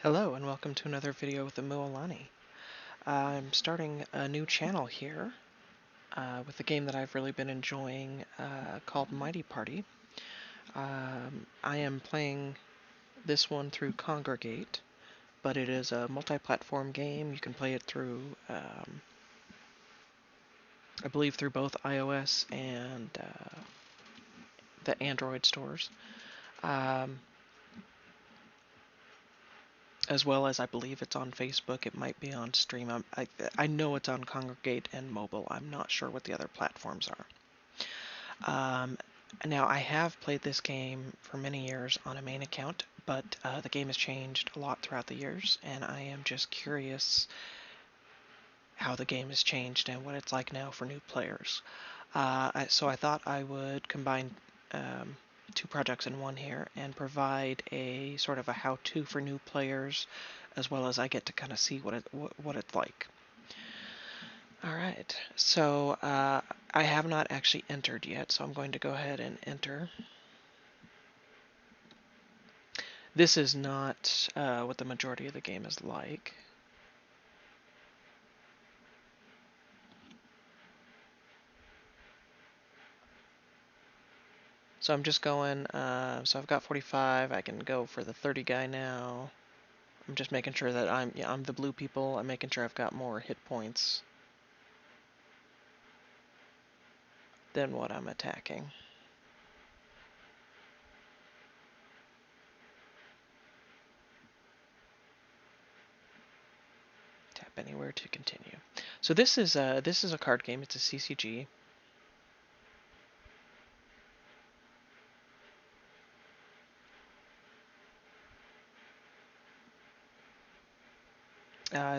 Hello and welcome to another video with Amualani. I'm starting a new channel here with a game that I've really been enjoying called Mighty Party. I am playing this one through Congregate, but it is a multi-platform game. You can play it through, I believe, through both iOS and the Android stores. As well as I believe it's on Facebook. It might be on Stream. I know it's on Congregate and mobile. I'm not sure what the other platforms are. Now, I have played this game for many years on a main account, but the game has changed a lot throughout the years, and I am just curious how the game has changed and what it's like now for new players. So I thought I would combine two projects in one here and provide a sort of a how-to for new players, as well as I get to kind of see what it's like. All right, so I have not actually entered yet, so I'm going to go ahead and enter. This is not what the majority of the game is like. So I'm just going, so I've got 45, I can go for the 30 guy now. I'm just making sure that I'm the blue people. I'm making sure I've got more hit points than what I'm attacking. Tap anywhere to continue. So this is a card game. It's a CCG.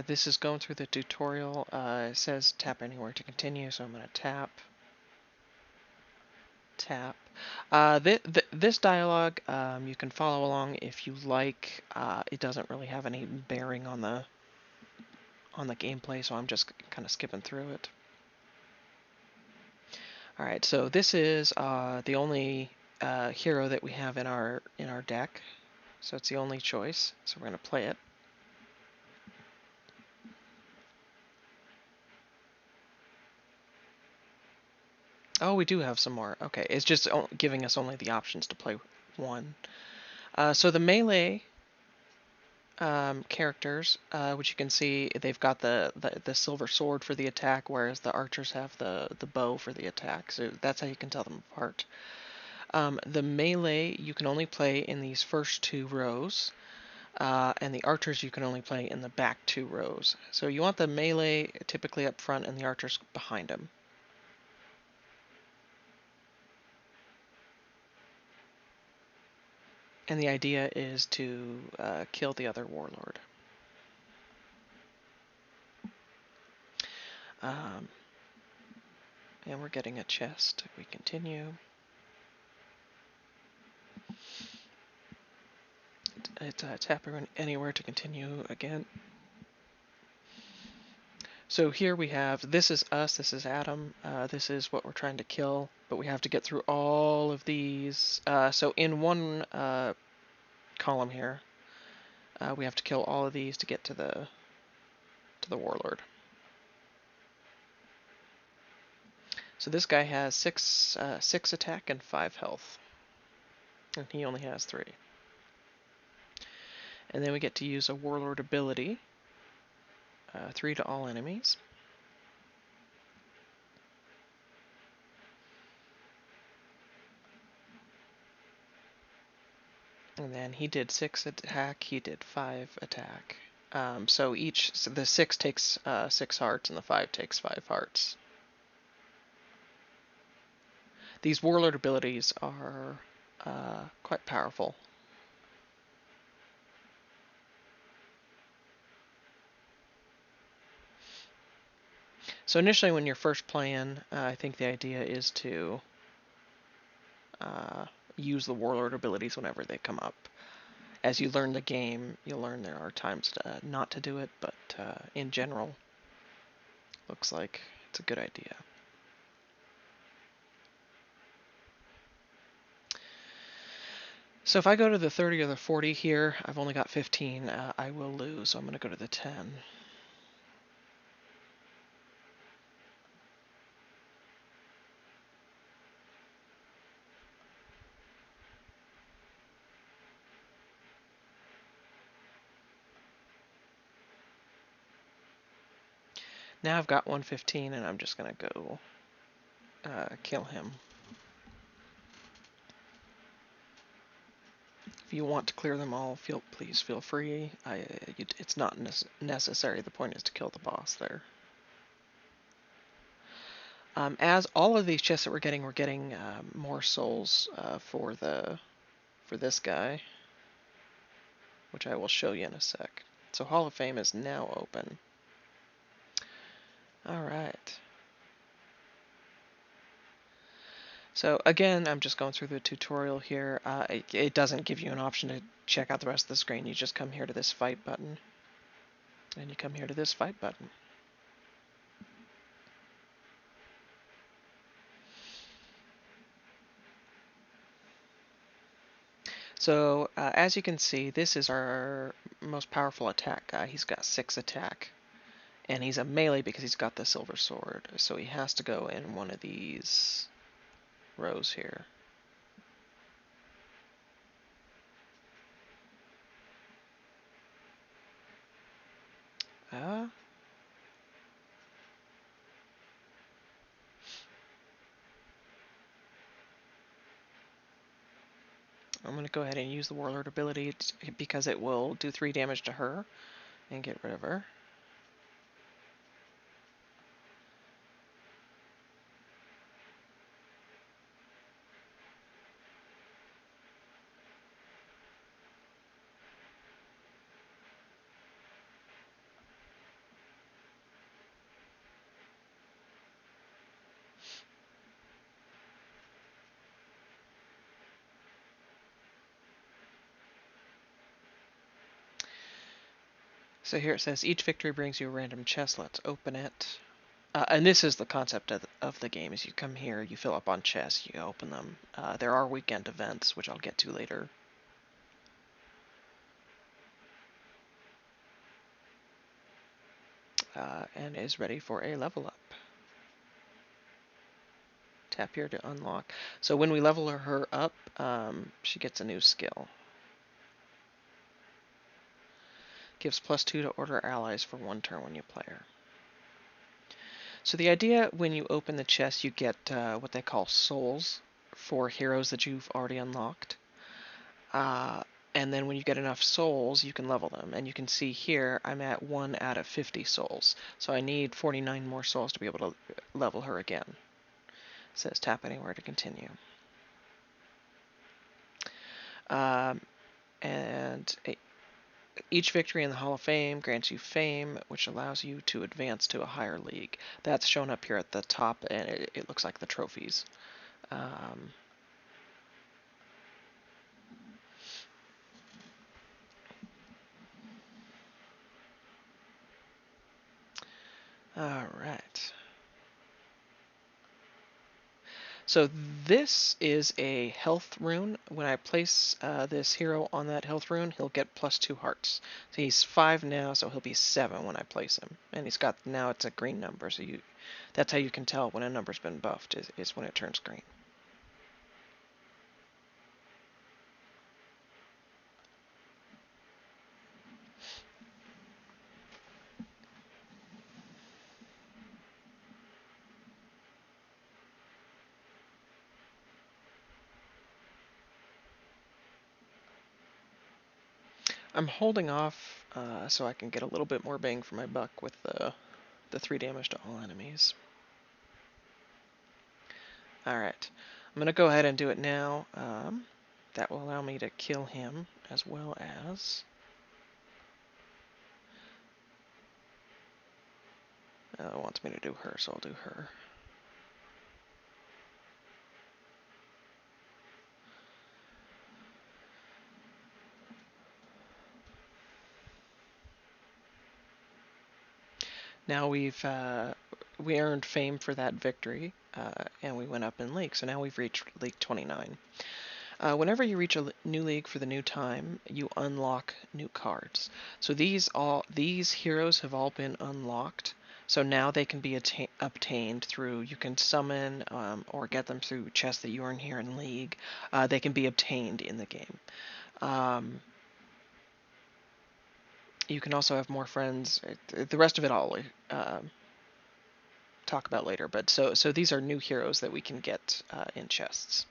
This is going through the tutorial. It says tap anywhere to continue, so I'm going to tap. Tap. This dialogue, you can follow along if you like. It doesn't really have any bearing on the gameplay, so I'm just kind of skipping through it. All right, so this is the only hero that we have in our deck, so it's the only choice. So we're going to play it. Oh, we do have some more. Okay, it's just giving us only the options to play one. So the melee characters, which you can see, they've got the silver sword for the attack, whereas the archers have the bow for the attack. So that's how you can tell them apart. The melee you can only play in these first two rows, and the archers you can only play in the back two rows. So you want the melee typically up front and the archers behind them. And the idea is to kill the other warlord. And we're getting a chest. We continue. Tap anywhere to continue again. So here we have, this is us, this is Adam, this is what we're trying to kill, but we have to get through all of these. So in one column here, we have to kill all of these to get to the warlord. So this guy has six attack and 5 health, and he only has 3. And then we get to use a warlord ability, 3 to all enemies. And then he did 6 attack, he did 5 attack. So the 6 takes 6 hearts and the 5 takes 5 hearts. These warlord abilities are quite powerful. So initially when you're first playing, I think the idea is to use the warlord abilities whenever they come up. As you learn the game, you'll learn there are times not to do it, but in general, looks like it's a good idea. So if I go to the 30 or the 40 here, I've only got 15. I will lose, so I'm going to go to the 10. Now I've got 115, and I'm just going to go kill him. If you want to clear them all, please feel free. It's not necessary. The point is to kill the boss there. As all of these chests that we're getting more souls for this guy, which I will show you in a sec. So Hall of Fame is now open. All right. So again, I'm just going through the tutorial here. It doesn't give you an option to check out the rest of the screen. You just come here to this fight button, and you come here to this fight button. So as you can see, this is our most powerful attack guy. He's got 6 attack, and he's a melee because he's got the silver sword. So he has to go in one of these rows here. Uh, I'm going to go ahead and use the Warlord ability because it will do 3 damage to her and get rid of her. So here it says, each victory brings you a random chest. Let's open it. And this is the concept of the game, is you come here, you fill up on chests, you open them. There are weekend events, which I'll get to later. And is ready for a level up. Tap here to unlock. So when we level her up, she gets a new skill. Gives +2 to order allies for 1 turn when you play her. So the idea, when you open the chest, you get what they call souls for heroes that you've already unlocked. And then when you get enough souls, you can level them. And you can see here, I'm at 1 out of 50 souls. So I need 49 more souls to be able to level her again. It says tap anywhere to continue. And each victory in the Hall of Fame grants you fame, which allows you to advance to a higher league. That's shown up here at the top, and it looks like the trophies. Alright. So this is a health rune. When I place this hero on that health rune, he'll get +2 hearts. So he's 5 now, so he'll be 7 when I place him. And he's got, now it's a green number, so that's how you can tell when a number's been buffed, is when it turns green. I'm holding off so I can get a little bit more bang for my buck with the 3 damage to all enemies. Alright, I'm going to go ahead and do it now. That will allow me to kill him, as well as... it wants me to do her, so I'll do her. Now we earned fame for that victory, and we went up in league. So now we've reached League 29. Whenever you reach a new league for the new time, you unlock new cards. So these heroes have all been unlocked. So now they can be obtained through, you can summon or get them through chests that you earn here in League. They can be obtained in the game. You can also have more friends. The rest of it I'll talk about later. But so these are new heroes that we can get in chests.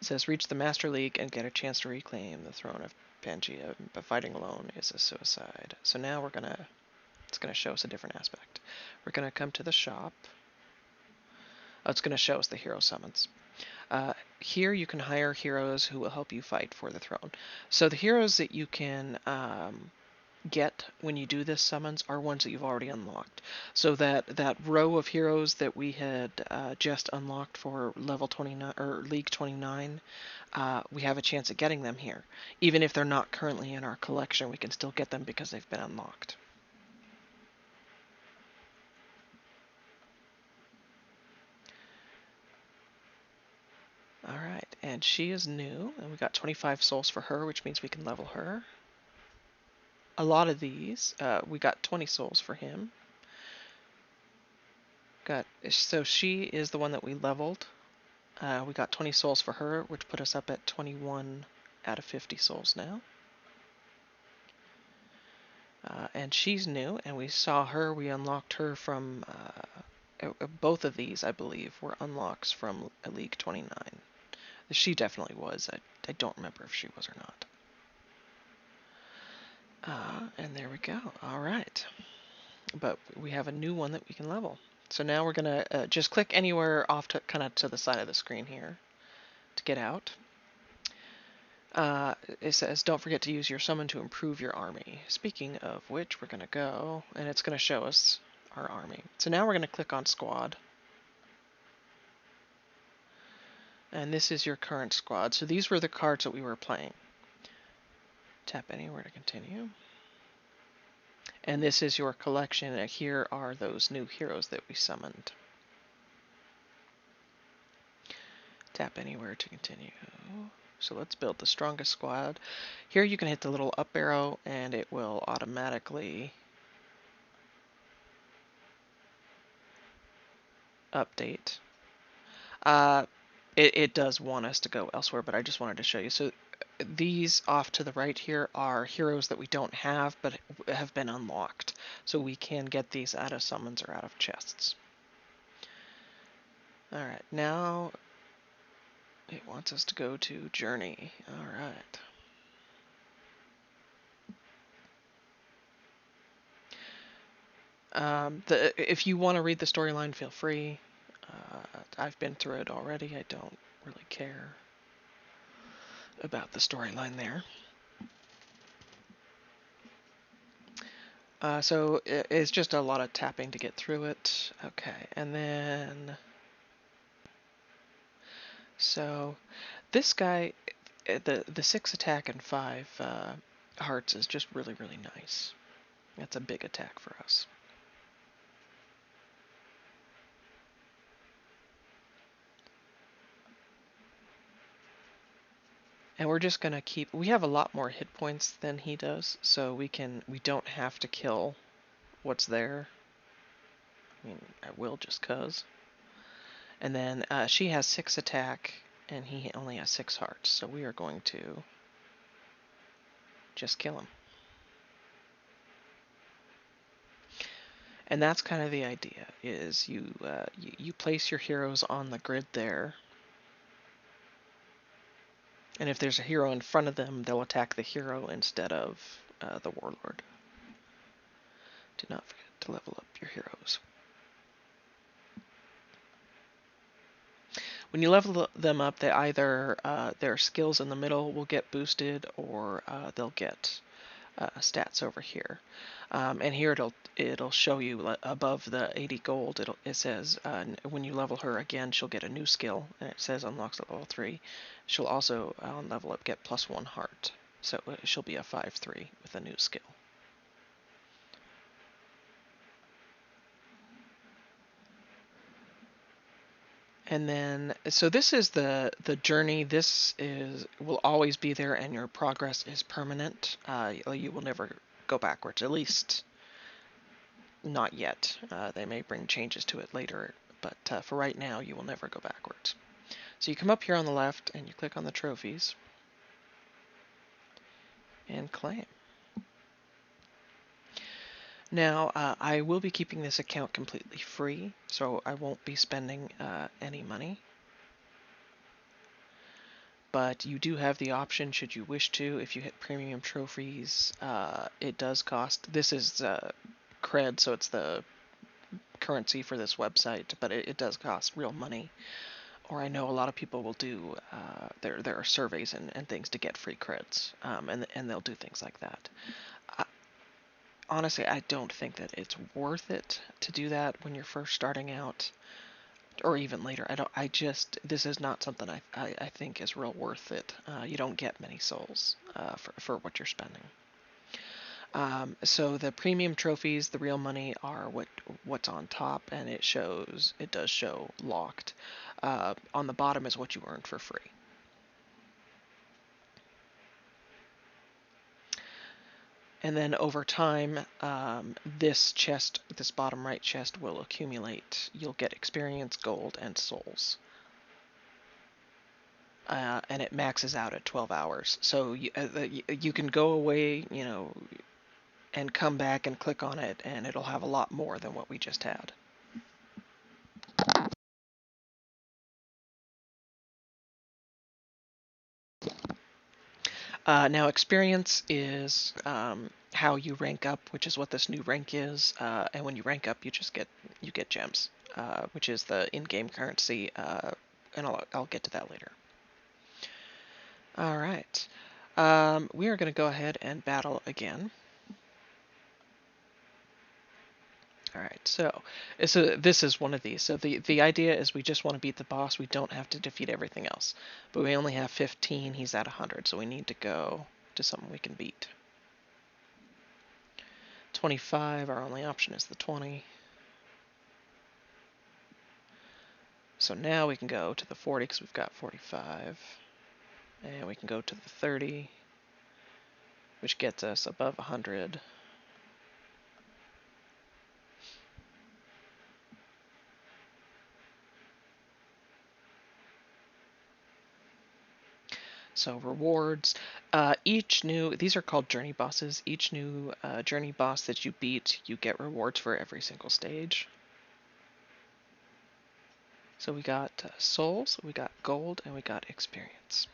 It says reach the Master League and get a chance to reclaim the throne of Pangea, but fighting alone is a suicide. So now it's gonna show us a different aspect. We're gonna come to the shop. Oh, it's gonna show us the hero summons. Here you can hire heroes who will help you fight for the throne. So the heroes that you can get when you do this summons are ones that you've already unlocked. So that row of heroes that we had just unlocked for level 29 or League 29, we have a chance at getting them here. Even if they're not currently in our collection, we can still get them because they've been unlocked. Alright, and she is new, and we got 25 souls for her, which means we can level her. A lot of these, we got 20 souls for him. So she is the one that we leveled. We got 20 souls for her, which put us up at 21 out of 50 souls now. And she's new, and we saw her, we unlocked her from, both of these, I believe, were unlocks from League 29. She definitely was. I don't remember if she was or not. And there we go. All right. But we have a new one that we can level. So now we're going to just click anywhere off to kind of to the side of the screen here to get out. It says, don't forget to use your summon to improve your army. Speaking of which, we're going to go, and it's going to show us our army. So now we're going to click on squad. And this is your current squad. So these were the cards that we were playing. Tap anywhere to continue. And this is your collection, and here are those new heroes that we summoned. Tap anywhere to continue. So let's build the strongest squad. Here you can hit the little up arrow, and it will automatically update. It does want us to go elsewhere, but I just wanted to show you. So these off to the right here are heroes that we don't have, but have been unlocked. So we can get these out of summons or out of chests. Alright, now it wants us to go to Journey. Alright. If you want to read the storyline, feel free. I've been through it already. I don't really care about the storyline there. So it's just a lot of tapping to get through it. Okay, and then... So this guy, the 6 attack and 5 hearts is just really, really nice. That's a big attack for us. And we're just gonna keep, we have a lot more hit points than he does, so we don't have to kill what's there. I mean, I will just cuz. And then she has 6 attack, and he only has 6 hearts, so we are going to just kill him. And that's kind of the idea, is you place your heroes on the grid there. And if there's a hero in front of them, they'll attack the hero instead of the warlord. Do not forget to level up your heroes. When you level them up, they either their skills in the middle will get boosted, or they'll get stats over here. And here it'll show you above the 80 gold. It says when you level her again, she'll get a new skill, and it says unlocks at level 3. She'll also on level up get +1 heart, so she'll be a 5/3 with a new skill. And then, so this is the journey. This is will always be there, and your progress is permanent. You will never go backwards, at least not yet. They may bring changes to it later, but for right now, you will never go backwards. So you come up here on the left, and you click on the trophies, and claim. Now, I will be keeping this account completely free, so I won't be spending any money. But you do have the option, should you wish to, if you hit premium trophies, it does cost. This is cred, so it's the currency for this website, but it does cost real money. Or I know a lot of people will do, there are surveys and things to get free creds, and they'll do things like that. Honestly, I don't think that it's worth it to do that when you're first starting out, or even later. This is not something I think is real worth it. You don't get many souls for what you're spending. So the premium trophies, the real money, are what's on top, and it does show locked. On the bottom is what you earned for free. And then over time, this bottom right chest will accumulate. You'll get experience, gold, and souls. And it maxes out at 12 hours. So you can go away, and come back and click on it, and it'll have a lot more than what we just had. Now, experience is how you rank up, which is what this new rank is. And when you rank up, you get gems, which is the in-game currency. And I'll get to that later. All right, we are going to go ahead and battle again. All right, so this is one of these. So the idea is we just want to beat the boss. We don't have to defeat everything else. But we only have 15. He's at 100, so we need to go to something we can beat. 25, our only option is the 20. So now we can go to the 40 because we've got 45. And we can go to the 30, which gets us above 100. So rewards, these are called journey bosses. Each new journey boss that you beat, you get rewards for every single stage. So we got souls, we got gold, and we got experience.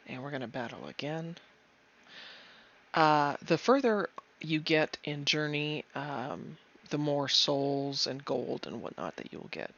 And we're going to battle again. The further you get in journey, the more souls and gold and whatnot that you will get.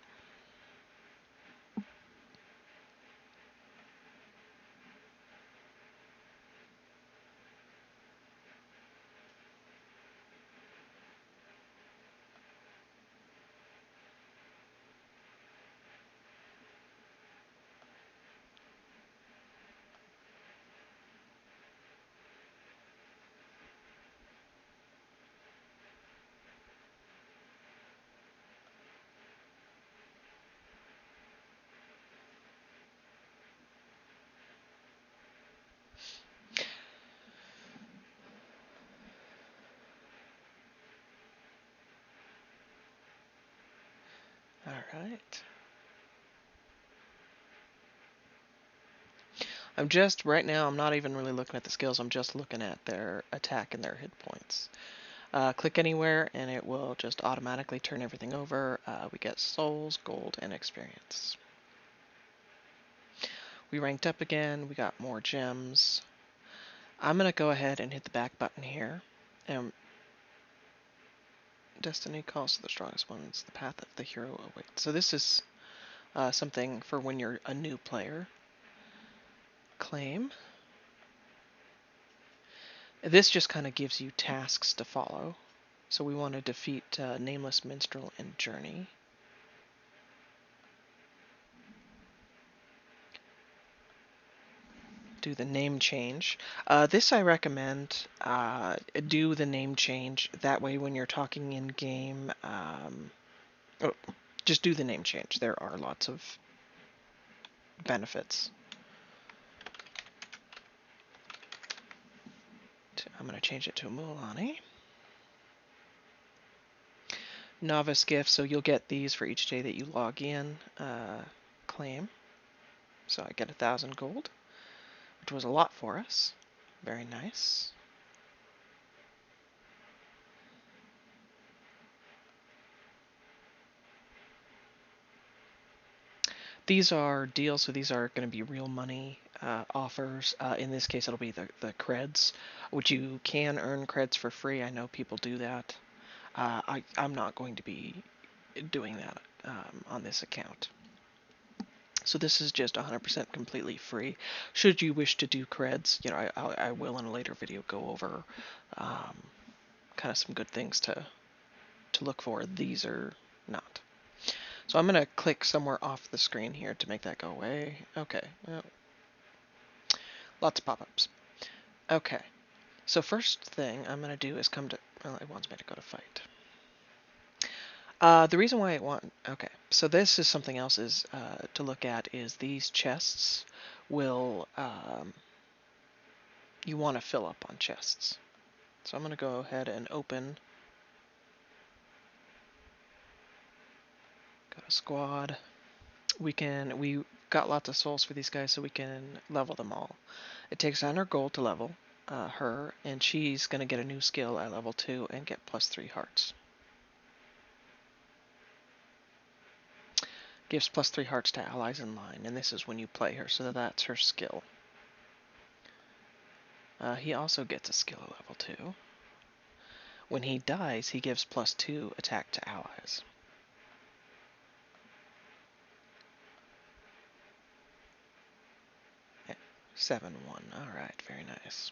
All right. Right now, I'm not even really looking at the skills. I'm just looking at their attack and their hit points. Click anywhere and it will just automatically turn everything over. We get souls, gold, and experience. We ranked up again. We got more gems. I'm going to go ahead and hit the back button here. And Destiny calls to the strongest ones. The path of the hero awaits. So this is something for when you're a new player. Claim. This just kind of gives you tasks to follow. So we want to defeat Nameless Minstrel and Journey. do the name change. This I recommend. Do the name change. That way when you're talking in game, oh, just do the name change. There are lots of benefits. I'm going to change it to Amualani. Novice gift, so you'll get these for each day that you log in. Claim. So I get 1,000 gold, which was a lot for us. Very nice. These are deals, so these are going to be real money offers. In this case, it'll be the creds, which you can earn creds for free. I know people do that. I'm not going to be doing that on this account. So this is just 100% completely free. Should you wish to do creds, you know, I will in a later video go over kind of some good things to look for. These are not. So I'm going to click somewhere off the screen here to make that go away. Okay. Well, lots of pop-ups. Okay. So first thing I'm going to do is come to... Well, it wants me to go to fight. The reason why okay, so this is something else is to look at is these chests will... you want to fill up on chests. So I'm going to go ahead and open... Go to squad. We got lots of souls for these guys, so we can level them all. It takes 100 gold to level her, and she's going to get a new skill at level 2 and get +3 hearts. Gives +3 hearts to allies in line, and this is when you play her, so that's her skill. He also gets a skill at level 2. When he dies, he gives +2 attack to allies. Yeah, 7-1. Alright, very nice.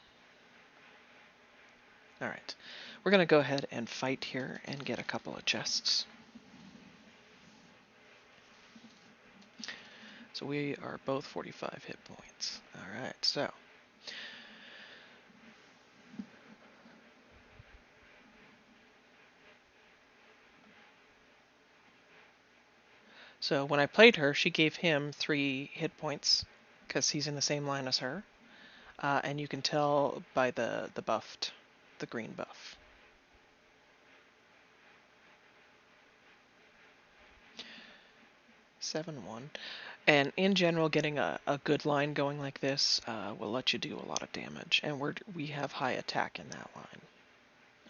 Alright, we're going to go ahead and fight here and get a couple of chests. So we are both 45 hit points. Alright, so... So when I played her, she gave him 3 hit points, because he's in the same line as her. And you can tell by the buffed, the green buff. (7-1). And in general, getting a good line going like this will let you do a lot of damage. And we have high attack in that line.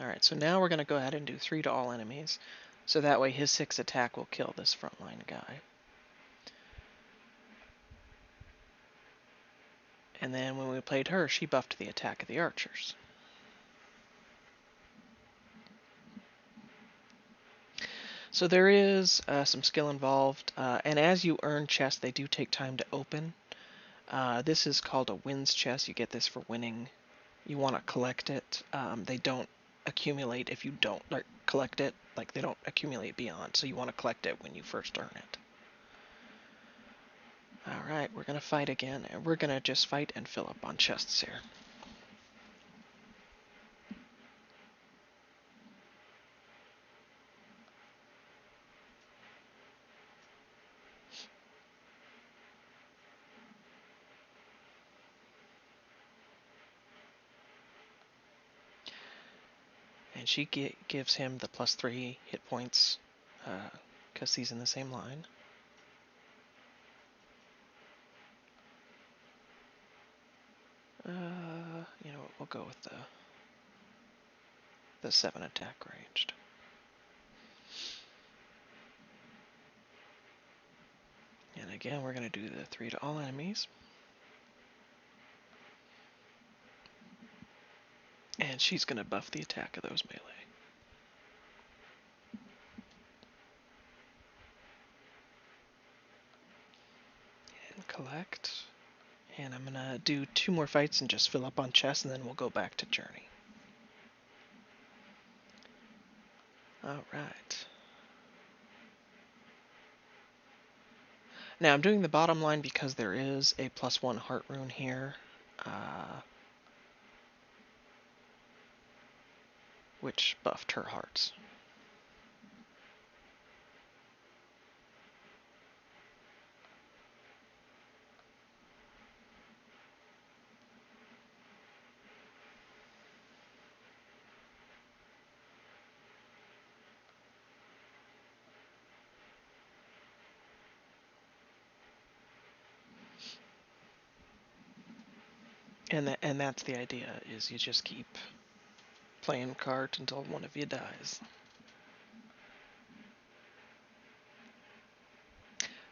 Alright, so now we're going to go ahead and do 3 to all enemies. So that way his 6 attack will kill this frontline guy. And then when we played her, she buffed the attack of the archers. So there is some skill involved, and as you earn chests, they do take time to open. This is called a wins chest. You get this for winning. You want to collect it. They don't accumulate if you don't collect it. Like, they don't accumulate beyond, so you want to collect it when you first earn it. Alright, we're going to fight again, and we're going to just fight and fill up on chests here. And she gives him the +3 hit points, because he's in the same line. You know what, we'll go with the 7 attack ranged. And again, we're going to do the 3 to all enemies. And she's going to buff the attack of those melee. And collect. And I'm going to do 2 more fights and just fill up on chests, and then we'll go back to Journey. Alright. Now I'm doing the bottom line because there is a +1 heart rune here. which buffed her hearts. And that's the idea, is you just keep playing cards until one of you dies.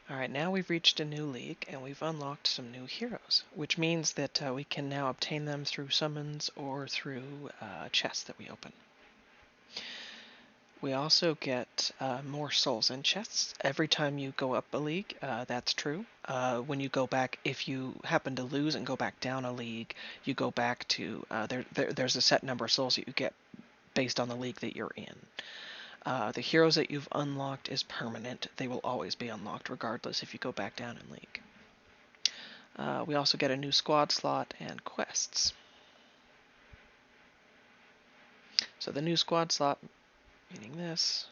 Alright, now we've reached a new league, and we've unlocked some new heroes, which means that we can now obtain them through summons or through chests that we open. We also get more souls in chests every time you go up a league. That's true. When you go back, if you happen to lose and go back down a league, you go back to there's a set number of souls that you get based on the league that you're in. The heroes that you've unlocked is permanent. They will always be unlocked regardless if you go back down in league. We also get a new squad slot and quests. So the new squad slot, meaning this.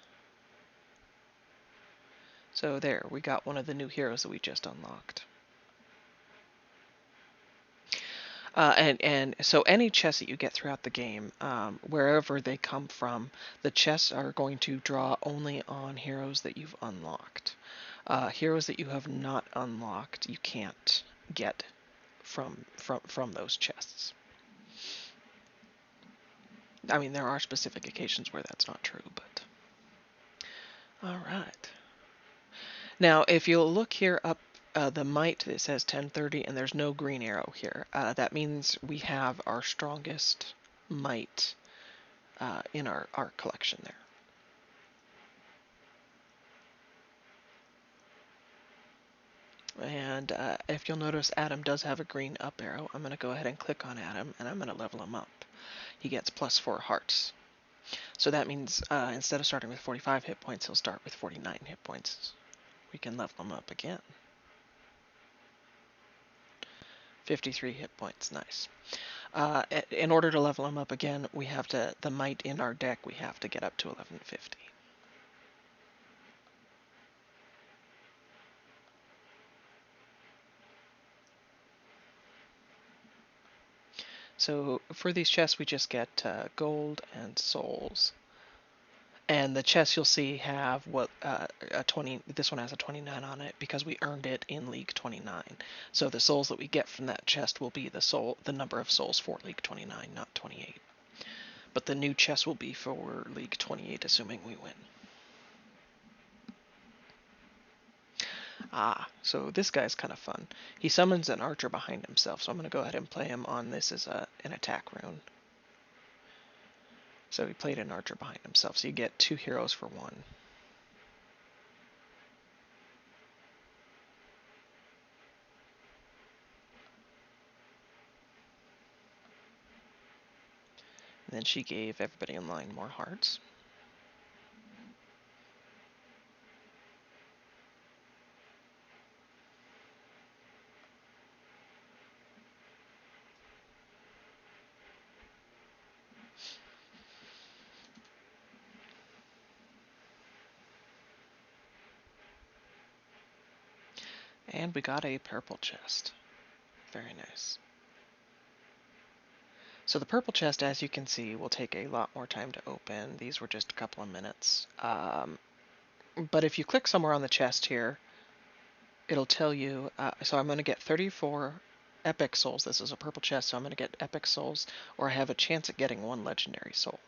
So there, we got one of the new heroes that we just unlocked. And so any chests that you get throughout the game, wherever they come from, the chests are going to draw only on heroes that you've unlocked. Heroes that you have not unlocked, you can't get from those chests. I mean, there are specific occasions where that's not true, but all right. Now, if you'll look here up the might, it says 1030, and there's no green arrow here. That means we have our strongest might in our collection there. And if you'll notice, Adam does have a green up arrow. I'm going to go ahead and click on Adam, and I'm going to level him up. He gets +4 hearts. So that means instead of starting with 45 hit points, he'll start with 49 hit points. We can level him up again. 53 hit points, nice. In order to level him up again, we have to, the might in our deck, we have to get up to 1150. So for these chests, we just get gold and souls. And the chests you'll see have what a 20. This one has a 29 on it because we earned it in League 29. So the souls that we get from that chest will be the number of souls for League 29, not 28. But the new chest will be for League 28, assuming we win. So this guy's kind of fun. He summons an archer behind himself, so I'm going to go ahead and play him on this as an attack rune. So he played an archer behind himself, so you get 2 heroes for 1. And then she gave everybody in line more hearts. And we got a purple chest. Very nice. So the purple chest, as you can see, will take a lot more time to open. These were just a couple of minutes. But if you click somewhere on the chest here, it'll tell you, so I'm going to get 34 epic souls. This is a purple chest, so I'm going to get epic souls, or I have a chance at getting 1 legendary soul.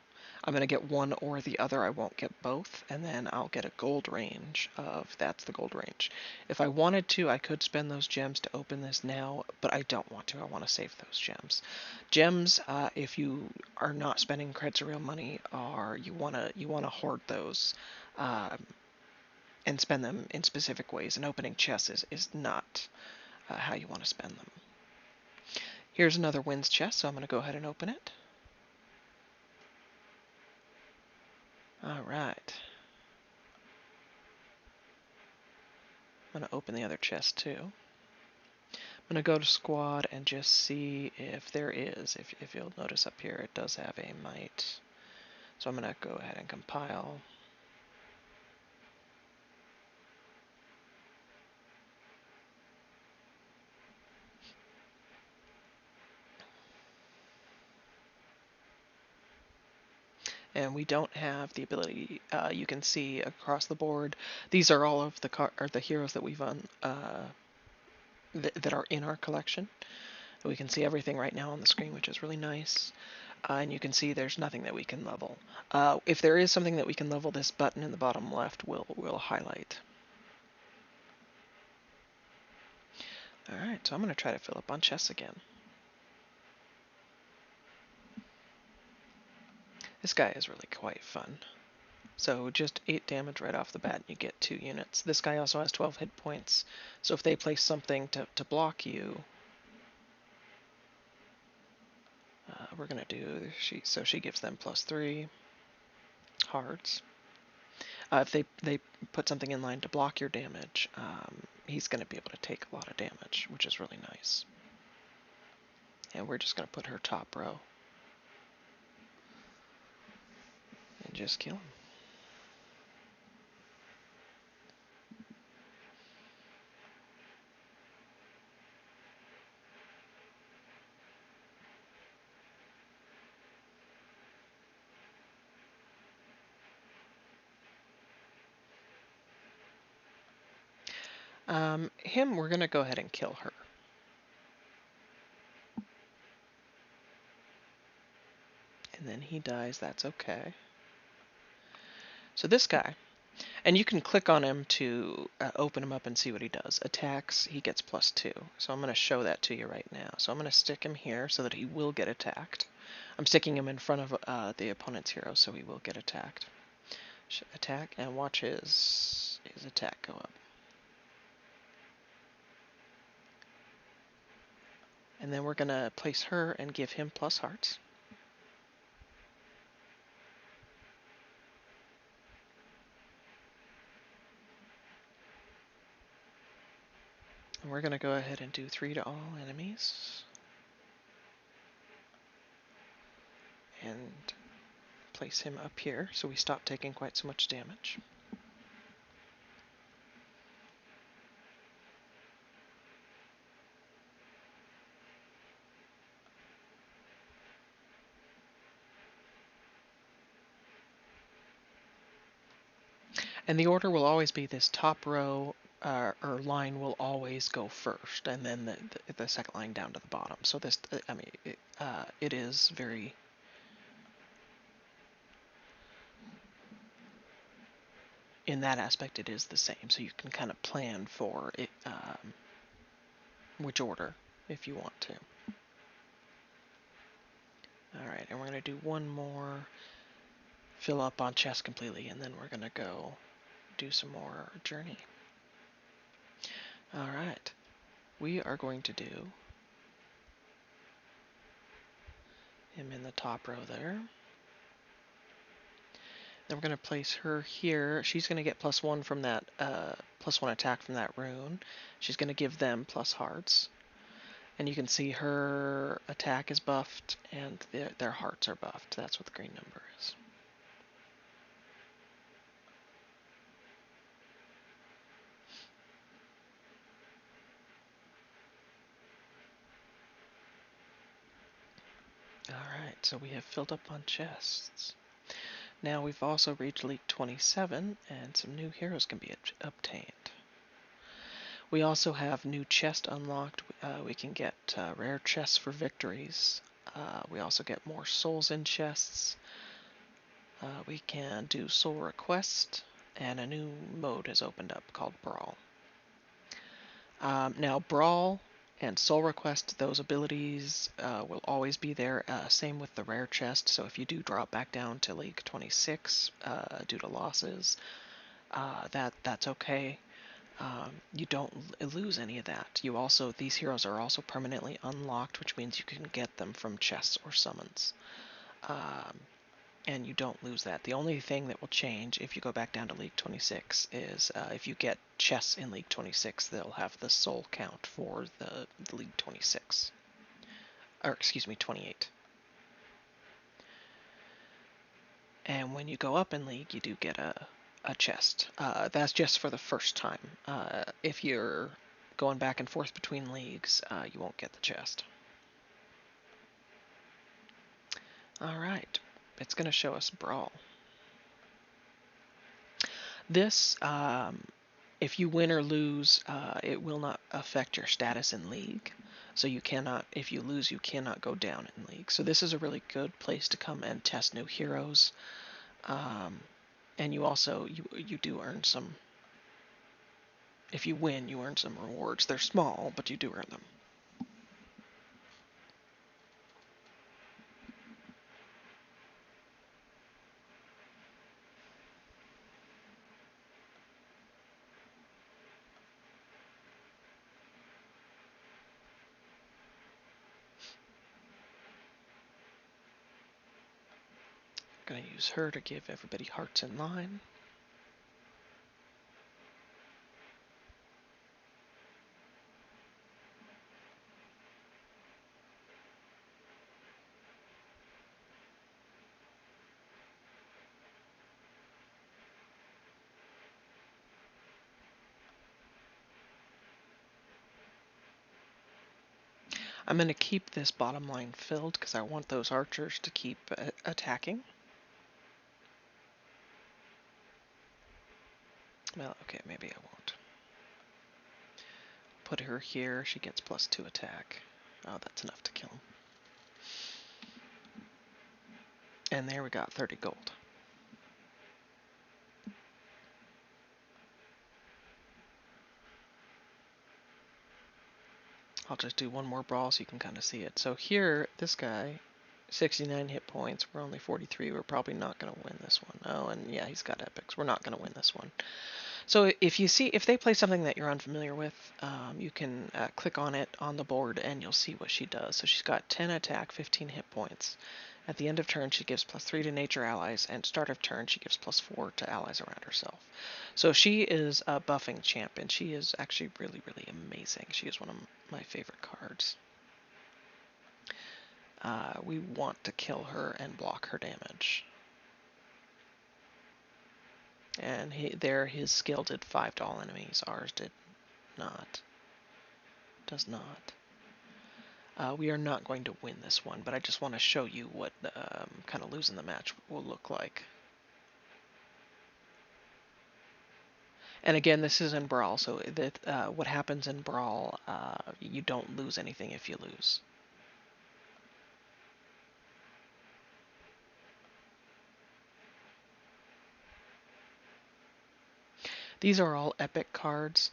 I'm going to get one or the other. I won't get both, and then I'll get a gold range that's the gold range. If I wanted to, I could spend those gems to open this now, but I don't want to. I want to save those gems. Gems, if you are not spending creds or real money, you want to hoard those. And spend them in specific ways, and opening chests is not how you want to spend them. Here's another wins chest, so I'm going to go ahead and open it. Alright. I'm going to open the other chest too. I'm going to go to squad and just see if there is. If you'll notice up here, it does have a might. So I'm going to go ahead and compile. And we don't have the ability. You can see across the board. These are all of the heroes that we've that are in our collection. We can see everything right now on the screen, which is really nice. And you can see there's nothing that we can level. If there is something that we can level, this button in the bottom left will highlight. Alright, so I'm going to try to fill up on chests again. This guy is really quite fun. So just 8 damage right off the bat and you get 2 units. This guy also has 12 hit points, so if they place something to block you, we're going to do, she gives them +3 hearts. If they put something in line to block your damage, he's going to be able to take a lot of damage, which is really nice. And we're just going to put her top row. And just kill him. Him, we're going to go ahead and kill her. And then he dies, that's okay. So this guy, and you can click on him to open him up and see what he does. Attacks, he gets +2. So I'm going to show that to you right now. So I'm going to stick him here so that he will get attacked. I'm sticking him in front of the opponent's hero so he will get attacked. Attack, and watch his attack go up. And then we're going to place her and give him +hearts. And we're going to go ahead and do 3 to all enemies. And place him up here so we stop taking quite so much damage. And the order will always be this top row or line will always go first, and then the second line down to the bottom. So this, I mean, it is very... In that aspect, it is the same. So you can kind of plan for it, which order if you want to. Alright, and we're going to do one more. Fill up on chest completely, and then we're going to go do some more journey. Alright, we are going to do him in the top row there. Then we're going to place her here. She's going to get +1 from that, +1 attack from that rune. She's going to give them +hearts. And you can see her attack is buffed, and their hearts are buffed. That's what the green number is. Alright, so we have filled up on chests. Now we've also reached League 27, and some new heroes can be obtained. We also have new chests unlocked. We can get rare chests for victories. We also get more souls in chests. We can do soul request, and a new mode has opened up called Brawl. Now Brawl and soul request, those abilities will always be there. Same with the rare chest, so if you do drop back down to League 26 due to losses, that's okay. You don't lose any of that. These heroes are also permanently unlocked, which means you can get them from chests or summons. and you don't lose that. The only thing that will change if you go back down to League 26 is if you get chests in League 26, they'll have the soul count for the League 26. Or, excuse me, 28. And when you go up in League, you do get a chest. That's just for the first time. If you're going back and forth between leagues, you won't get the chest. Alright, it's going to show us Brawl. This, if you win or lose, it will not affect your status in League. So you cannot, if you lose, you cannot go down in League. So this is a really good place to come and test new heroes. And you also, you do earn some, if you win, you earn some rewards. They're small, but you do earn them. Gonna use her to give everybody hearts in line. I'm going to keep this bottom line filled because I want those archers to keep attacking. Well, okay, maybe I won't. Put her here, she gets +2 attack. Oh, that's enough to kill him. And there we got 30 gold. I'll just do one more brawl so you can kind of see it. So here, this guy, 69 hit points, we're only 43, we're probably not going to win this one. Oh, and yeah, he's got epics, we're not going to win this one. So if they play something that you're unfamiliar with, you can click on it on the board and you'll see what she does. So she's got 10 attack, 15 hit points. At the end of turn, she gives +3 to nature allies, and start of turn, she gives +4 to allies around herself. So she is a buffing champ, and she is actually really, really amazing. She is one of my favorite cards. We want to kill her and block her damage. And his skill did 5 to all enemies. Ours did not. Does not. We are not going to win this one, but I just want to show you what kind of losing the match will look like. And again, this is in Brawl, so that what happens in Brawl, you don't lose anything if you lose. These are all epic cards.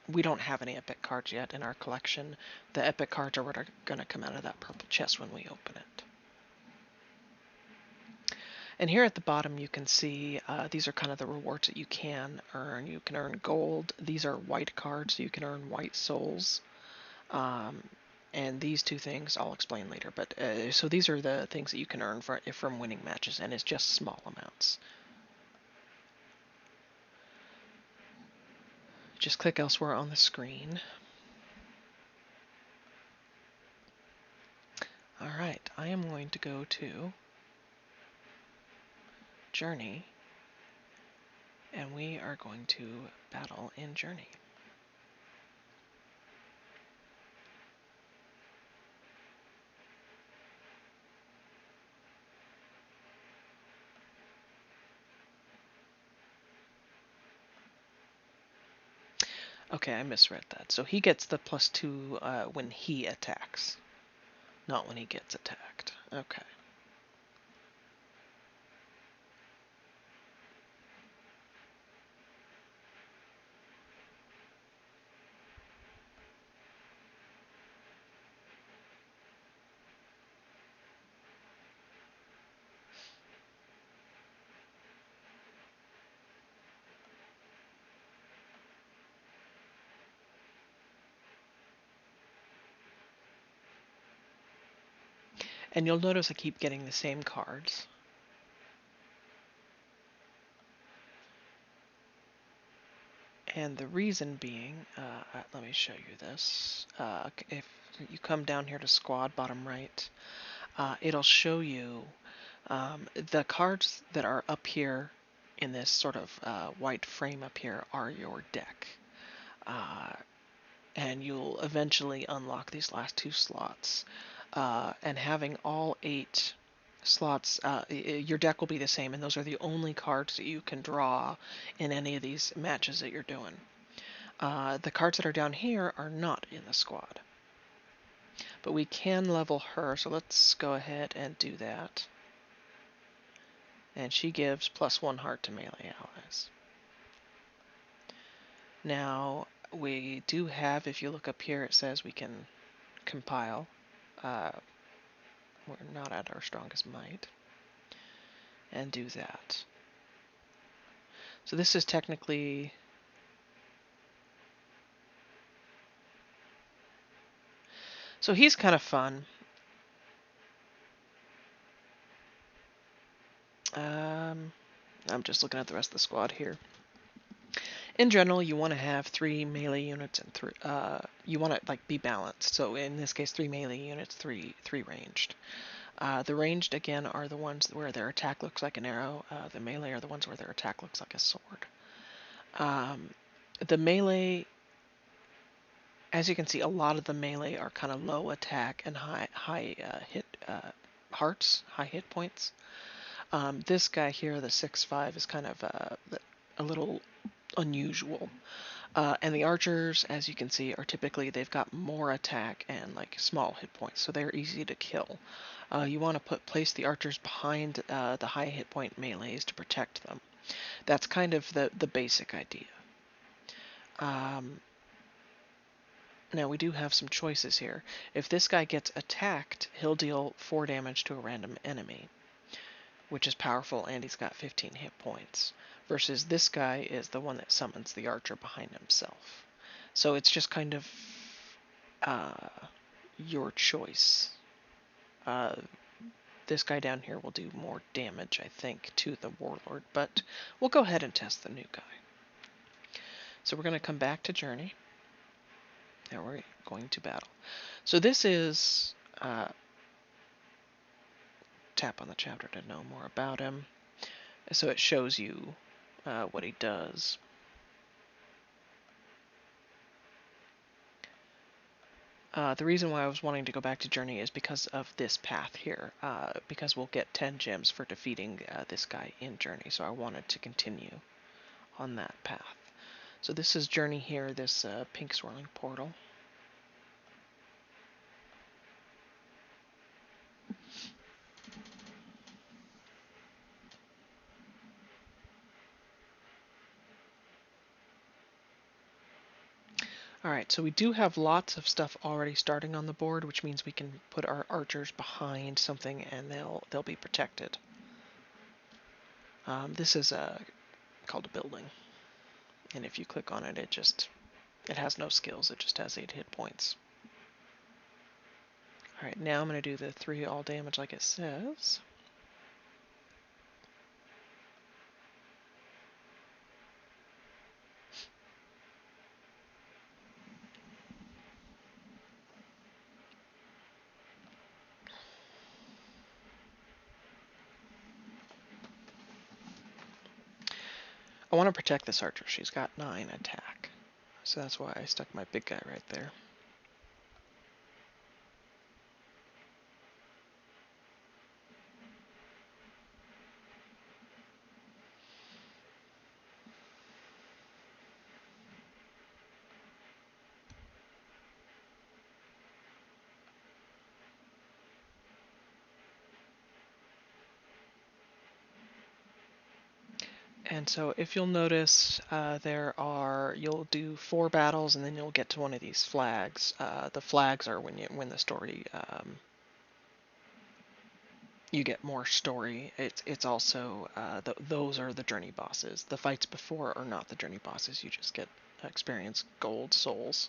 We don't have any epic cards yet in our collection. The epic cards are what are going to come out of that purple chest when we open it. And here at the bottom you can see these are kind of the rewards that you can earn. You can earn gold. These are white cards, so you can earn white souls. And these two things I'll explain later. But so these are the things that you can earn from winning matches, and it's just small amounts. Just click elsewhere on the screen. Alright, I am going to go to Journey, and we are going to battle in Journey. Okay, I misread that. So he gets the +2 when he attacks, not when he gets attacked. Okay. And you'll notice I keep getting the same cards. And the reason being, let me show you this. If you come down here to squad, bottom right, it'll show you the cards that are up here in this sort of white frame up here are your deck. And you'll eventually unlock these last 2 slots. And having all 8 slots, your deck will be the same, and those are the only cards that you can draw in any of these matches that you're doing. The cards that are down here are not in the squad. But we can level her, so let's go ahead and do that. And she gives +1 heart to melee allies. Now, we do have, if you look up here, it says we can compile. We're not at our strongest might. And do that. So this is technically... So he's kind of fun. I'm just looking at the rest of the squad here. In general, you want to have 3 melee units and 3. You want to like be balanced. So in this case, 3 melee units, 3 ranged. The ranged again are the ones where their attack looks like an arrow. The melee are the ones where their attack looks like a sword. The melee, as you can see, a lot of the melee are kind of low attack and high hit hearts, high hit points. This guy here, the 6/5, is kind of a little unusual. And the archers, as you can see, are typically, they've got more attack and like small hit points, so they're easy to kill. You want to place the archers behind the high hit point melees to protect them. That's kind of the basic idea. Now we do have some choices here. If this guy gets attacked, he'll deal 4 damage to a random enemy, which is powerful, and he's got 15 hit points. Versus this guy is the one that summons the archer behind himself. So it's just kind of your choice. This guy down here will do more damage, I think, to the warlord, but we'll go ahead and test the new guy. So we're going to come back to Journey. Now we're going to battle. So this is... tap on the chapter to know more about him. So it shows you what he does. The reason why I was wanting to go back to Journey is because of this path here, because we'll get 10 gems for defeating this guy in Journey, so I wanted to continue on that path. So this is Journey here, this pink swirling portal. Alright, so we do have lots of stuff already starting on the board, which means we can put our archers behind something and they'll be protected. This is called a building, and if you click on it, it has no skills, it just has 8 hit points. Alright, now I'm going to do the 3 all damage like it says. I want to protect this archer. She's got 9 attack, so that's why I stuck my big guy right there. And so if you'll notice, you'll do 4 battles and then you'll get to one of these flags. The flags are when you win the story, you get more story. It's also, those are the journey bosses. The fights before are not the journey bosses, you just get experience, gold, souls.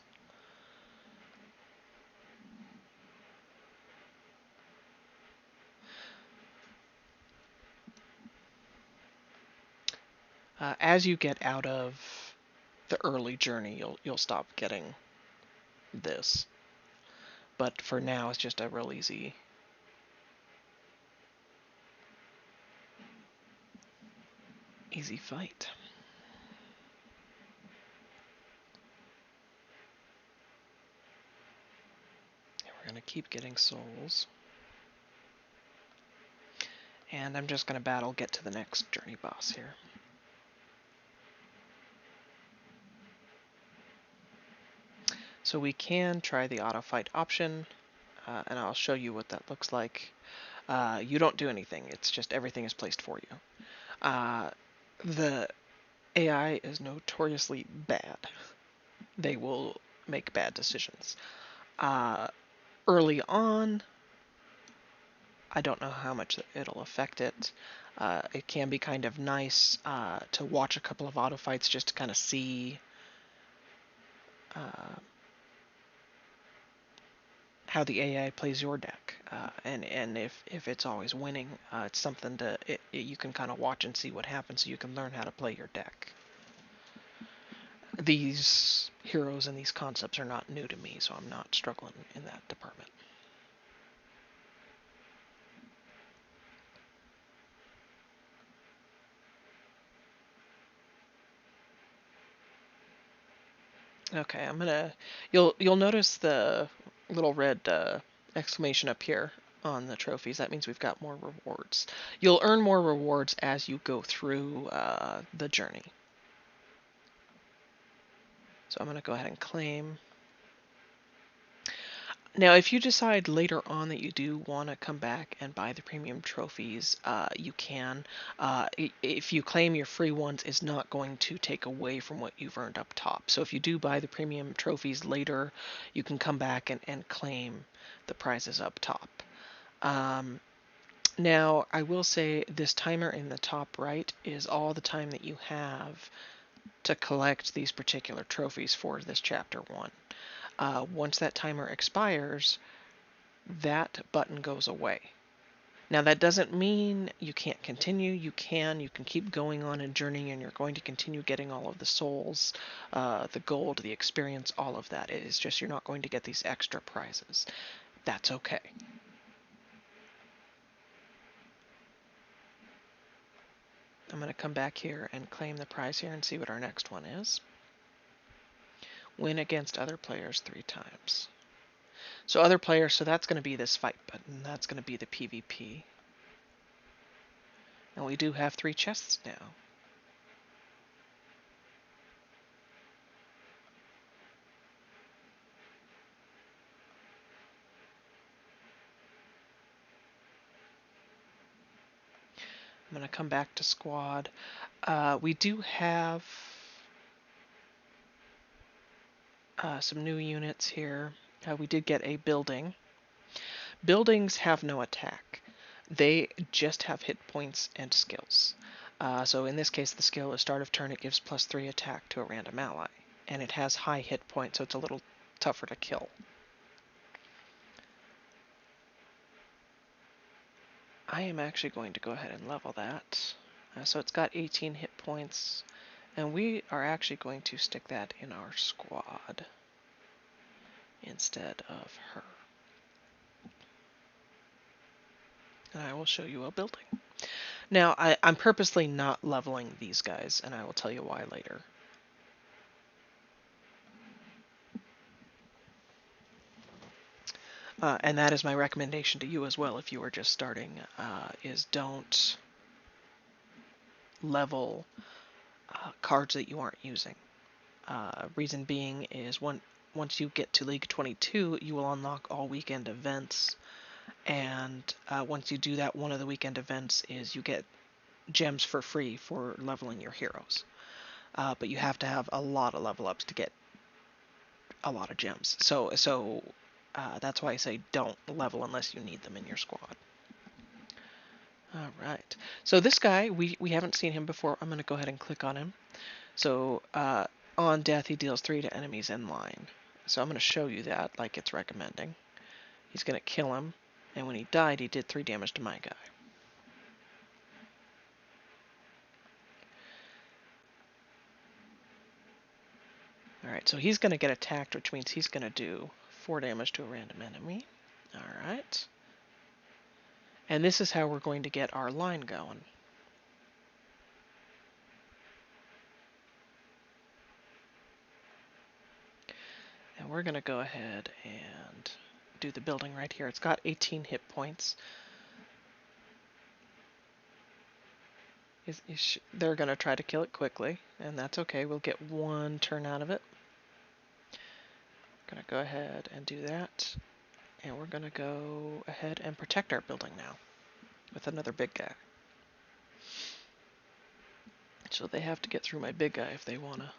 As you get out of the early journey, you'll stop getting this. But for now, it's just a real easy fight. And we're going to keep getting souls. And I'm just going to battle get to the next journey boss here. So we can try the auto fight option, and I'll show you what that looks like. You don't do anything, it's just everything is placed for you. The AI is notoriously bad. They will make bad decisions. Early on, I don't know how much it'll affect it. It can be kind of nice to watch a couple of auto fights just to kind of see how the AI plays your deck, and if it's always winning, it's something you can kind of watch and see what happens, so you can learn how to play your deck. These heroes and these concepts are not new to me, so I'm not struggling in that department. Okay, you'll notice the little red exclamation up here on the trophies. That means we've got more rewards. You'll earn more rewards as you go through the journey. So I'm going to go ahead and claim. Now, if you decide later on that you do want to come back and buy the premium trophies, you can. If you claim your free ones, it's not going to take away from what you've earned up top. So if you do buy the premium trophies later, you can come back and claim the prizes up top. Now, I will say this timer in the top right is all the time that you have to collect these particular trophies for this chapter 1. Once that timer expires, that button goes away. Now that doesn't mean you can't continue. You can keep going on and journeying, and you're going to continue getting all of the souls, the gold, the experience, all of that. It's just you're not going to get these extra prizes. That's okay. I'm going to come back here and claim the prize here and see what our next one is. Win against other players 3 times. So other players, so that's going to be this fight button. That's going to be the PvP. And we do have 3 chests now. I'm going to come back to squad. We do have some new units here. We did get a building. Buildings have no attack. They just have hit points and skills. So in this case, the skill is start of turn. It gives +3 attack to a random ally. And it has high hit points, so it's a little tougher to kill. I am actually going to go ahead and level that. So it's got 18 hit points. And we are actually going to stick that in our squad instead of her. And I will show you a building. Now, I'm purposely not leveling these guys, and I will tell you why later. And that is my recommendation to you as well if you are just starting, is don't level cards that you aren't using. Reason being is once you get to League 22, you will unlock all weekend events, and once you do that, one of the weekend events is you get gems for free for leveling your heroes. But you have to have a lot of level ups to get a lot of gems. So that's why I say don't level unless you need them in your squad. Alright, so this guy, we haven't seen him before. I'm going to go ahead and click on him. So on death, he deals 3 to enemies in line. So I'm going to show you that like it's recommending. He's going to kill him, and when he died, he did 3 damage to my guy. Alright, so he's going to get attacked, which means he's going to do 4 damage to a random enemy. Alright. And this is how we're going to get our line going. And we're going to go ahead and do the building right here. It's got 18 hit points. They're going to try to kill it quickly, and that's okay. We'll get 1 turn out of it. Going to go ahead and do that. And we're going to go ahead and protect our building now with another big guy. So they have to get through my big guy if they want to.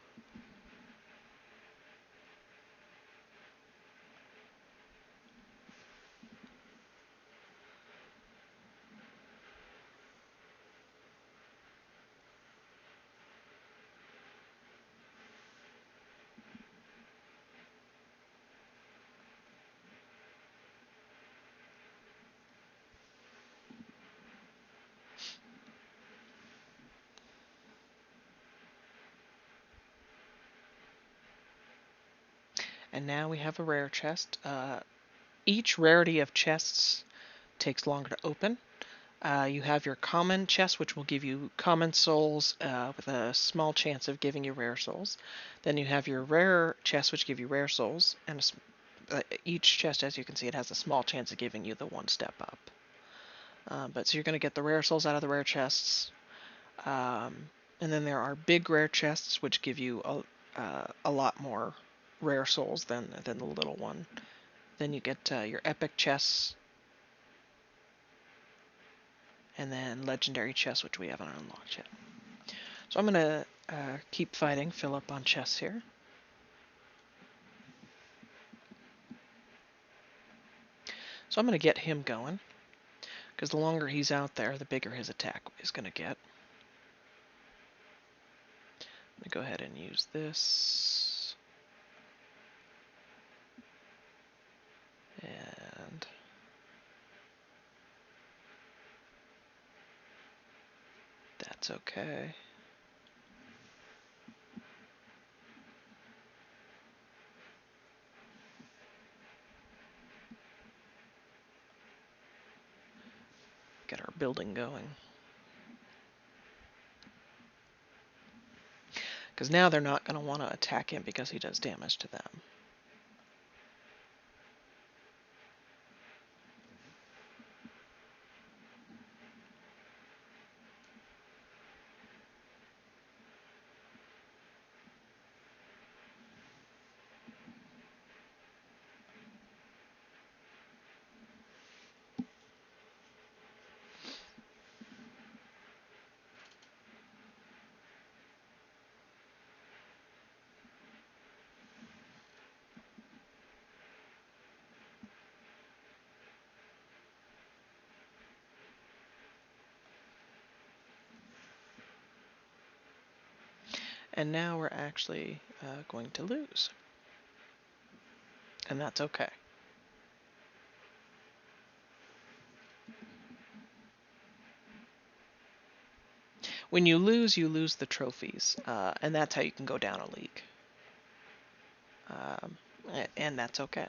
And now we have a rare chest. Each rarity of chests takes longer to open. You have your common chest, which will give you common souls with a small chance of giving you rare souls. Then you have your rare chest, which give you rare souls, and each chest, as you can see, it has a small chance of giving you the 1 step up. But so you're going to get the rare souls out of the rare chests. And then there are big rare chests, which give you a lot more rare souls than the little one. Then you get your epic chests, and then legendary chests, which we haven't unlocked yet. So I'm going to keep fighting, fill up on chests here. So I'm going to get him going, because the longer he's out there, the bigger his attack is going to get. I'm going to go ahead and use this. And that's okay. Get our building going. Because now they're not going to want to attack him because he does damage to them. And now we're actually going to lose. And that's okay. When you lose the trophies. And that's how you can go down a league. And that's okay.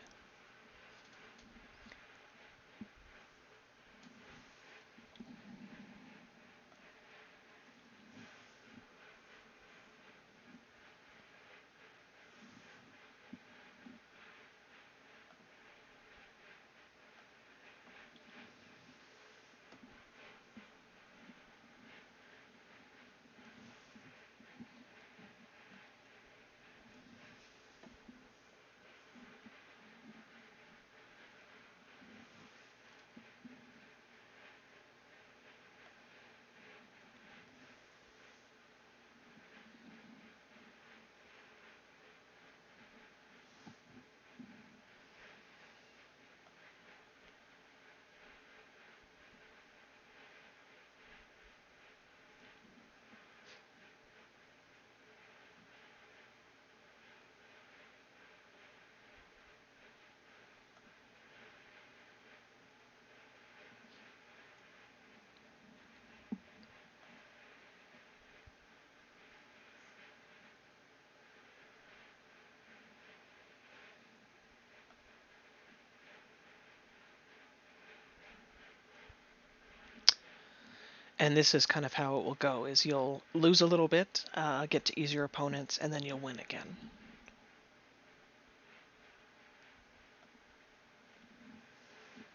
And this is kind of how it will go: is you'll lose a little bit, get to easier opponents, and then you'll win again.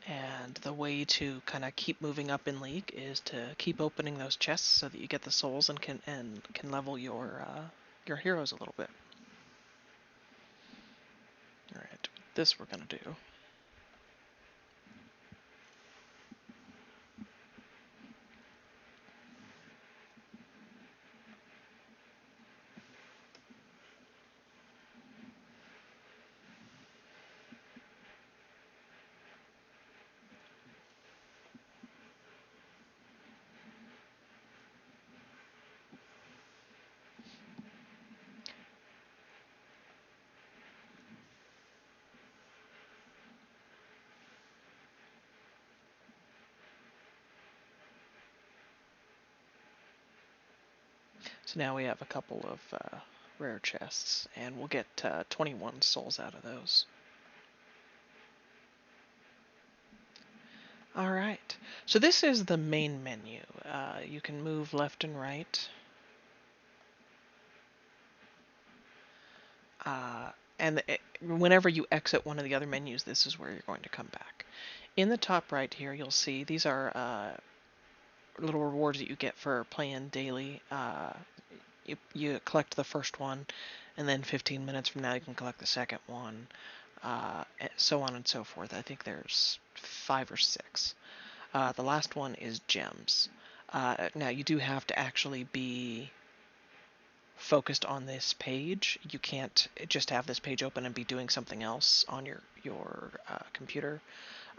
And the way to kind of keep moving up in league is to keep opening those chests so that you get the souls and can level your heroes a little bit. All right, this we're gonna do. So now we have a couple of rare chests, and we'll get 21 souls out of those. All right. So this is the main menu. You can move left and right. And whenever you exit one of the other menus, this is where you're going to come back. In the top right here, you'll see these are little rewards that you get for playing daily. You collect the first one, and then 15 minutes from now you can collect the second one, so on and so forth. I think there's 5 or 6. The last one is gems. Now you do have to actually be focused on this page. You can't just have this page open and be doing something else on your computer.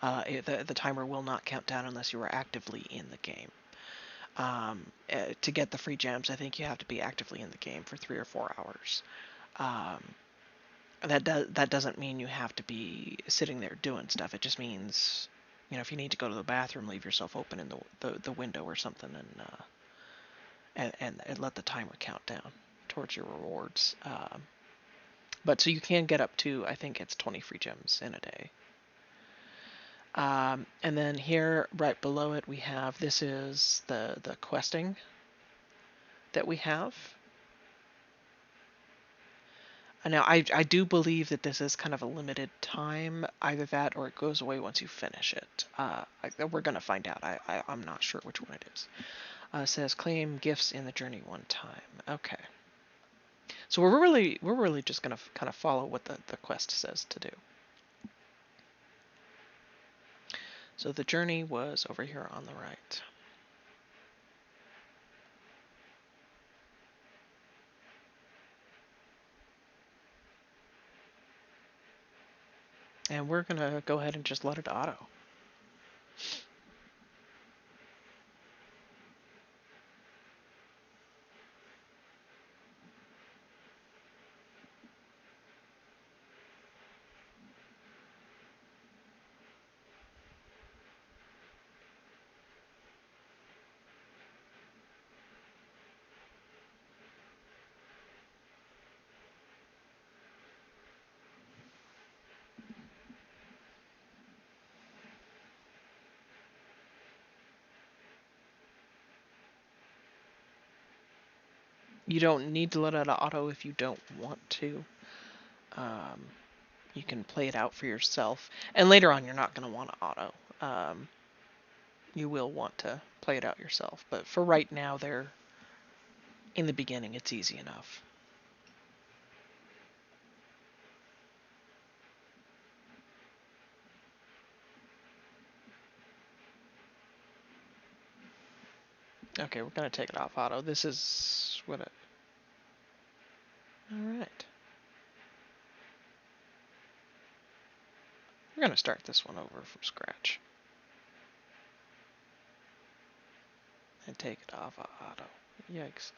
The timer will not count down unless you are actively in the game. To get the free gems, I think you have to be actively in the game for 3 or 4 hours. That doesn't mean you have to be sitting there doing stuff. It just means, if you need to go to the bathroom, leave yourself open in the window or something, and let the timer count down towards your rewards. But so you can get up to, I think it's 20 free gems in a day. And then here, right below it, we have, this is the questing that we have. Now, I do believe that this is kind of a limited time, either that or it goes away once you finish it. We're going to find out. I'm not sure which one it is. It says claim gifts in the journey one time. Okay. So we're really just going to kind of follow what the quest says to do. So the journey was over here on the right. And we're going to go ahead and just let it auto. You don't need to let it auto if you don't want to. You can play it out for yourself. And later on, you're not going to want to auto. You will want to play it out yourself. But for right now, in the beginning, it's easy enough. Okay, we're going to take it off auto. This is what it... Alright. We're going to start this one over from scratch. And take it off auto. Yikes.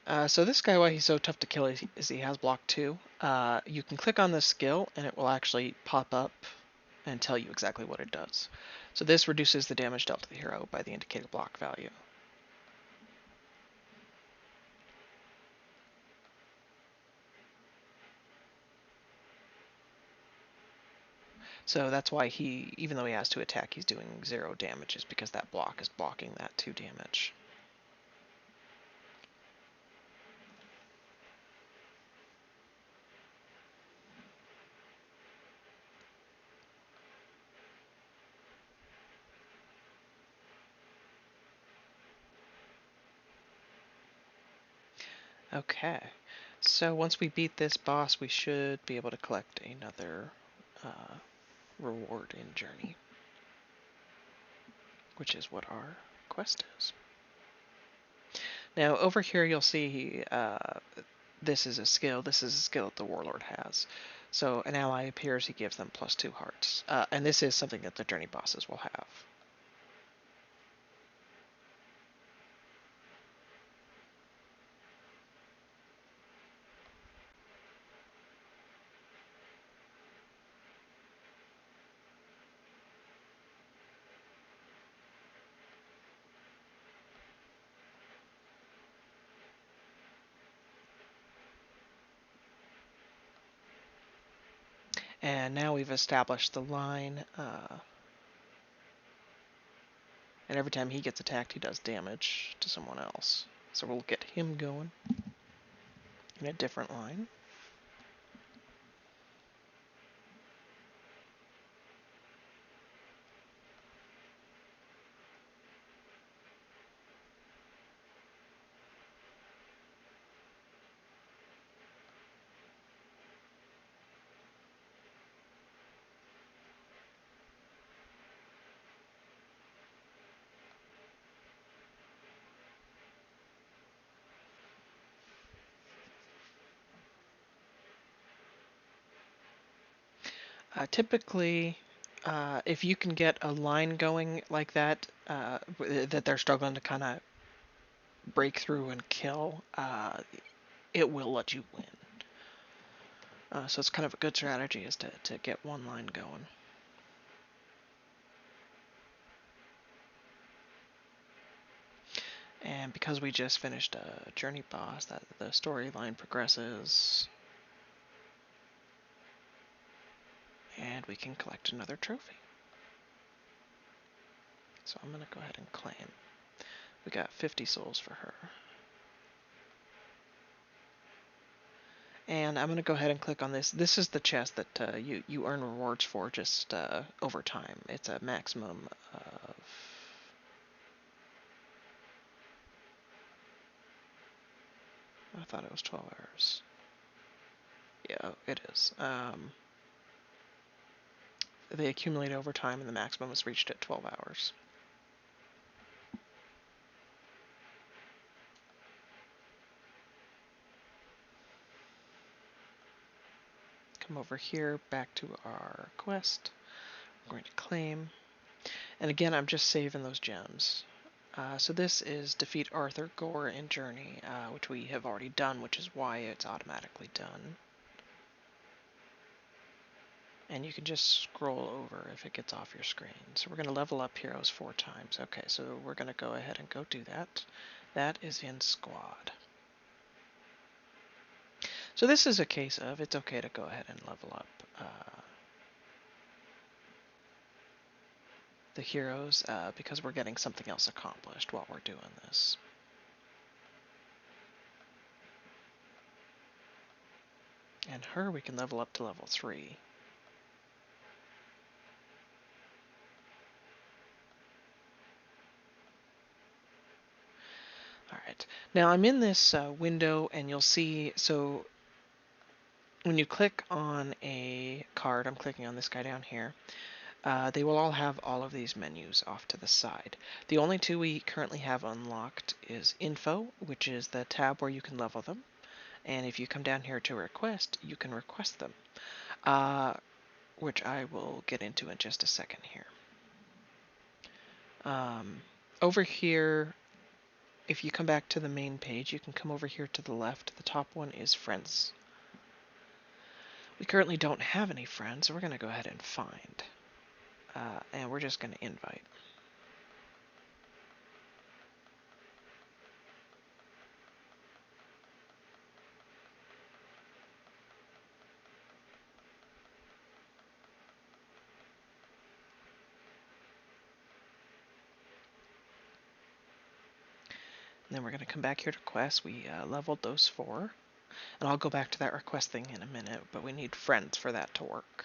So this guy, why he's so tough to kill is he has block 2. You can click on this skill and it will actually pop up and tell you exactly what it does. So this reduces the damage dealt to the hero by the indicated block value. So that's why he, even though he has to attack, he's doing 0 damage, is because that block is blocking that 2 damage. Okay, so once we beat this boss, we should be able to collect another reward in Journey, which is what our quest is. Now over here you'll see this is a skill. This is a skill that the Warlord has. So an ally appears, he gives them +2 hearts. And this is something that the Journey bosses will have. And now we've established the line, and every time he gets attacked, he does damage to someone else. So we'll get him going in a different line. Typically, if you can get a line going like that, that they're struggling to kind of break through and kill, it will let you win. So it's kind of a good strategy is to get one line going. And because we just finished a journey boss, that the storyline progresses, and we can collect another trophy. So I'm gonna go ahead and claim. We got 50 souls for her. And I'm gonna go ahead and click on this. This is the chest that you earn rewards for just over time. It's a maximum of, I thought it was 12 hours. Yeah, it is. They accumulate over time, and the maximum is reached at 12 hours. Come over here, back to our quest. We're going to claim. And again, I'm just saving those gems. So this is defeat Arthur Gore in Journey, which we have already done, which is why it's automatically done. And you can just scroll over if it gets off your screen. So we're going to level up heroes 4 times. Okay, so we're going to go ahead and go do that. That is in squad. So this is a case of it's okay to go ahead and level up the heroes because we're getting something else accomplished while we're doing this. And her we can level up to level 3. Alright, now I'm in this window and you'll see, so when you click on a card, I'm clicking on this guy down here, they will all have all of these menus off to the side. The only 2 we currently have unlocked is Info, which is the tab where you can level them, and if you come down here to Request, you can request them, which I will get into in just a second here. Over here, if you come back to the main page, you can come over here to the left. The top one is friends. We currently don't have any friends, so we're going to go ahead and find. And we're just going to invite. And then we're going to come back here to quests. We leveled those 4. And I'll go back to that request thing in a minute, but we need friends for that to work.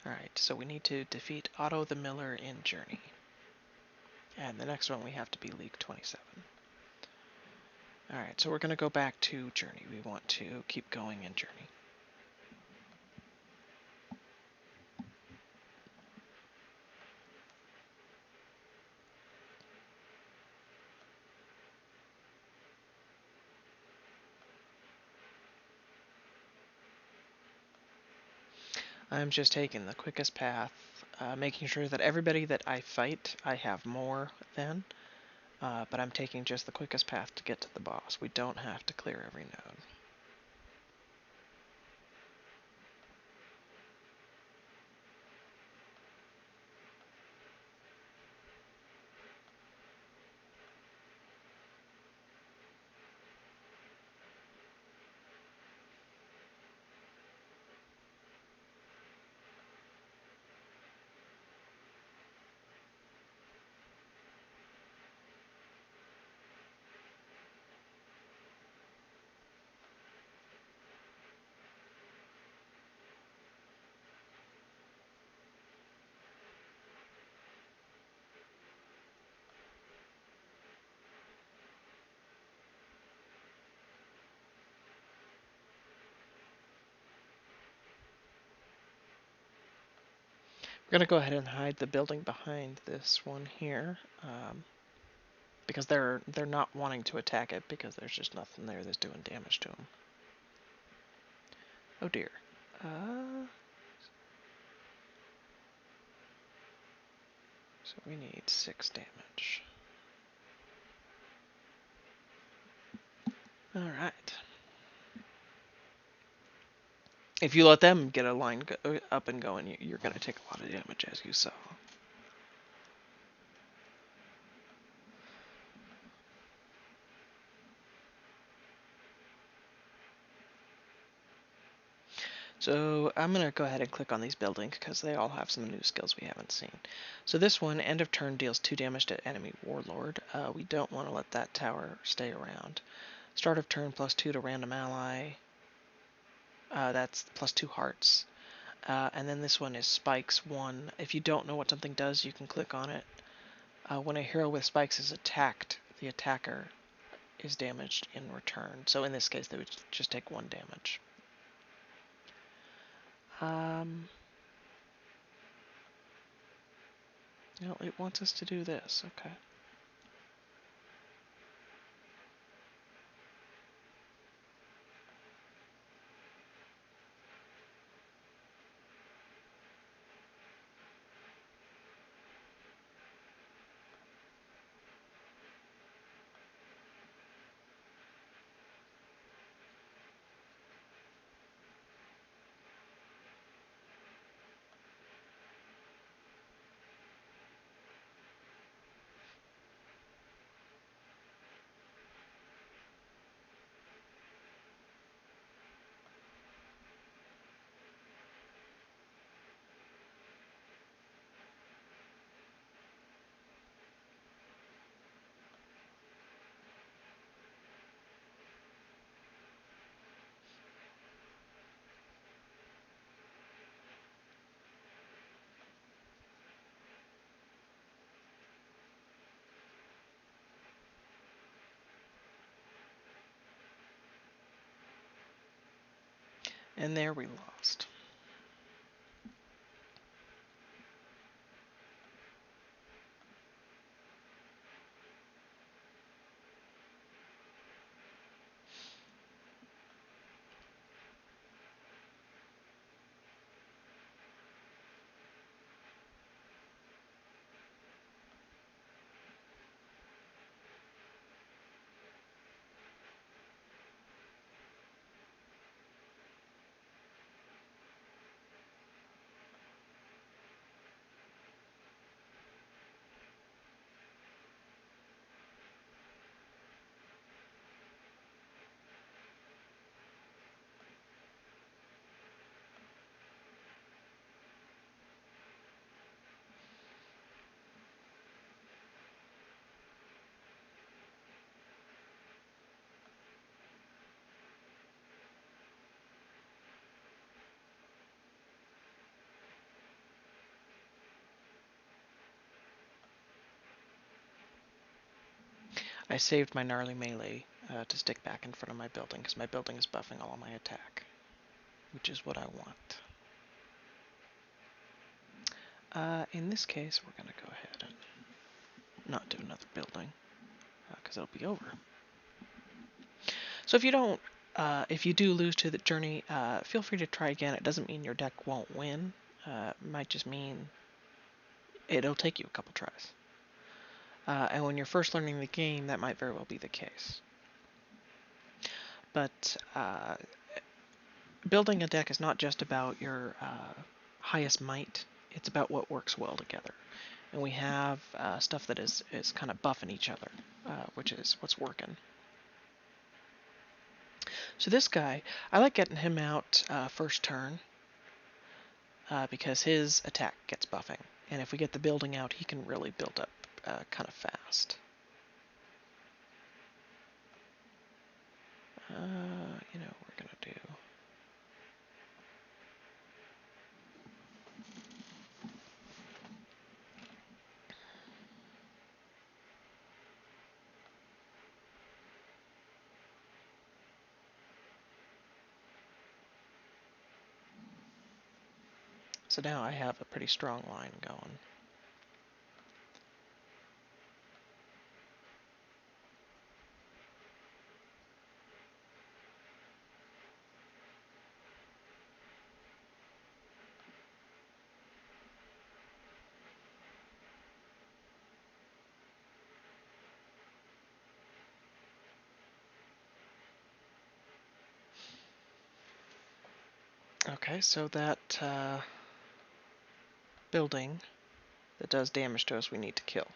Alright, so we need to defeat Otto the Miller in Journey. And the next one we have to be League 27. Alright, so we're going to go back to Journey. We want to keep going in Journey. I'm just taking the quickest path, making sure that everybody that I fight, I have more than, but I'm taking just the quickest path to get to the boss. We don't have to clear every node. We're going to go ahead and hide the building behind this one here, because they're not wanting to attack it because there's just nothing there that's doing damage to them. Oh dear. So we need 6 damage. Alright. If you let them get a line up and going, you're going to take a lot of damage, as you saw. So I'm going to go ahead and click on these buildings because they all have some new skills we haven't seen. So this one, end of turn, deals 2 damage to enemy warlord. We don't want to let that tower stay around. Start of turn, +2 to random ally. That's +2 hearts. And then this one is spikes 1. If you don't know what something does, you can click on it. When a hero with spikes is attacked, the attacker is damaged in return. So in this case, they would just take 1 damage. No, it wants us to do this. Okay. And there we lost. I saved my gnarly melee to stick back in front of my building, because my building is buffing all of my attack, which is what I want. In this case, we're going to go ahead and not do another building, because it'll be over. So if you do lose to the journey, feel free to try again. It doesn't mean your deck won't win. It might just mean it'll take you a couple tries. And when you're first learning the game, that might very well be the case. But building a deck is not just about your highest might. It's about what works well together. And we have stuff that is kind of buffing each other, which is what's working. So this guy, I like getting him out first turn because his attack gets buffing. And if we get the building out, he can really build up kind of fast. You know what we're going to do. So now I have a pretty strong line going. Okay, so that building that does damage to us we need to kill.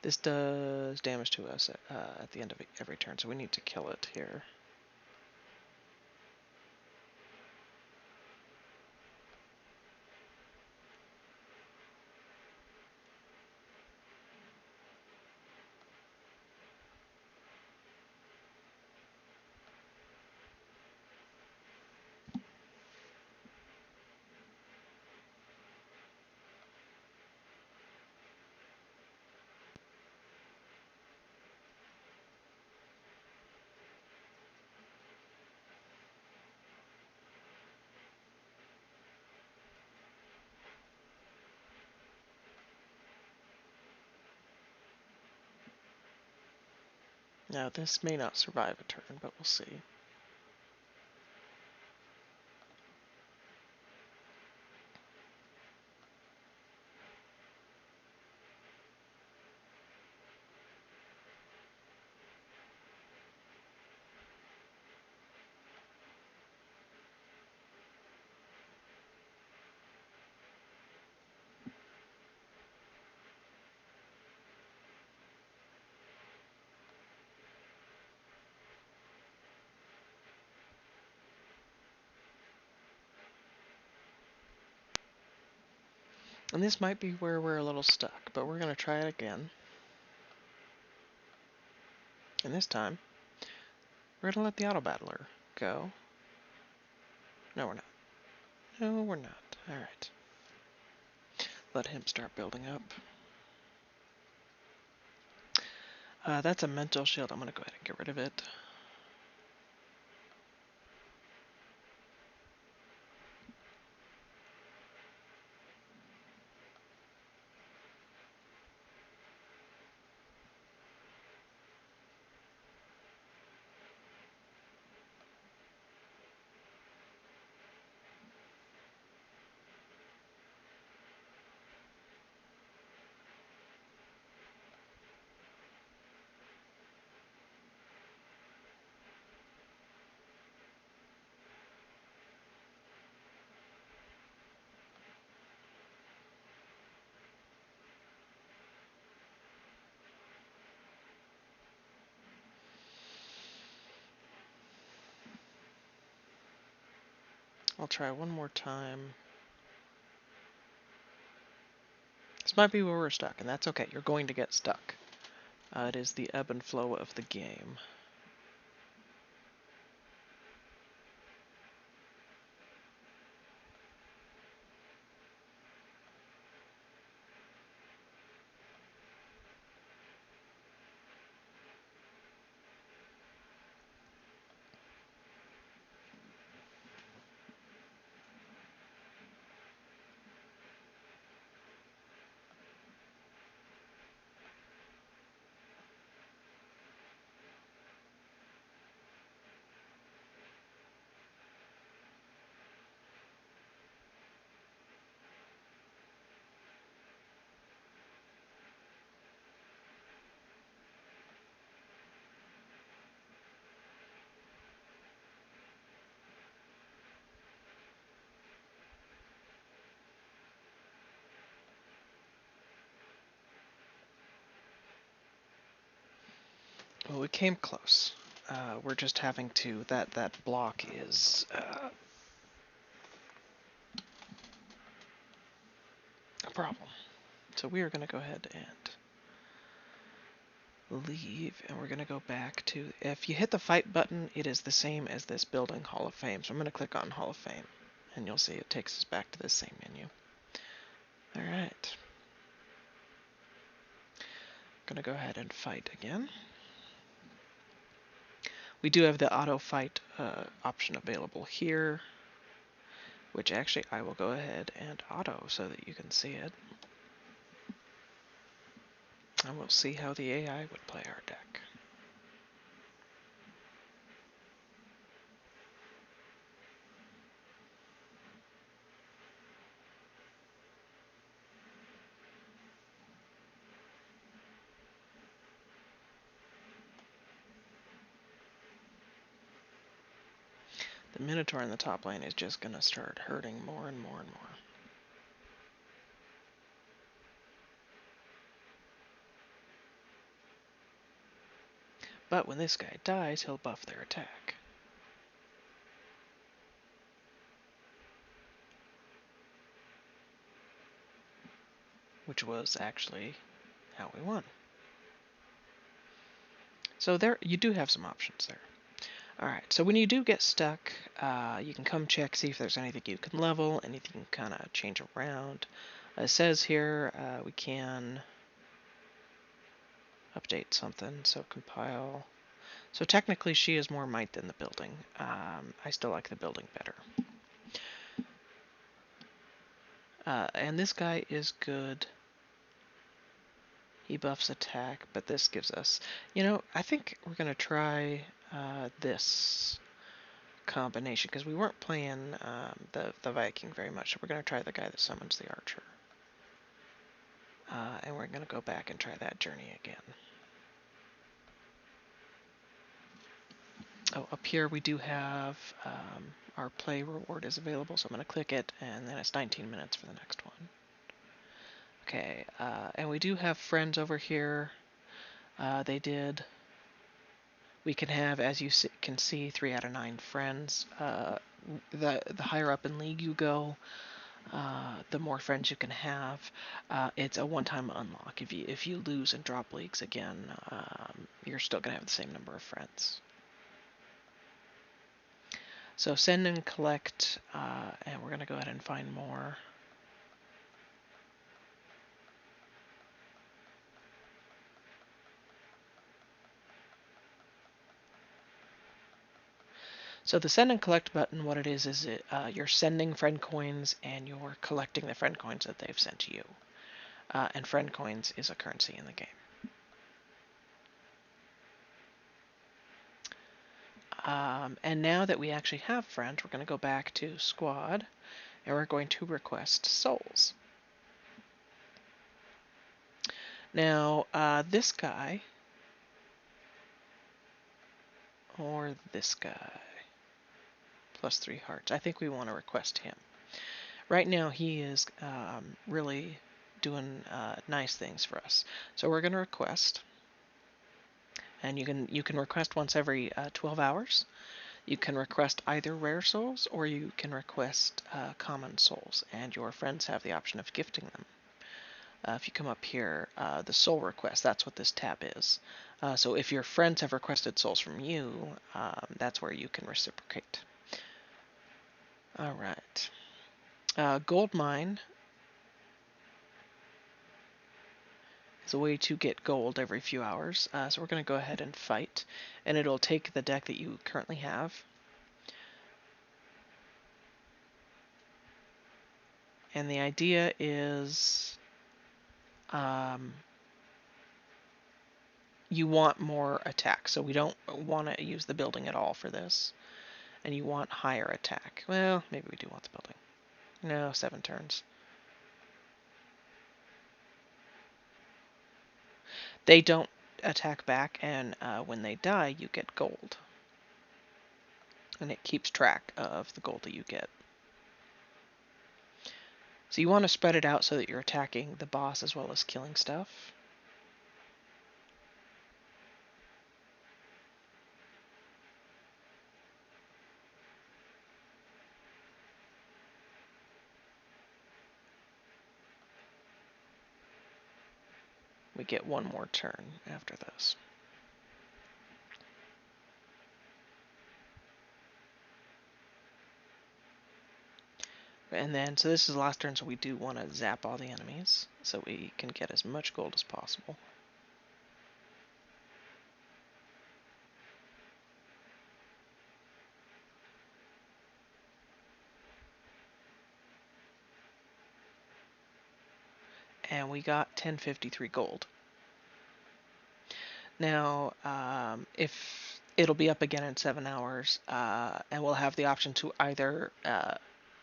This does damage to us at the end of every turn, so we need to kill it here. Now this may not survive a turn, but we'll see. And this might be where we're a little stuck, but we're going to try it again. And this time, we're going to let the auto battler go. No, we're not. No, we're not. Alright. Let him start building up. That's a mental shield. I'm going to go ahead and get rid of it. I'll try one more time. This might be where we're stuck, and that's okay. You're going to get stuck. It is the ebb and flow of the game. Well, we came close. We're just having to, that block is a problem. So we are going to go ahead and leave, and we're going to go back to, if you hit the fight button, it is the same as this building Hall of Fame. So I'm going to click on Hall of Fame, and you'll see it takes us back to this same menu. Alright. Going to go ahead and fight again. We do have the auto fight option available here, which actually I will go ahead and auto so that you can see it. And we'll see how the AI would play our deck. The Minotaur in the top lane is just going to start hurting more and more and more. But when this guy dies, he'll buff their attack. Which was actually how we won. So there, you do have some options there. Alright, so when you do get stuck, you can come check, see if there's anything you can level, anything you can kind of change around. It says here we can update something, so compile. So technically she is more might than the building. I still like the building better. And this guy is good. He buffs attack, but this gives us, I think we're going to try this combination, because we weren't playing the Viking very much, so we're going to try the guy that summons the archer. And we're going to go back and try that journey again. Oh, up here we do have our play reward is available, so I'm going to click it, and then it's 19 minutes for the next one. Okay, and we do have friends over here. We can have, as you can see, 3 out of 9 friends. The higher up in league you go, the more friends you can have. It's a one-time unlock. If you lose and drop leagues again, you're still gonna have the same number of friends. So send and collect, and we're gonna go ahead and find more. So the send and collect button, what it is you're sending friend coins and you're collecting the friend coins that they've sent to you. And friend coins is a currency in the game. And now that we actually have friends, we're going to go back to squad, and we're going to request souls. Now, this guy, or this guy, +3 hearts, I think we want to request him. Right now, he is really doing nice things for us. So we're going to request, and you can request once every 12 hours. You can request either rare souls, or you can request common souls, and your friends have the option of gifting them. If you come up here, the soul request, that's what this tab is. So if your friends have requested souls from you, that's where you can reciprocate. Alright. Gold mine is a way to get gold every few hours. So we're going to go ahead and fight, and it'll take the deck that you currently have. And the idea is you want more attack, so we don't want to use the building at all for this. And you want higher attack. Well, maybe we do want the building. No, 7 turns. They don't attack back, and when they die, you get gold. And it keeps track of the gold that you get. So you want to spread it out so that you're attacking the boss as well as killing stuff. We get one more turn after this. And then, so this is the last turn, so we do want to zap all the enemies so we can get as much gold as possible. And we got 1053 gold. Now, if it'll be up again in 7 hours, and we'll have the option to either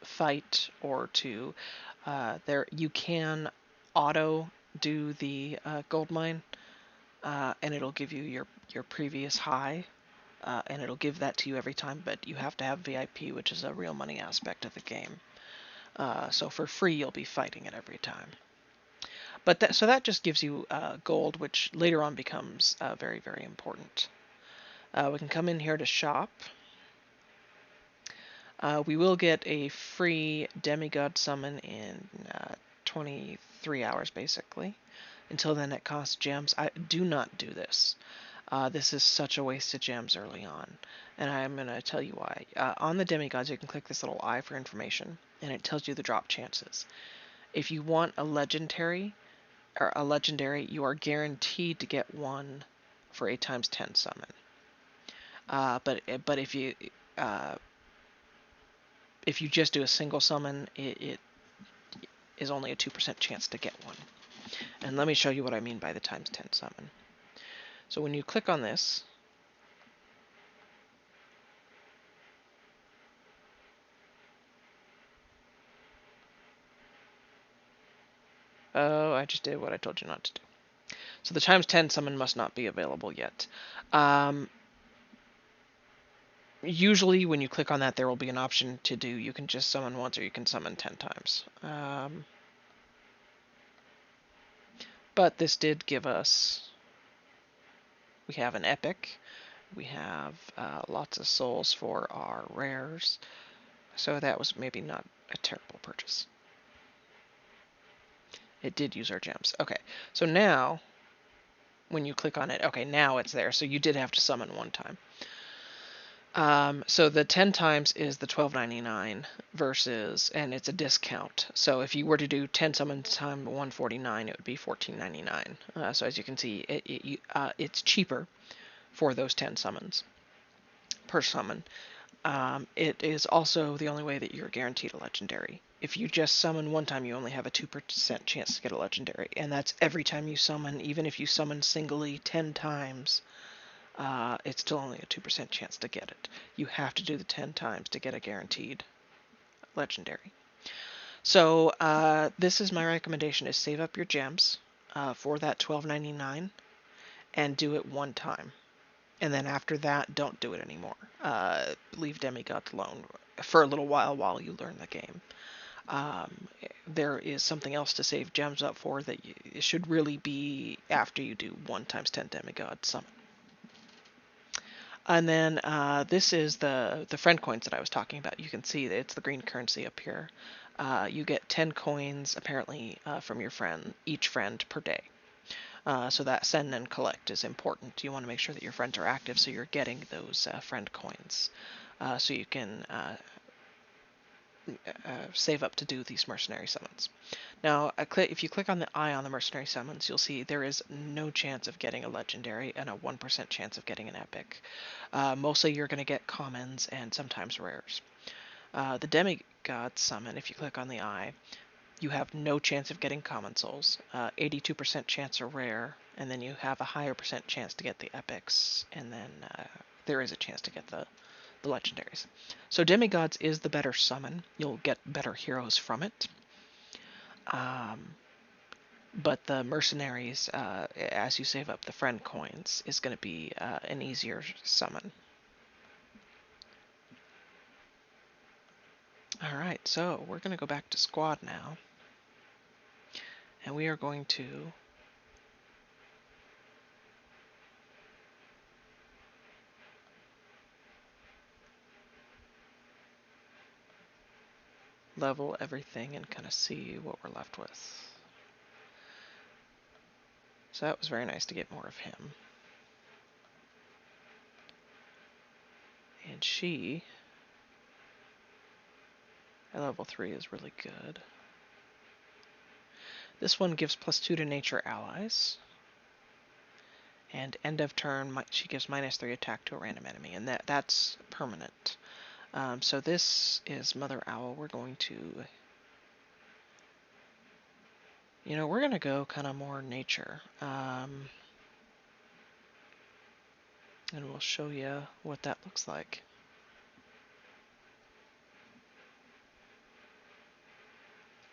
fight or to you can auto do the gold mine, and it'll give you your previous high, and it'll give that to you every time. But you have to have VIP, which is a real money aspect of the game. So for free, you'll be fighting it every time. But that just gives you gold, which later on becomes very, very important. We can come in here to shop. We will get a free demigod summon in 23 hours, basically. Until then, it costs gems. Do not do this. This is such a waste of gems early on, and I'm going to tell you why. On the demigods, you can click this little eye for information, and it tells you the drop chances. If you want a legendary, you are guaranteed to get one for a ×10 summon. But if you just do a single summon, it is only a 2% chance to get one. And let me show you what I mean by the ×10 summon. So when you click on this, oh, I just did what I told you not to do. So the ×10 summon must not be available yet. Usually when you click on that, there will be an option to do, you can just summon once or you can summon 10 times. But this did give us, we have an epic, we have lots of souls for our rares, so that was maybe not a terrible purchase. It did use our gems. Okay, so now, when you click on it, okay, now it's there, so you did have to summon one time. So the 10 times is the $12.99 versus, and it's a discount. So if you were to do 10 summons time 149, it would be $14.99. So as you can see, it's cheaper for those 10 summons per summon. It is also the only way that you're guaranteed a legendary. If you just summon one time, you only have a 2% chance to get a legendary, and that's every time you summon. Even if you summon singly 10 times, it's still only a 2% chance to get it. You have to do the 10 times to get a guaranteed legendary. So this is my recommendation: is save up your gems for that $12.99 and do it one time. And then after that, don't do it anymore. Leave demigods alone for a little while you learn the game. There is something else to save gems up for that it should really be after you do 1 × 10 demigod summon. And then this is the friend coins that I was talking about. You can see that it's the green currency up here. You get 10 coins apparently from your each friend per day. So that send and collect is important. You want to make sure that your friends are active, so you're getting those friend coins, so you can save up to do these mercenary summons. Now, if you click on the eye on the mercenary summons, you'll see there is no chance of getting a legendary and a 1% chance of getting an epic. Mostly you're going to get commons and sometimes rares. The demigod summon, if you click on the eye, you have no chance of getting common souls, 82% chance are rare, and then you have a higher percent chance to get the epics, and then there is a chance to get the legendaries. So demigods is the better summon. You'll get better heroes from it. But the mercenaries, as you save up the friend coins, is going to be an easier summon. Alright, so we're going to go back to squad now. And we are going to level everything and kind of see what we're left with. So that was very nice to get more of him. And she, at level 3, is really good. This one gives +2 to nature allies. And end of turn, she gives -3 attack to a random enemy, and that's permanent. So this is Mother Owl. We're going to, we're going to go kind of more nature. And we'll show you what that looks like.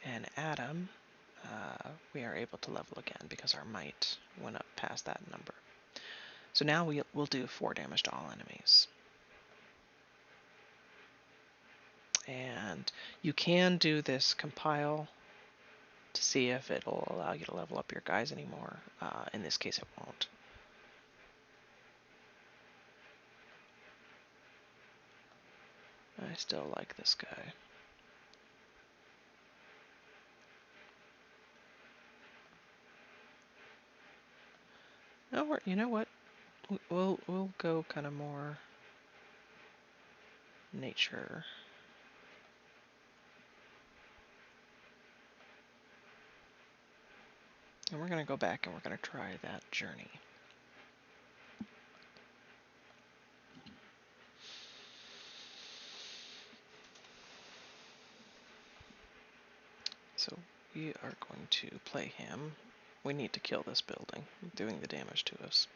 And Adam, we are able to level again because our might went up past that number. So now we'll do 4 damage to all enemies. And you can do this compile to see if it'll allow you to level up your guys anymore. In this case, it won't. I still like this guy. No, you know what? We'll go kind of more nature. And we're going to go back and we're going to try that journey. So we are going to play him. We need to kill this building, doing the damage to us.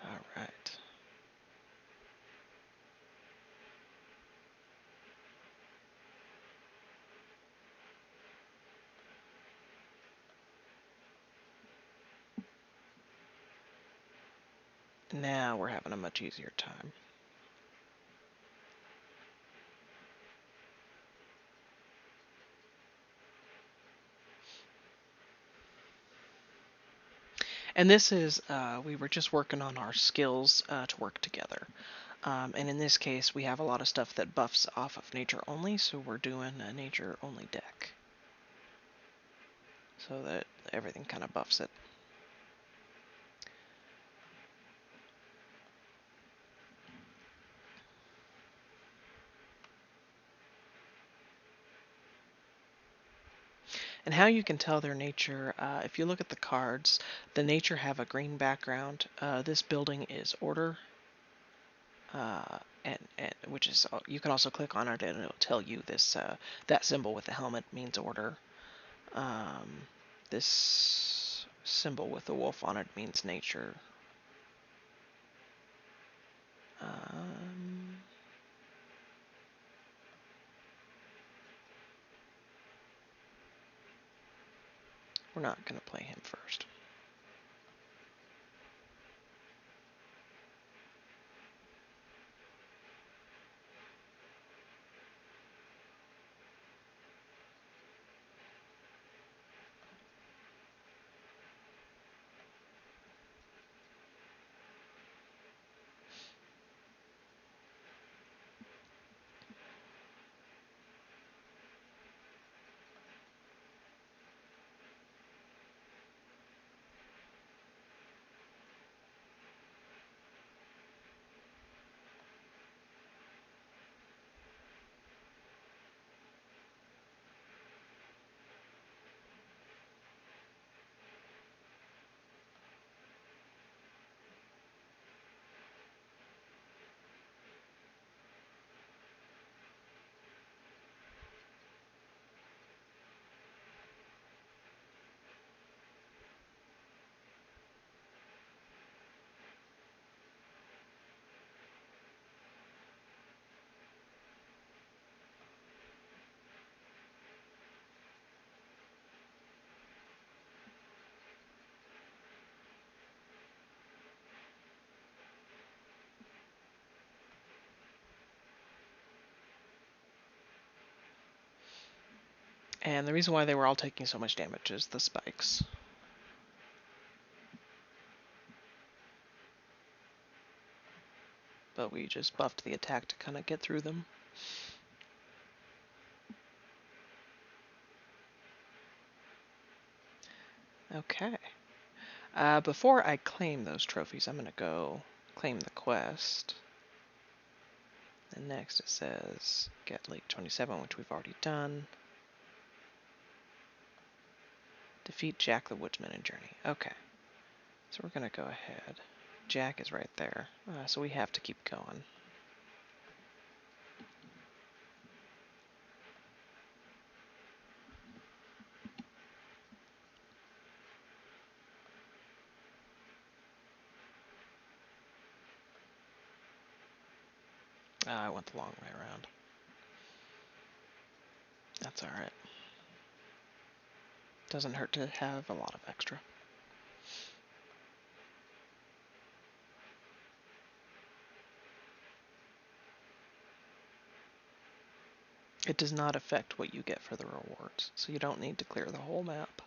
Alright. Now we're having a much easier time. And this is, we were just working on our skills to work together. And in this case, we have a lot of stuff that buffs off of nature only, so we're doing a nature only deck. So that everything kind of buffs it. And how you can tell their nature, if you look at the cards, the nature have a green background. This building is order, and which is, you can also click on it and it'll tell you this, that symbol with the helmet means order. This symbol with the wolf on it means nature. We're not going to play him first. And the reason why they were all taking so much damage is the spikes. but we just buffed the attack to kind of get through them. Okay. Before I claim those trophies, I'm going to go claim the quest. And next it says get League 27, which we've already done. Defeat Jack the Woodsman in Journey. Okay. So we're going to go ahead. Jack is right there, so we have to keep going. I went the long way around. That's alright. Doesn't hurt to have a lot of extra. It does not affect what you get for the rewards, so you don't need to clear the whole map.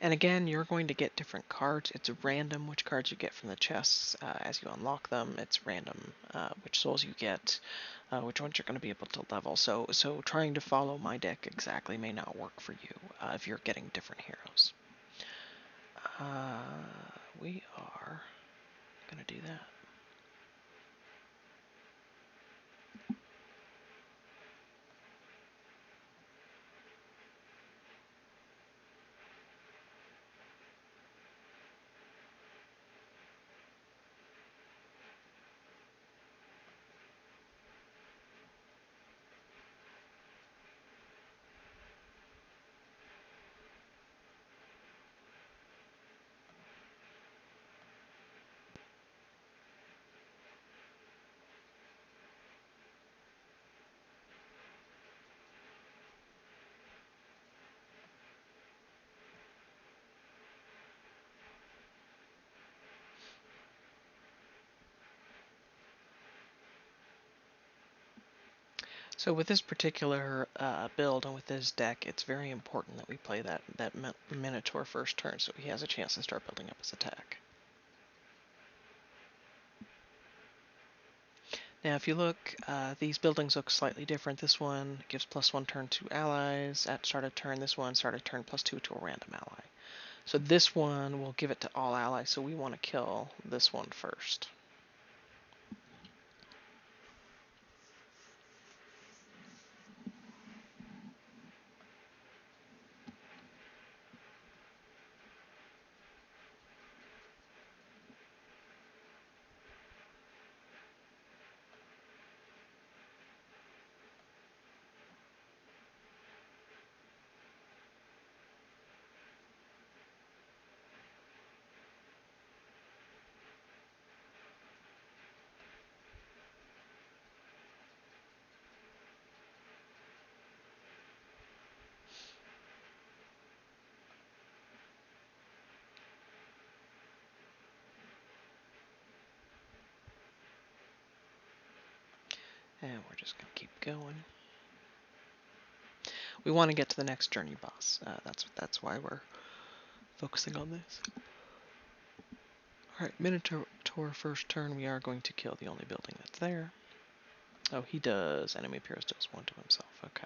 And again, you're going to get different cards. It's random which cards you get from the chests as you unlock them. It's random which souls you get, which ones you're going to be able to level. So trying to follow my deck exactly may not work for you if you're getting different heroes. We are going to do that. So with this particular build and with this deck, it's very important that we play that Minotaur first turn so he has a chance to start building up his attack. Now if you look, these buildings look slightly different. This one gives +1 turn to allies at start of turn. This one start of turn +2 to a random ally. So this one will give it to all allies, so we want to kill this one first. And we're just going to keep going. We want to get to the next journey boss. That's why we're focusing on this. Alright, Minotaur first turn, we are going to kill the only building that's there. Oh, he does. Enemy appears does one to himself. Okay.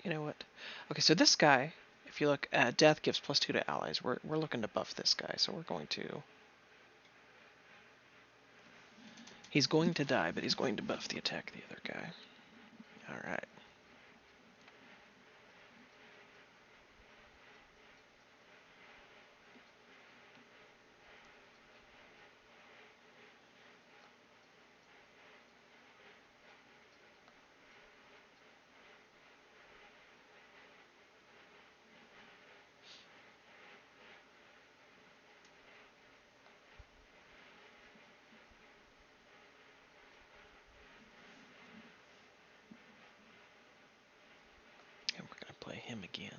You know what? Okay, so this guy, if you look, death gives +2 to allies. We're looking to buff this guy, so we're going to... He's going to die, but he's going to buff the attack of the other guy. Alright. And we're going to play him again.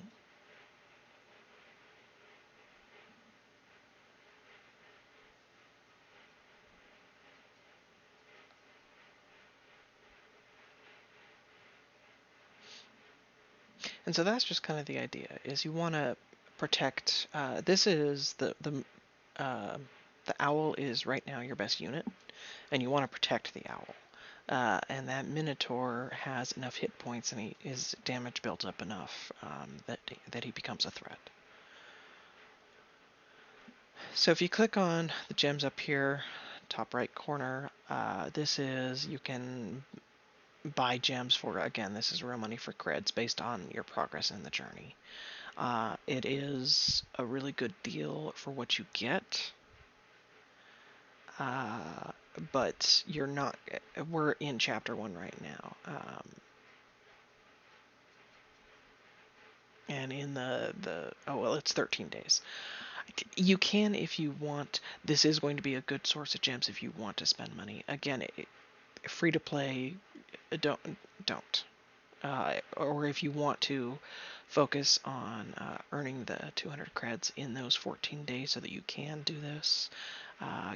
And so that's just kind of the idea, is you want to protect, this is uh, the owl is right now your best unit, and you want to protect the owl. And that Minotaur has enough hit points and his damage built up enough that he becomes a threat. So if you click on the gems up here, top right corner, this is, you can buy gems for, again, this is real money for creds based on your progress in the journey. It is a really good deal for what you get, but you're not, we're in chapter 1 right now. And in oh well, it's 13 days. You can, if you want, this is going to be a good source of gems if you want to spend money. Again, free to play, don't. Or if you want to focus on earning the 200 creds in those 14 days so that you can do this,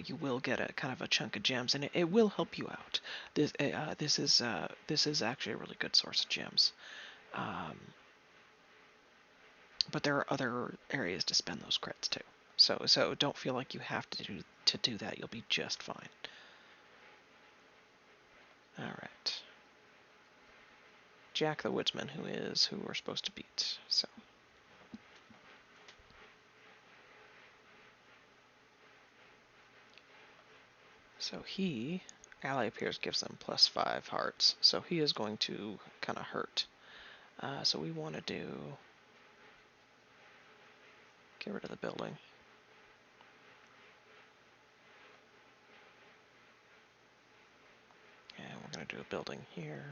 you will get a kind of a chunk of gems, and it will help you out. This is actually a really good source of gems. But there are other areas to spend those creds too. So don't feel like you have to do that. You'll be just fine. All right. Jack the Woodsman, who we're supposed to beat. So he, ally appears, gives them +5 hearts. So he is going to kind of hurt. So we want to get rid of the building. And we're going to do a building here.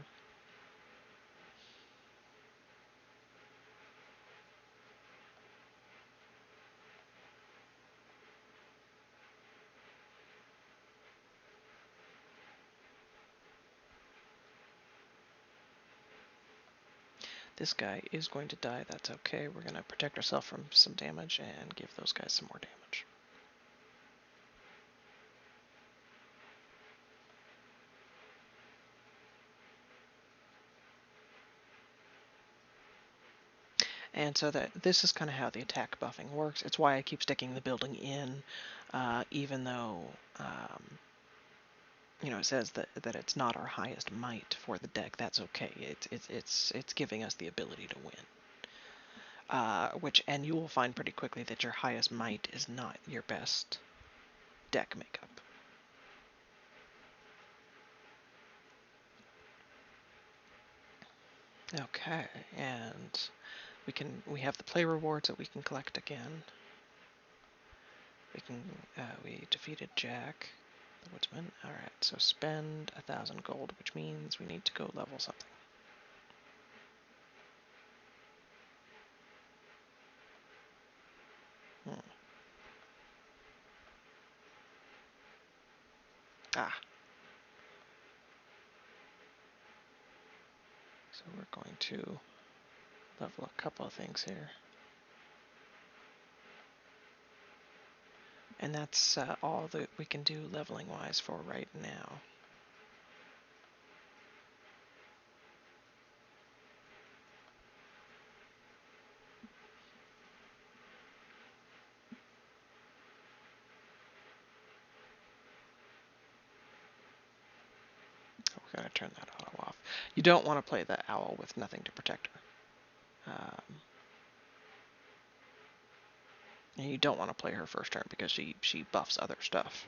This guy is going to die. That's okay. We're going to protect ourselves from some damage and give those guys some more damage. And so that this is kind of how the attack buffing works. It's why I keep sticking the building in, even though it says that it's not our highest might for the deck. That's okay. It's giving us the ability to win. And you will find pretty quickly that your highest might is not your best deck makeup. Okay, and we have the play rewards that we can collect again. We defeated Jack the Woodsman. All right, so spend 1,000 gold, which means we need to go level something. Ah. So we're going to level a couple of things here. And that's all that we can do leveling wise for right now. We're going to turn that auto off. You don't want to play the owl with nothing to protect her. And you don't want to play her first turn because she buffs other stuff.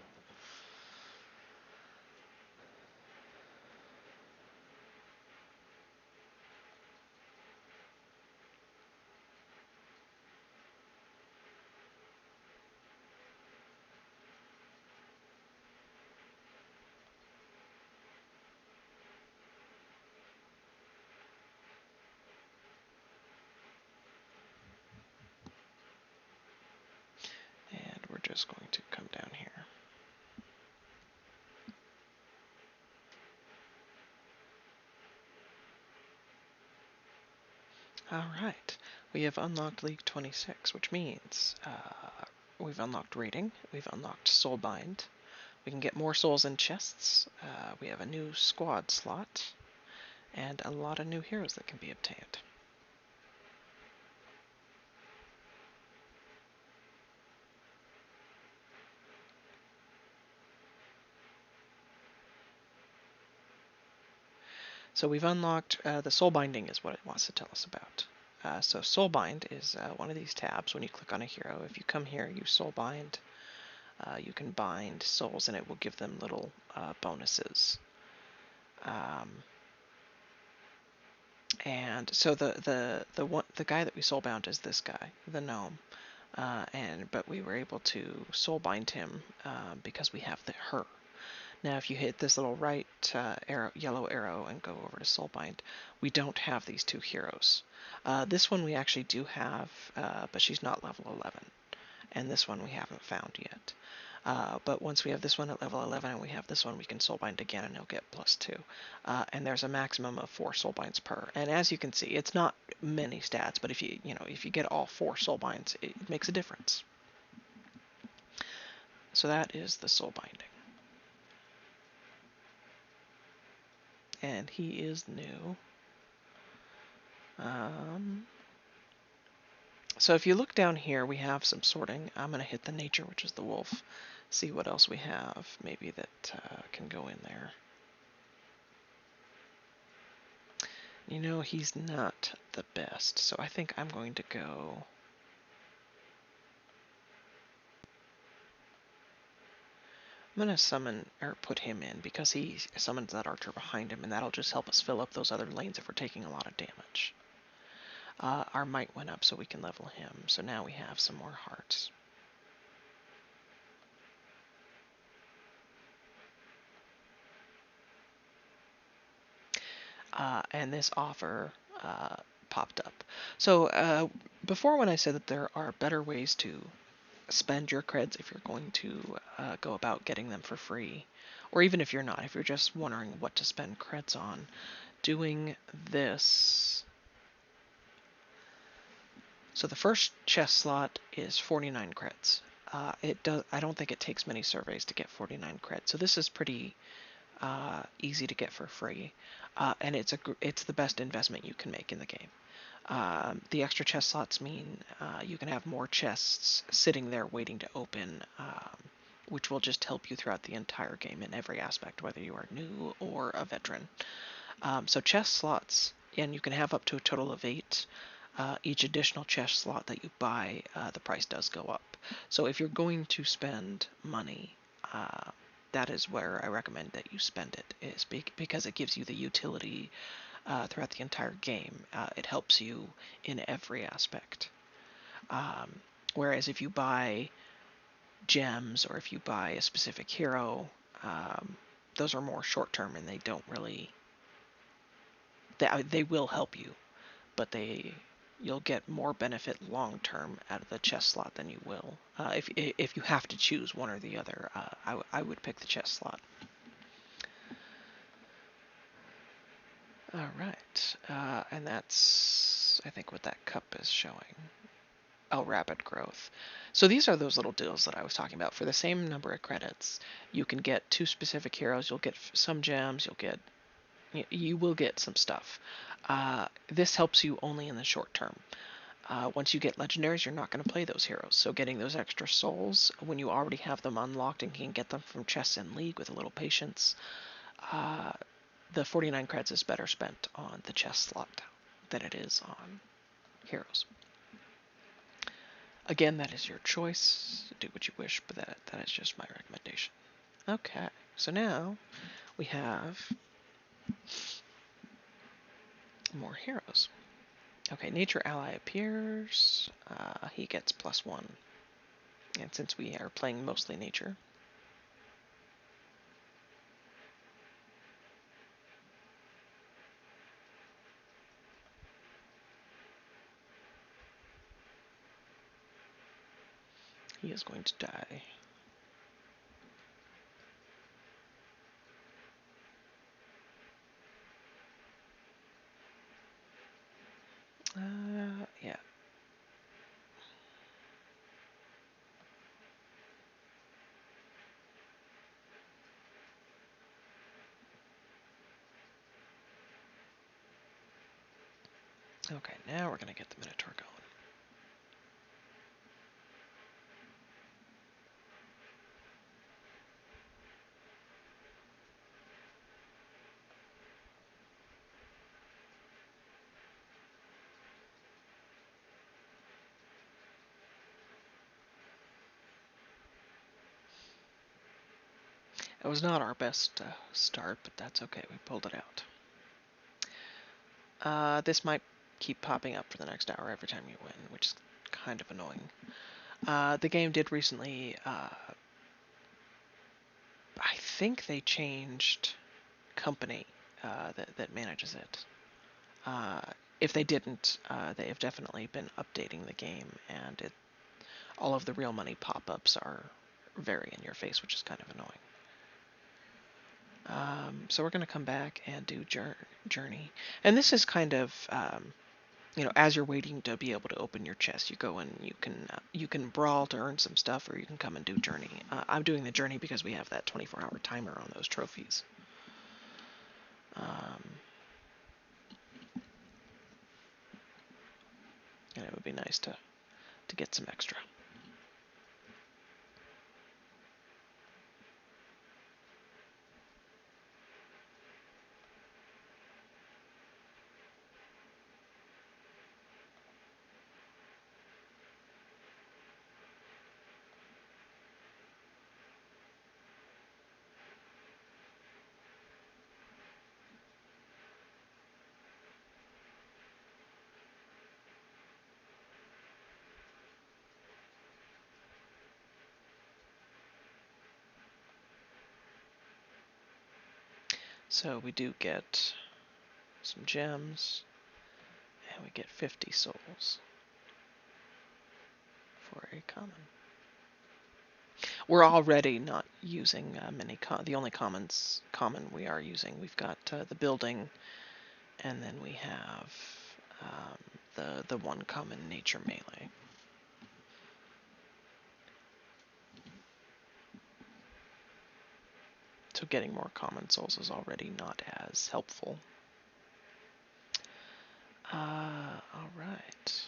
And we're just going to come down here. Alright, we have unlocked League 26, which means we've unlocked rating, we've unlocked Soulbind, we can get more souls in chests, we have a new squad slot, and a lot of new heroes that can be obtained. So we've unlocked the soul binding is what it wants to tell us about. So soul bind is one of these tabs. When you click on a hero, if you come here, you soul bind. You can bind souls, and it will give them little bonuses. And so the guy that we soul bound is this guy, the gnome. But we were able to soul bind him because we have her. Now, if you hit this little right yellow arrow and go over to Soulbind, we don't have these two heroes. This one we actually do have, but she's not level 11. And this one we haven't found yet. But once we have this one at level 11 and we have this one, we can Soulbind again and he'll get +2. And there's a maximum of 4 Soulbinds per. And as you can see, it's not many stats, but if you get all 4 Soulbinds, it makes a difference. So that is the Soulbinding. And he is new. So if you look down here, we have some sorting. I'm going to hit the nature, which is the wolf, see what else we have maybe that can go in there. You know, he's not the best, so I think I'm going to go... I'm going to summon, or put him in, because he summons that archer behind him, and that'll just help us fill up those other lanes if we're taking a lot of damage. Our might went up so we can level him, so now we have some more hearts. And this offer popped up. So before, when I said that there are better ways to spend your creds if you're going to go about getting them for free, or even if you're not, if you're just wondering what to spend creds on, doing this. So the first chest slot is 49 creds. I don't think it takes many surveys to get 49 creds. So this is pretty easy to get for free, and it's the best investment you can make in the game. The extra chest slots mean you can have more chests sitting there waiting to open, which will just help you throughout the entire game in every aspect, whether you are new or a veteran. So chest slots, and you can have up to a total of 8. Each additional chest slot that you buy, the price does go up. So if you're going to spend money, that is where I recommend that you spend it, is because it gives you the utility throughout the entire game. It helps you in every aspect. Whereas if you buy gems or if you buy a specific hero, those are more short-term and they don't really... They will help you, but you'll get more benefit long-term out of the chest slot than you will. If you have to choose one or the other, I would pick the chest slot. Alright, and that's, I think, what that cup is showing. Oh, rapid growth. So these are those little deals that I was talking about. For the same number of credits, you can get 2 specific heroes, you'll get some gems, you will get some stuff. This helps you only in the short term. Once you get legendaries, you're not going to play those heroes. So getting those extra souls when you already have them unlocked and can get them from chests in League with a little patience, the 49 creds is better spent on the chest slot than it is on heroes. Again, that is your choice. Do what you wish, but that is just my recommendation. Okay, so now we have more heroes. Okay, nature ally appears. He gets +1. And since we are playing mostly nature. He is going to die. Yeah. Okay, now we're going to get the Minotaur going. That was not our best start, but that's okay. We pulled it out. This might keep popping up for the next hour every time you win, which is kind of annoying. The game did recently, I think they changed company that manages it. If they didn't, they have definitely been updating the game, and all of the real money pop-ups are very in your face, which is kind of annoying. So we're going to come back and do Journey. And this is kind of, as you're waiting to be able to open your chest, you go and you can brawl to earn some stuff, or you can come and do Journey. I'm doing the Journey because we have that 24-hour timer on those trophies. And it would be nice to get some extra. So we do get some gems, and we get 50 souls for a common. We're already not using many. The only common we are using, we've got the building, and then we have the one common nature melee. So getting more common souls is already not as helpful. All right.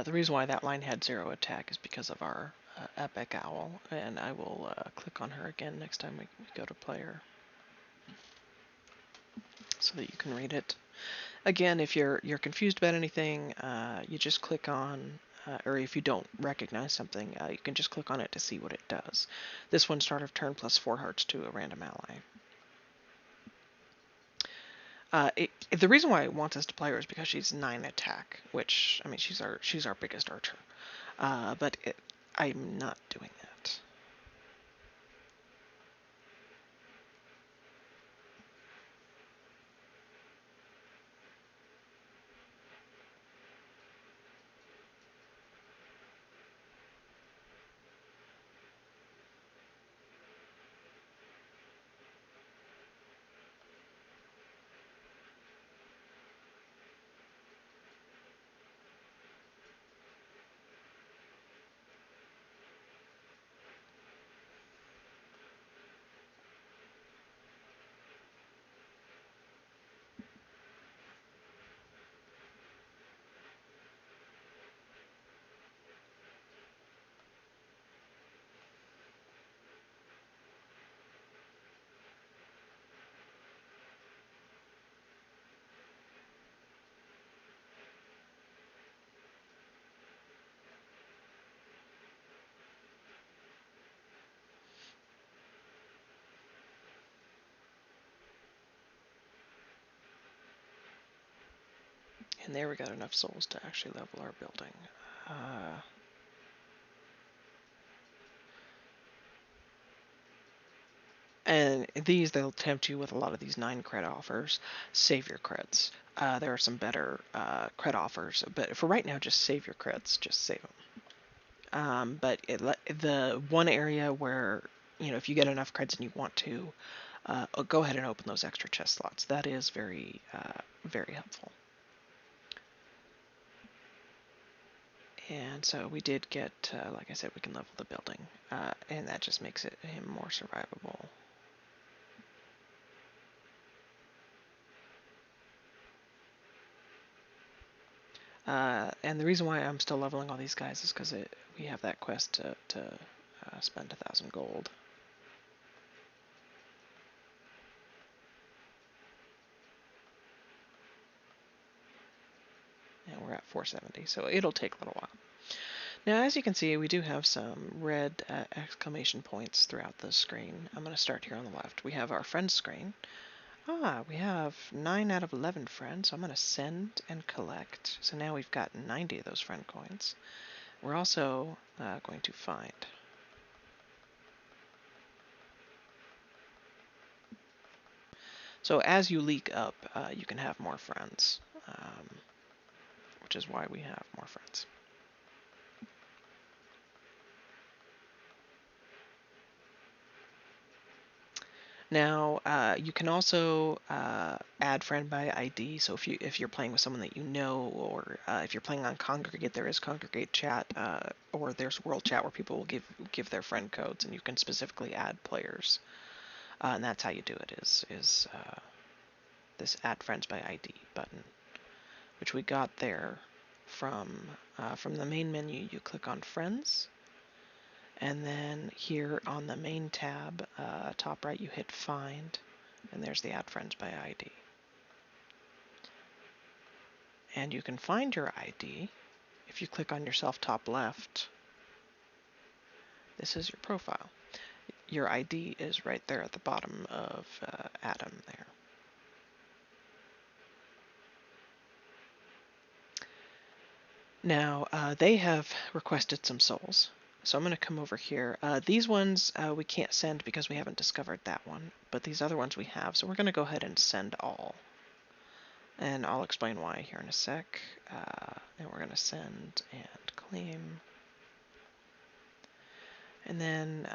The reason why that line had 0 attack is because of our epic owl, and I will click on her again next time we go to play her, so that you can read it. Again, if you're confused about anything, you just click on, or if you don't recognize something, you can just click on it to see what it does. This one, start of turn plus 4 hearts to a random ally. The reason why I want us to play her is because she's 9 attack, which, I mean, she's our biggest archer. But I'm not doing that. And there we got enough souls to actually level our building. And these, they'll tempt you with a lot of these 9 cred offers. Save your creds. There are some better cred offers, but for right now, just save your creds. Just save them. But the one area where, if you get enough creds and you want to, go ahead and open those extra chest slots. That is very, very helpful. And so we did get, like I said, we can level the building, and that just makes him more survivable. And the reason why I'm still leveling all these guys is because we have that quest to spend 1,000 gold. And we're at 470, so it'll take a little while. Now, as you can see, we do have some red exclamation points throughout the screen. I'm going to start here on the left. We have our friends screen. We have 9 out of 11 friends, so I'm going to send and collect. So now we've got 90 of those friend coins. We're also going to find. So as you leak up, you can have more friends, which is why we have more friends. Now, you can also add friend by ID. So if you're playing with someone that you know, or if you're playing on Congregate, there is Congregate chat, or there's World Chat where people will give their friend codes, and you can specifically add players. And that's how you do it. Is this Add Friends by ID button, which we got there from the main menu. You click on Friends. And then here on the main tab, top right, you hit Find, and there's the Add Friends by ID. And you can find your ID if you click on yourself top left. This is your profile. Your ID is right there at the bottom of Adam there. Now, they have requested some souls. So I'm going to come over here. These ones we can't send because we haven't discovered that one, but these other ones we have. So we're going to go ahead and send all. And I'll explain why here in a sec. And we're going to send and claim. And then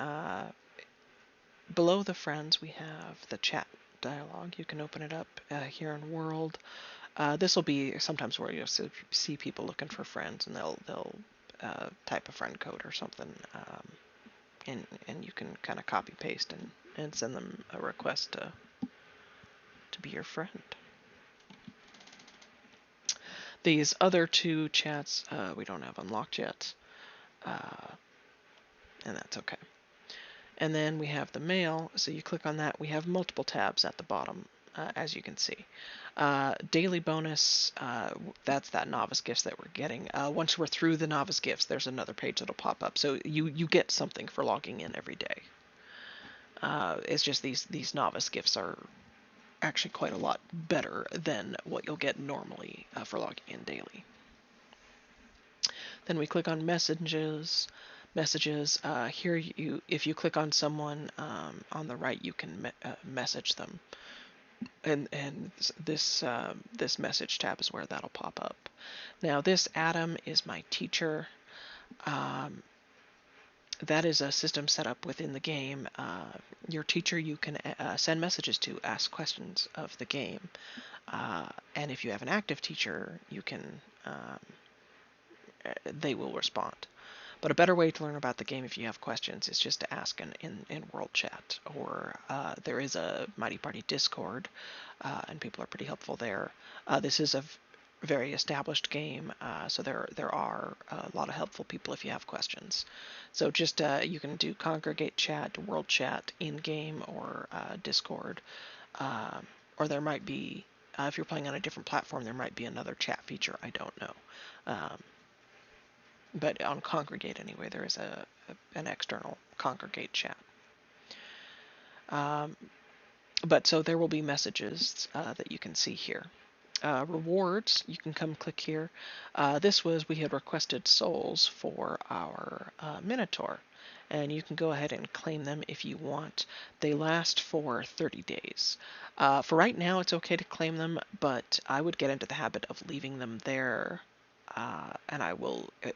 below the friends, we have the chat dialog. You can open it up here in World. This will be sometimes where you'll see people looking for friends, and they'll type a friend code or something, and you can kind of copy paste and send them a request to be your friend. These other 2 chats we don't have unlocked yet, and that's okay. And then we have the mail, so you click on that. We have multiple tabs at the bottom, as you can see. Daily bonus, that's that novice gifts that we're getting. Once we're through the novice gifts, there's another page that'll pop up. So you get something for logging in every day. It's just these novice gifts are actually quite a lot better than what you'll get normally for logging in daily. Then we click on messages. Here, if you click on someone on the right, you can message them, and this message tab is where that'll pop up. Now this Adam is my teacher. That is a system set up within the game. Your teacher you can send messages to, ask questions of the game, and if you have an active teacher, you can they will respond. But a better way to learn about the game if you have questions is just to ask in World Chat, or there is a Mighty Party Discord, and people are pretty helpful there. This is a very established game, so there are a lot of helpful people if you have questions. So just you can do Congregate Chat, World Chat, in-game, or Discord, or there might be, if you're playing on a different platform, there might be another chat feature, I don't know. But on Congregate anyway, there is an external Congregate chat. But so there will be messages that you can see here. Rewards, you can come click here. This was, we had requested souls for our Minotaur, and you can go ahead and claim them if you want. They last for 30 days. For right now, it's okay to claim them, but I would get into the habit of leaving them there, and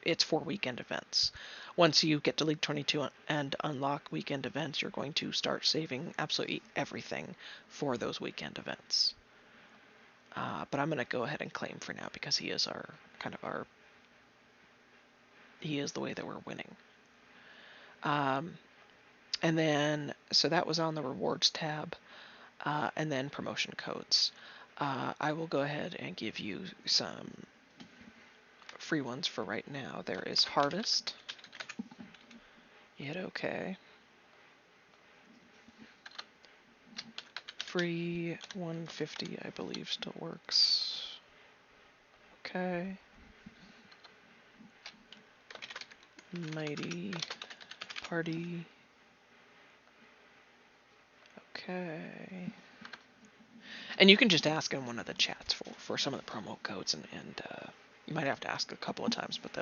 it's for weekend events. Once you get to League 22 and unlock weekend events, you're going to start saving absolutely everything for those weekend events. But I'm going to go ahead and claim for now because he is he is the way that we're winning. And then, so that was on the rewards tab, and then promotion codes. I will go ahead and give you some free ones for right now. There is Harvest. You hit OK. Free 150, I believe, still works. Okay. Mighty Party. Okay. And you can just ask in one of the chats for some of the promo codes, and you might have to ask a couple of times, but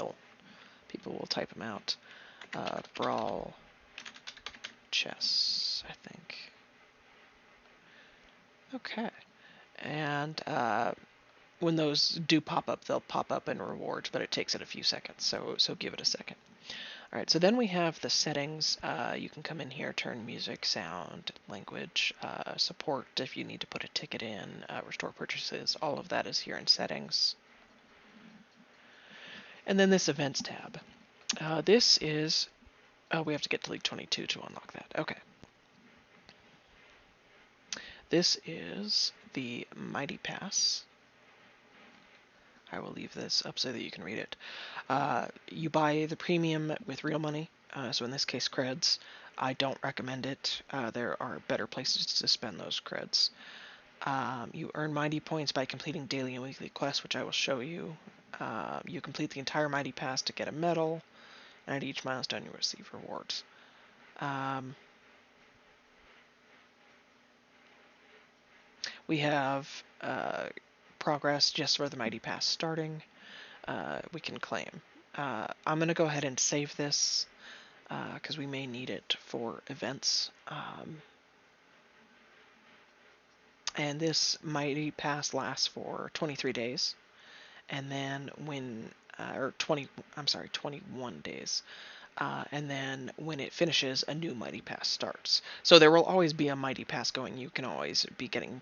people will type them out. Brawl Chess, I think. Okay. And when those do pop up, they'll pop up in rewards, but it takes it a few seconds, so give it a second. All right, so then we have the settings. You can come in here, turn music, sound, language, support if you need to put a ticket in, restore purchases. All of that is here in settings. And then this events tab. This is, we have to get to League 22 to unlock that. Okay. This is the Mighty Pass. I will leave this up so that you can read it. You buy the premium with real money, so in this case creds. I don't recommend it. There are better places to spend those creds. You earn Mighty points by completing daily and weekly quests, which I will show you. You complete the entire Mighty Pass to get a medal, and at each milestone you receive rewards. We have progress just for the Mighty Pass starting. We can claim. I'm going to go ahead and save this because we may need it for events. And this Mighty Pass lasts for 23 days. And then or 21 days. And then when it finishes, a new Mighty Pass starts. So there will always be a Mighty Pass going. You can always be getting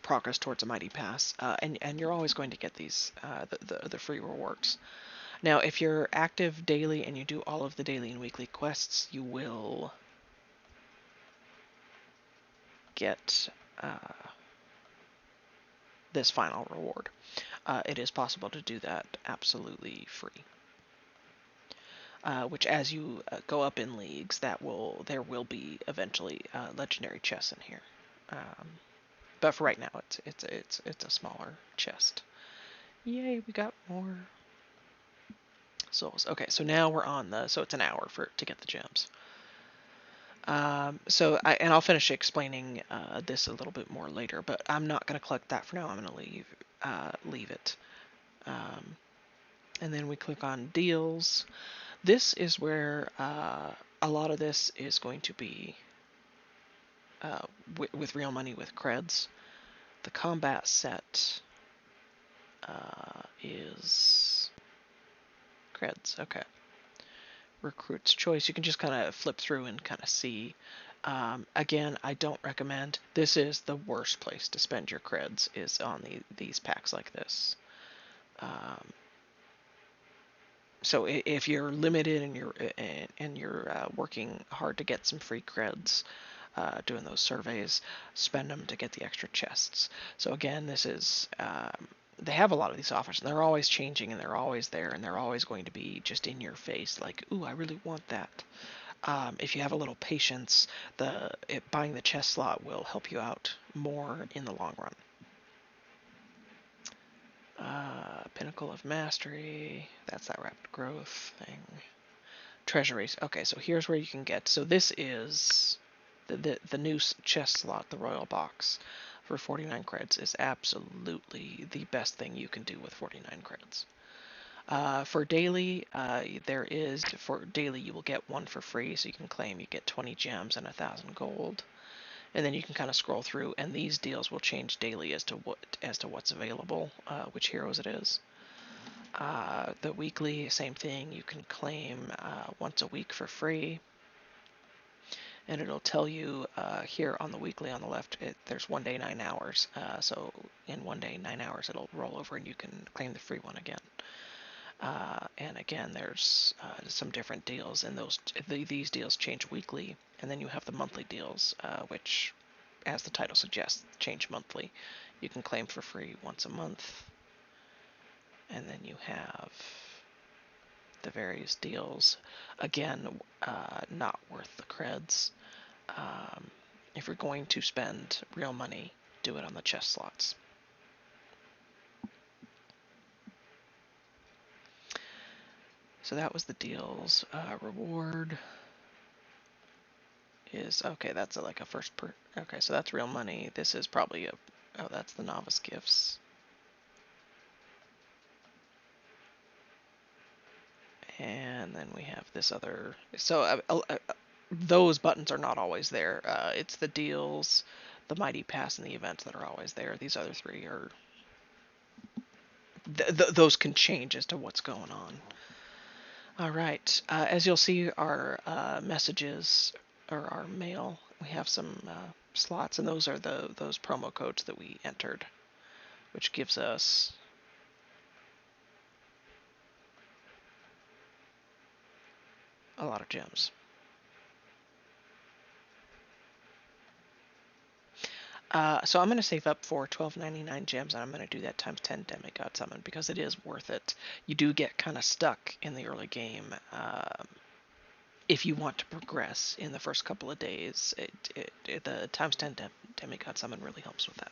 progress towards a Mighty Pass, and you're always going to get these the free rewards. Now, if you're active daily and you do all of the daily and weekly quests, you will get this final reward. It is possible to do that absolutely free. Which, as you go up in leagues, there will be eventually legendary chests in here. But for right now, it's a smaller chest. Yay, we got more souls. Okay, so now we're on so it's an hour to get the gems. I'll finish explaining this a little bit more later, but I'm not going to collect that for now. I'm going to leave it. And then we click on deals. This is where a lot of this is going to be with real money with creds. The combat set is creds. Okay. Recruit's choice. You can just kind of flip through and kind of see. Again, I don't recommend. This is the worst place to spend your creds, is on these packs like this. So if you're limited and you're working hard to get some free creds, doing those surveys, spend them to get the extra chests. So again, this is they have a lot of these offers, and they're always changing, and they're always there, and they're always going to be just in your face, like, ooh, I really want that. If you have a little patience, buying the chest slot will help you out more in the long run. Pinnacle of Mastery, that's that rapid growth thing. Treasuries. Okay, so here's where you can get. So this is the new chest slot, the Royal Box. for 49 credits is absolutely the best thing you can do with 49 credits. For daily, for daily you will get one for free, so you can claim you get 20 gems and 1,000 gold, and then you can kind of scroll through, and these deals will change daily as to what's available, which heroes it is. The weekly, same thing. You can claim once a week for free, and it'll tell you here on the weekly on the left, there's 1 day 9 hours. So in 1 day 9 hours, it'll roll over, and you can claim the free one again. And again, there's some different deals, and these deals change weekly, and then you have the monthly deals, which, as the title suggests, change monthly. You can claim for free once a month, and then you have the various deals. Again, not worth the creds. If you're going to spend real money, do it on the chest slots. So that was the deals. Reward is okay. That's like a first per. Okay, so that's real money. This is probably a. Oh, that's the novice gifts. And then we have this other. So those buttons are not always there. It's the deals, the mighty pass, and the events that are always there. These other three are. Those can change as to what's going on. All right. As you'll see, our messages or our mail, we have some slots, and those are those promo codes that we entered, which gives us a lot of gems. So I'm going to save up for 12.99 gems, and I'm going to do that times 10 demigod summon because it is worth it. You do get kind of stuck in the early game if you want to progress in the first couple of days. The times 10 demigod summon really helps with that.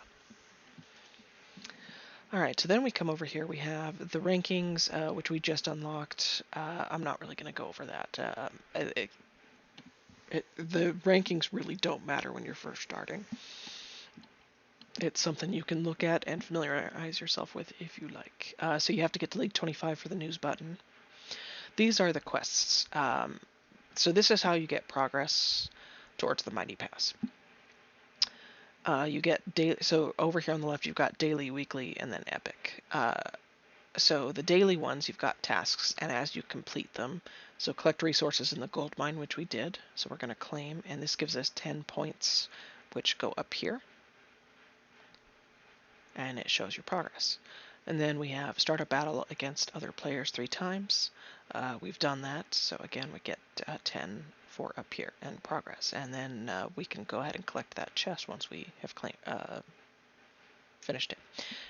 Alright, so then we come over here, we have the rankings, which we just unlocked. I'm not really going to go over that. The rankings really don't matter when you're first starting. It's something you can look at and familiarize yourself with if you like. So you have to get to League 25 for the news button. These are the quests. So this is how you get progress towards the Mighty Pass. You get daily. So over here on the left, you've got daily, weekly, and then epic. So the daily ones, you've got tasks, and as you complete them, so collect resources in the gold mine, which we did. So we're going to claim, and this gives us 10 points, which go up here, and it shows your progress. And then we have start a battle against other players 3 times. We've done that, so again we get 10 for up here and progress. And then we can go ahead and collect that chest once we have finished it.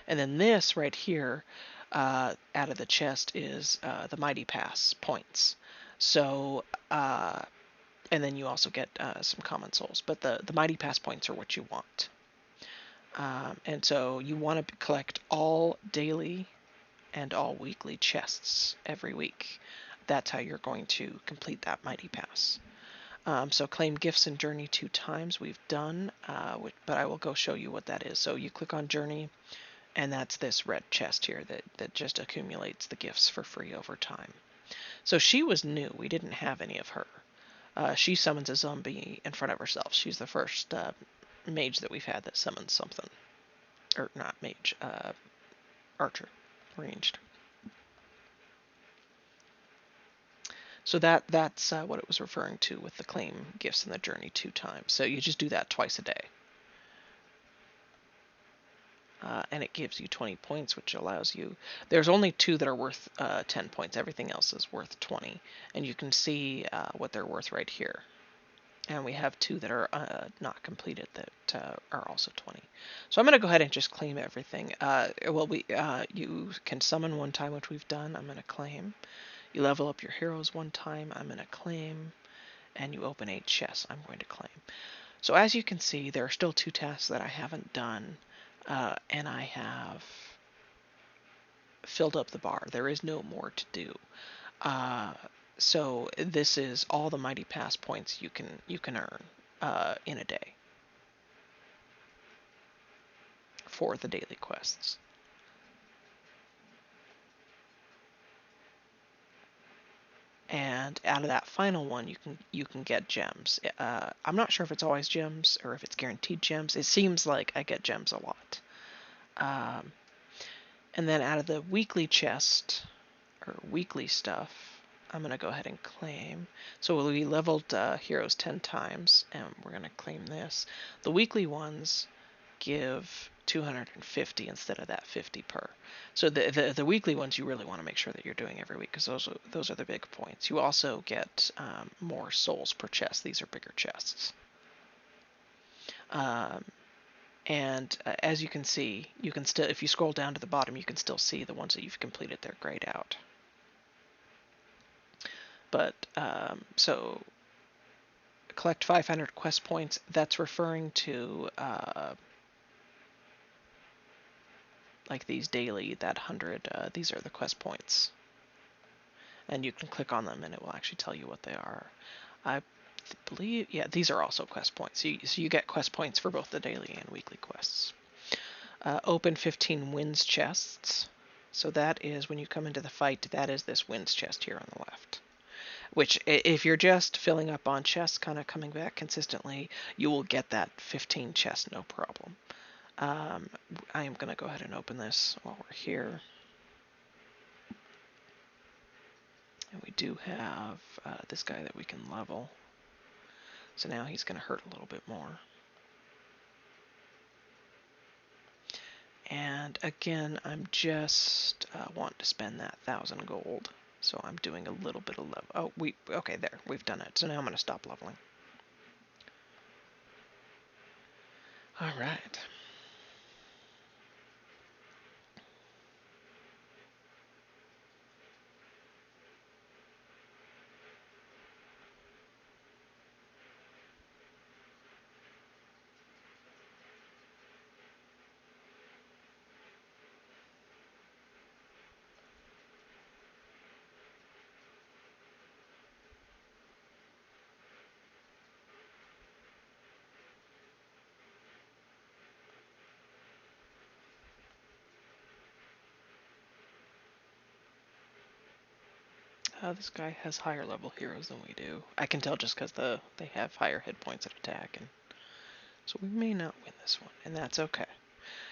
And then this right here, out of the chest, is the Mighty Pass points. So, and then you also get some common souls, but the Mighty Pass points are what you want. And so you want to collect all daily and all weekly chests every week. That's how you're going to complete that Mighty Pass. So claim gifts in Journey 2 times we've done, but I will go show you what that is. So you click on Journey, and that's this red chest here that just accumulates the gifts for free over time. So she was new. We didn't have any of her. She summons a zombie in front of herself. She's the first mage that we've had that summons something. Or not mage, archer, ranged. So that's what it was referring to with the claim gifts in the journey 2 times. So you just do that twice a day. And it gives you 20 points, which allows you... There's only 2 that are worth 10 points. Everything else is worth 20. And you can see what they're worth right here. And we have 2 that are not completed that are also 20. So I'm going to go ahead and just claim everything. You can summon 1 time, which we've done. I'm going to claim. You level up your heroes 1 time. I'm going to claim. And you open a chest. I'm going to claim. So as you can see, there are still 2 tasks that I haven't done. And I have filled up the bar. There is no more to do. So this is all the Mighty Pass points you can earn in a day. for the daily quests. And out of that final one, you can get gems. I'm not sure if it's always gems or if it's guaranteed gems. It seems like I get gems a lot. And then out of the weekly chest, or weekly stuff, I'm going to go ahead and claim. So we leveled heroes 10 times, and we're going to claim this. The weekly ones give 250 instead of that 50 per. So the weekly ones you really want to make sure that you're doing every week, because those are the big points. You also get more souls per chest. These are bigger chests. And as you can see, you can still, if you scroll down to the bottom, you can still see the ones that you've completed. They're grayed out. But so collect 500 quest points. That's referring to like these daily, that 100. These are the quest points, and you can click on them, and it will actually tell you what they are. I believe, yeah, these are also quest points. So you get quest points for both the daily and weekly quests. Open 15 wins chests. So that is when you come into the fight, that is this wins chest here on the left. Which, if you're just filling up on chests, kind of coming back consistently, you will get that 15 chests, no problem. I am going to go ahead and open this while we're here. And we do have this guy that we can level. So now he's going to hurt a little bit more. And again, I'm just wanting to spend that 1,000 gold. So I'm doing a little bit of level. Oh, okay, there. We've done it. So now I'm going to stop leveling. All right. This guy has higher level heroes than we do. I can tell just because they have higher hit points at attack, and so we may not win this one, and that's okay.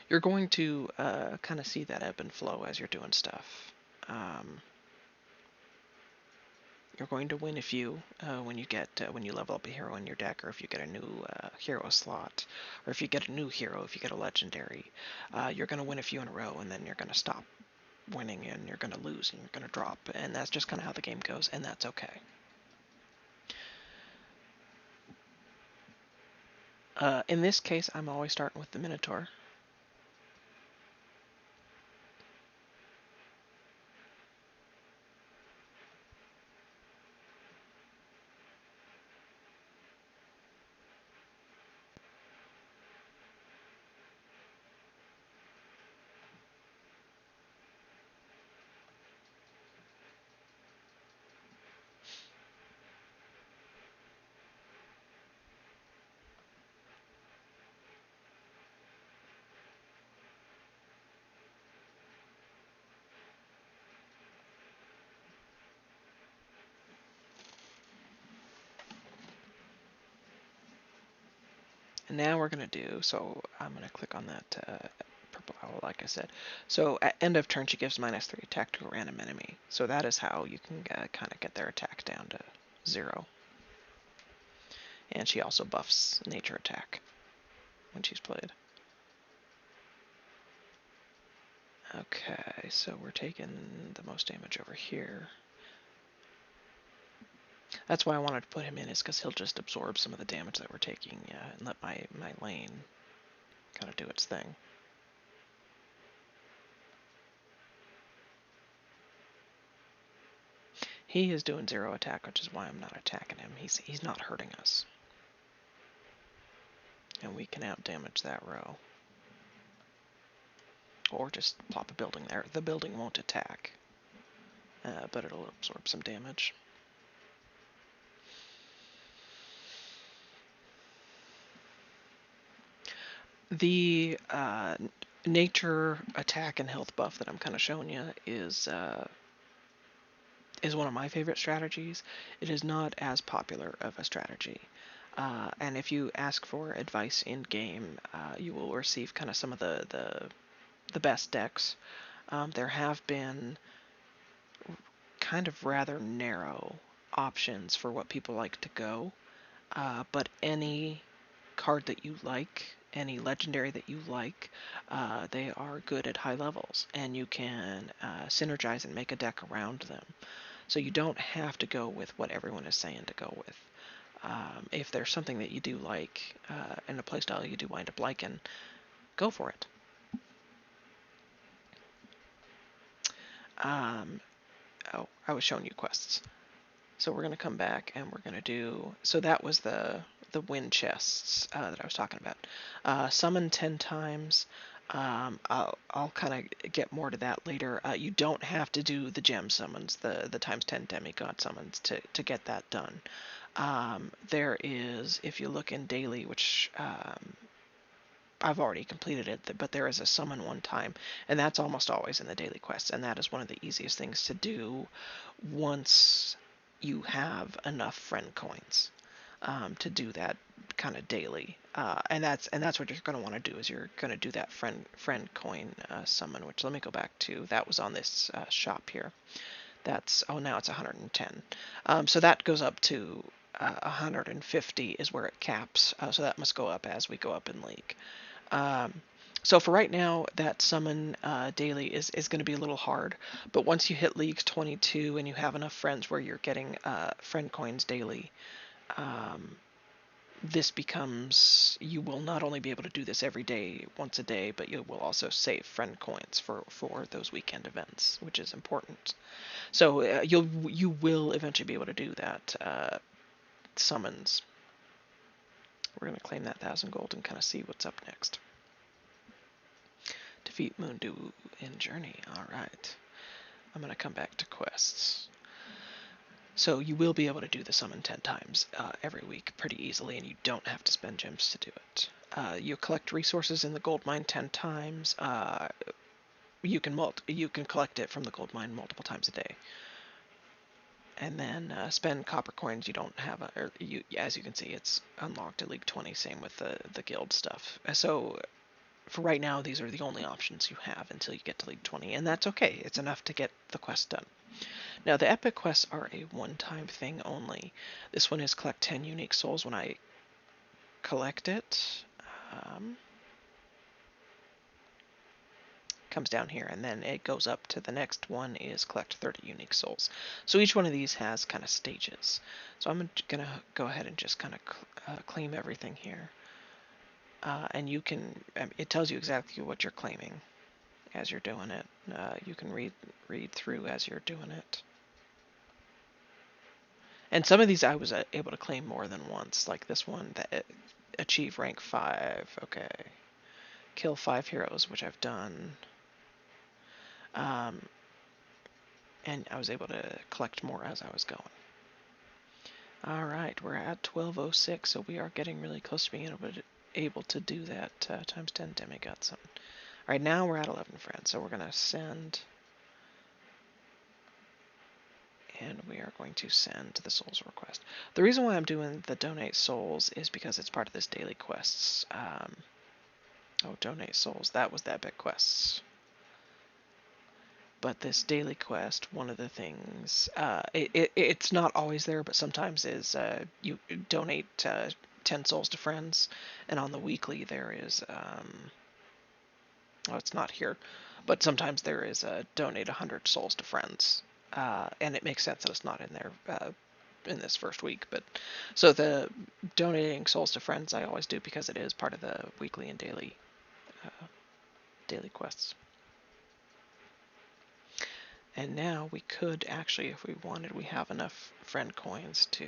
You're going to kind of see that ebb and flow as you're doing stuff. You're going to win a few when you level up a hero in your deck, or if you get a new hero slot, or if you get a new hero, if you get a legendary. You're going to win a few in a row, and then you're going to stop winning, and you're going to lose, and you're going to drop, and that's just kind of how the game goes, and that's okay. In this case, I'm always starting with the Minotaur. And now we're going to do, so I'm going to click on that purple owl, like I said. So at end of turn, she gives -3 attack to a random enemy. So that is how you can kind of get their attack down to 0. And she also buffs nature attack when she's played. Okay, so we're taking the most damage over here. That's why I wanted to put him in, is because he'll just absorb some of the damage that we're taking and let my lane kind of do its thing. He is doing 0 attack, which is why I'm not attacking him. He's not hurting us. And we can out-damage that row. Or just plop a building there. The building won't attack, but it'll absorb some damage. The nature attack and health buff that I'm kind of showing you is one of my favorite strategies. It is not as popular of a strategy. And if you ask for advice in game, you will receive kind of some of the best decks. There have been kind of rather narrow options for what people like to go, but any card that you like, any legendary that you like, they are good at high levels, and you can synergize and make a deck around them. So you don't have to go with what everyone is saying to go with. If there's something that you do like and a playstyle you do wind up liking, go for it. Oh, I was showing you quests. So we're going to come back and we're going to do... So that was the win chests that I was talking about. Summon 10 times. I'll kind of get more to that later. You don't have to do the gem summons, the times 10 demigod summons to get that done. There is, if you look in daily, which I've already completed it, but there is a summon one time, and that's almost always in the daily quests, and that is one of the easiest things to do once you have enough friend coins to do that kind of daily. And that's what you're going to want to do, is you're going to do that friend coin summon, which let me go back to. That was on this shop here. That's, oh, now it's 110. So that goes up to 150 is where it caps. So that must go up as we go up in League. So for right now, that summon daily is going to be a little hard. But once you hit League 22 and you have enough friends where you're getting friend coins daily, this becomes, you will not only be able to do this every day, once a day, but you will also save friend coins for those weekend events, which is important. So you will eventually be able to do that summons. We're going to claim that 1,000 gold and kind of see what's up next. Defeat Moondew in Journey. Alright. I'm going to come back to quests. So you will be able to do the summon 10 times every week pretty easily, and you don't have to spend gems to do it. You collect resources in the gold mine 10 times. You can collect it from the gold mine multiple times a day. And then spend copper coins. You don't have as you can see, it's unlocked at League 20. Same with the guild stuff. So for right now, these are the only options you have until you get to League 20, and that's okay. It's enough to get the quest done. Now, the epic quests are a one-time thing only. This one is collect 10 unique souls. When I collect it, comes down here, and then it goes up to the next one is collect 30 unique souls. So each one of these has kind of stages. So I'm going to go ahead and just kind of claim everything here. And you can, it tells you exactly what you're claiming as you're doing it. You can read through as you're doing it. And some of these I was able to claim more than once, like this one, that achieve rank 5. Okay. Kill 5 heroes, which I've done. And I was able to collect more as I was going. Alright, we're at 1206, so we are getting really close to being able to do that times 10 demigod summon. Alright, now we're at 11 friends, so we're going to send... And we are going to send the souls request. The reason why I'm doing the donate souls is because it's part of this daily quests. Donate souls. That was the epic quests. But this daily quest, one of the things, it's not always there, but sometimes is you donate 10 souls to friends, and on the weekly there is, it's not here, but sometimes there is donate 100 souls to friends. And it makes sense that it's not in there in this first week. But so the donating souls to friends I always do because it is part of the weekly and daily quests. And now we could actually, if we wanted, we have enough friend coins to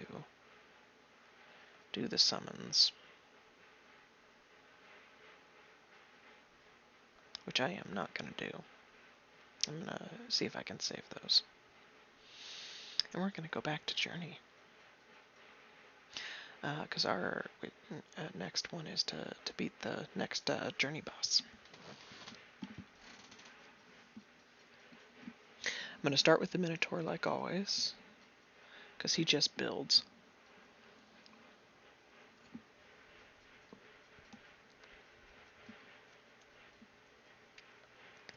do the summons, which I am not going to do. I'm going to see if I can save those. And we're going to go back to Journey. Because our next one is to beat the next Journey boss. going to start with the Minotaur like always, because he just builds.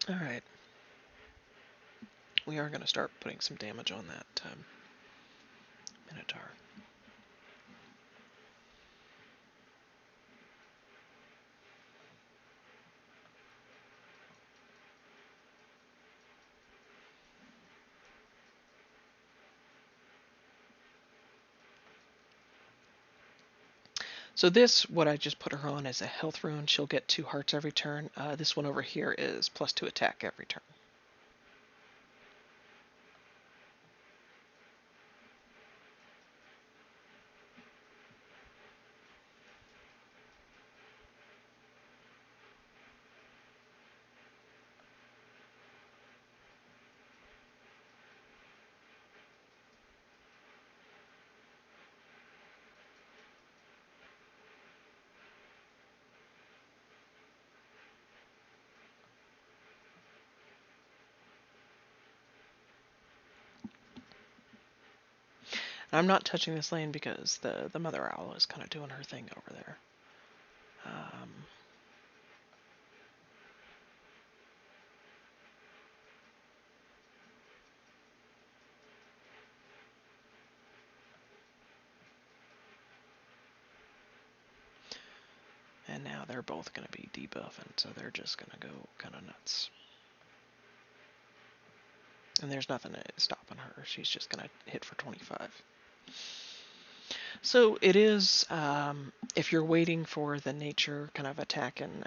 Alright. We are going to start putting some damage on that Minotaur. So this, what I just put her on, is a health rune. She'll get 2 hearts every turn. This one over here is +2 attack every turn. I'm not touching this lane because the Mother Owl is kind of doing her thing over there. And now they're both going to be debuffing, so they're just going to go kind of nuts. And there's nothing stopping her. She's just going to hit for 25. So it is, if you're waiting for the nature kind of attack and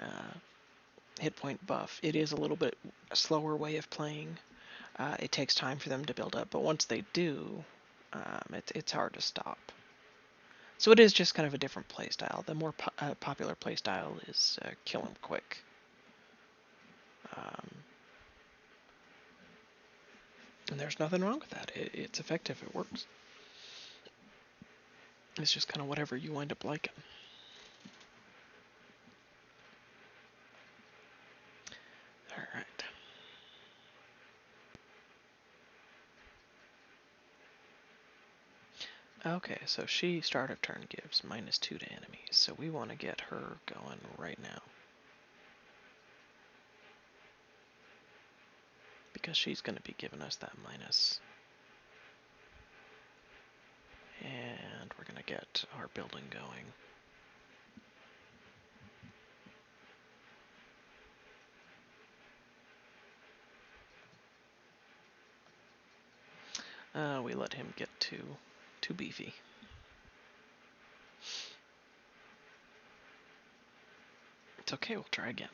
hit point buff, it is a little bit a slower way of playing. It takes time for them to build up, but once they do, it's hard to stop. So it is just kind of a different playstyle. The more popular playstyle is kill them quick. And there's nothing wrong with that. It's effective. It works. It's just kind of whatever you wind up liking. Alright. Okay, so she, start of turn, gives -2 to enemies. So we want to get her going right now. Because she's going to be giving us that minus. And we're going to get our building going. We let him get too beefy. It's okay, we'll try again.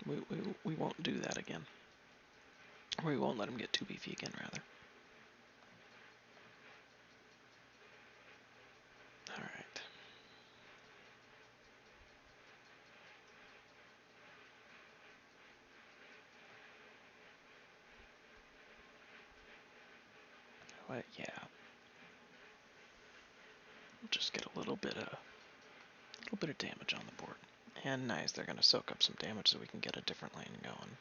We won't do that again. Or we won't let him get too beefy again, rather. Alright. But yeah. We'll just get a little bit of damage on the board. And nice, they're going to soak up some damage so we can get a different lane going.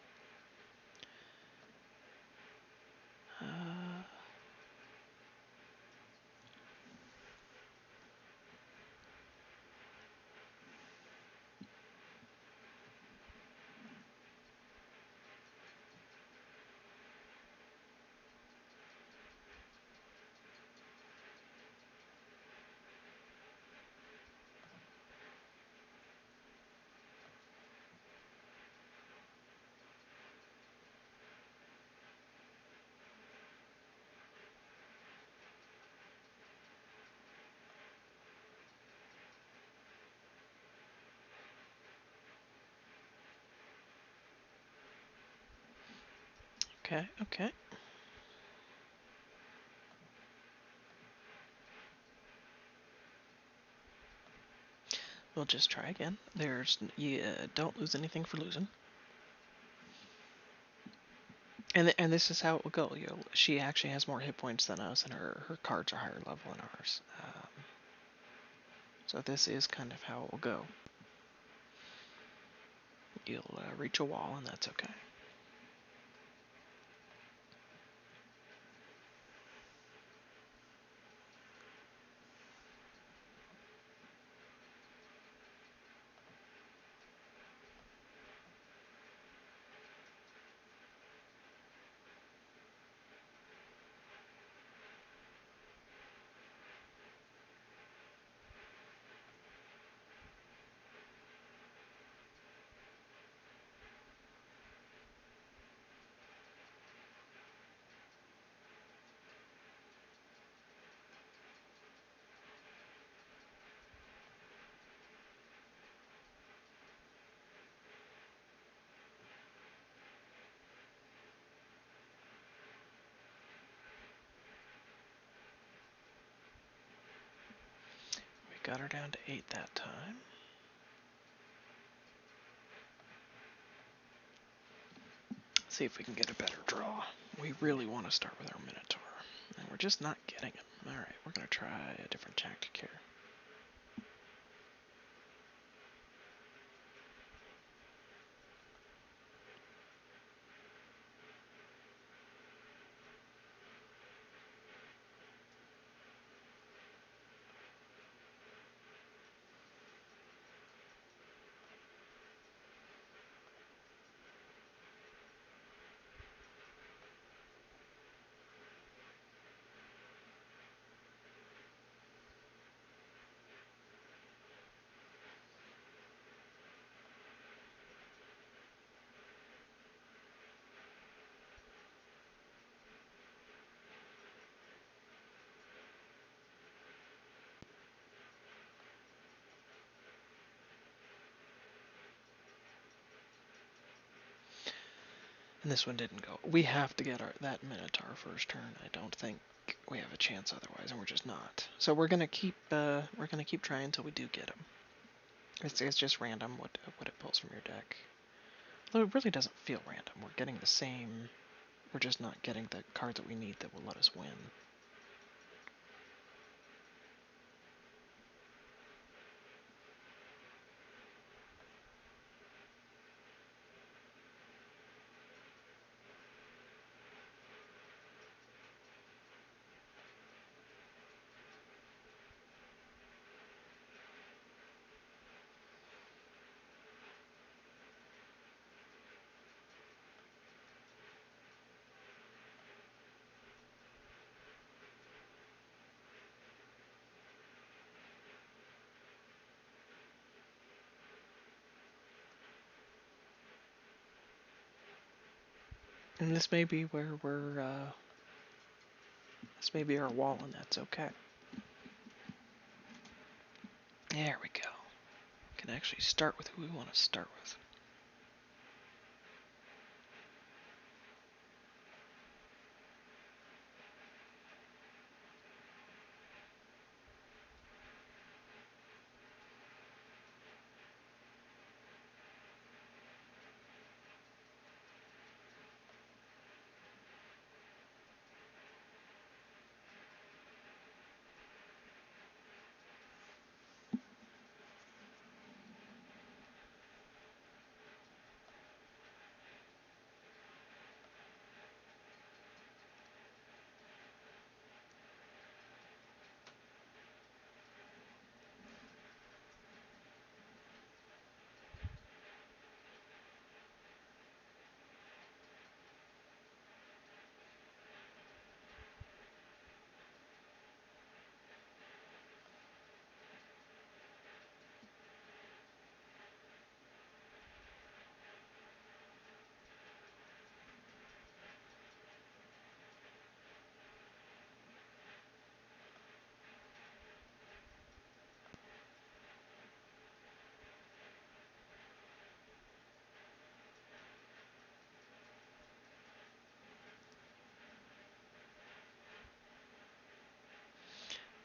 Okay, okay. We'll just try again. You don't lose anything for losing. And this is how it will go. She actually has more hit points than us, and her cards are higher level than ours. So this is kind of how it will go. You'll reach a wall, and that's okay. got her down to 8 that time. See if we can get a better draw. We really want to start with our Minotaur, and we're just not getting him. Alright, we're going to try a different tactic here. And this one didn't go. We have to get that Minotaur first turn. I don't think we have a chance otherwise, and we're just not. So we're gonna keep trying until we do get him. It's just random what it pulls from your deck. Although it really doesn't feel random. We're getting the same. We're just not getting the cards that we need that will let us win. And this may be where this may be our wall, and that's okay. There we go. We can actually start with who we want to start with.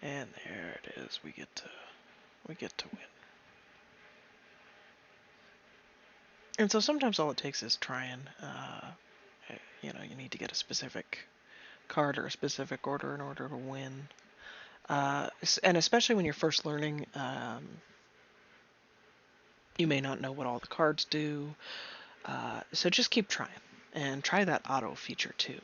And there it is. We get to win. And so sometimes all it takes is trying. You know, you need to get a specific card or a specific order in order to win. And especially when you're first learning, you may not know what all the cards do. So just keep trying. And try that auto feature too,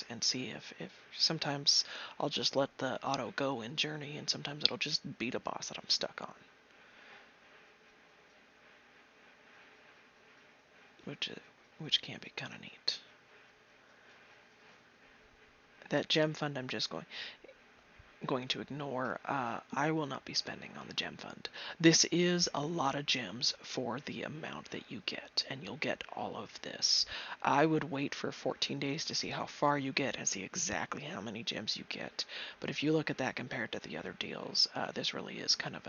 and see if sometimes I'll just let the auto go in Journey, and sometimes it'll just beat a boss that I'm stuck on. Which can be kind of neat. That gem fund I'm just going to ignore. I will not be spending on the gem fund. This is a lot of gems for the amount that you get, and you'll get all of this. I would wait for 14 days to see how far you get and see exactly how many gems you get. But if you look at that compared to the other deals, this really is kind of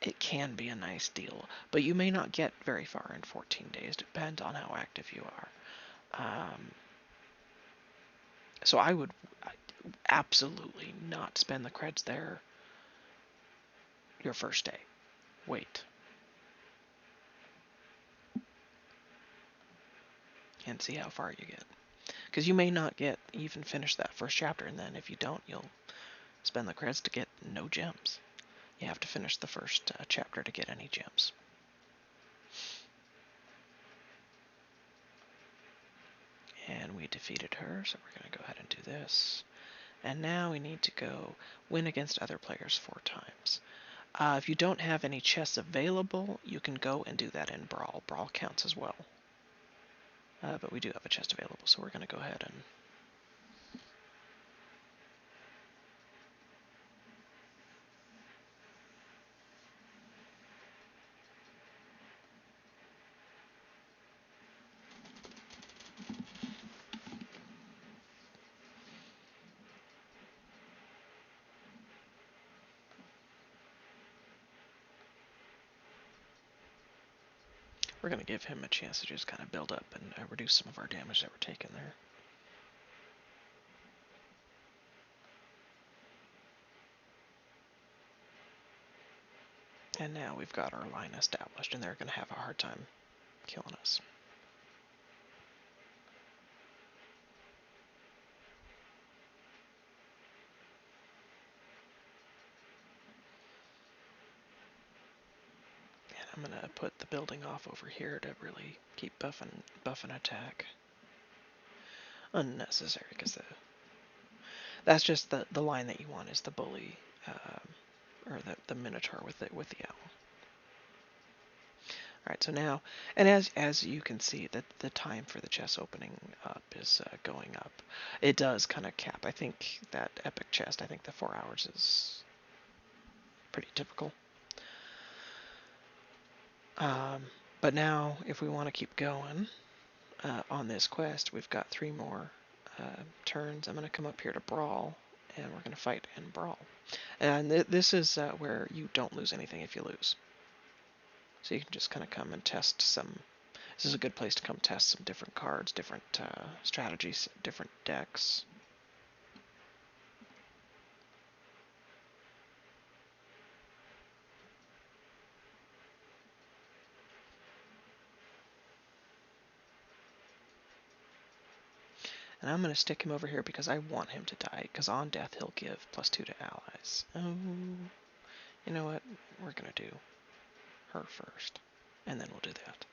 it can be a nice deal, but you may not get very far in 14 days. Depends on how active you are. So I would absolutely not spend the creds there. your first day. Wait. And see how far you get. Because you may not even finish that first chapter, and then if you don't, you'll spend the credits to get no gems. You have to finish the first chapter to get any gems. And we defeated her, so we're going to go ahead and do this. And now we need to go win against other players 4 times. If you don't have any chests available, you can go and do that in Brawl. Brawl counts as well. But we do have a chest available, so we're going to go ahead and... We're going to give him a chance to just kind of build up and reduce some of our damage that we're taking there. And now we've got our line established, and they're going to have a hard time killing us. And I'm going to put the building off over here to really keep buffing attack. Unnecessary, because that's just the line that you want is the bully, or the minotaur with the owl. Alright, so now, and as you can see, that the time for the chest opening up is going up. It does kind of cap. I think that epic chest, I think the 4 hours is pretty typical. But now, if we want to keep going on this quest, we've got 3 more turns. I'm going to come up here to Brawl, and we're going to fight in Brawl. And this is where you don't lose anything if you lose. So you can just kind of come and test some... This is a good place to come test some different cards, different strategies, different decks. And I'm going to stick him over here because I want him to die, because on death he'll give +2 to allies. Oh, you know what? We're going to do her first, and then we'll do that.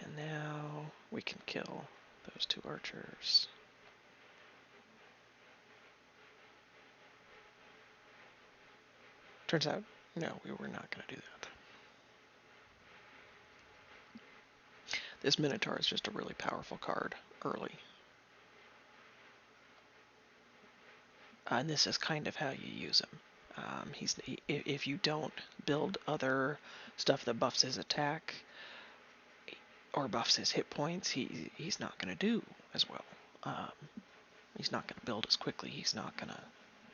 And now we can kill those 2 archers. Turns out, no, we were not going to do that. This Minotaur is just a really powerful card early. And this is kind of how you use him. If you don't build other stuff that buffs his attack or buffs his hit points, he's not going to do as well. He's not going to build as quickly. He's not going to,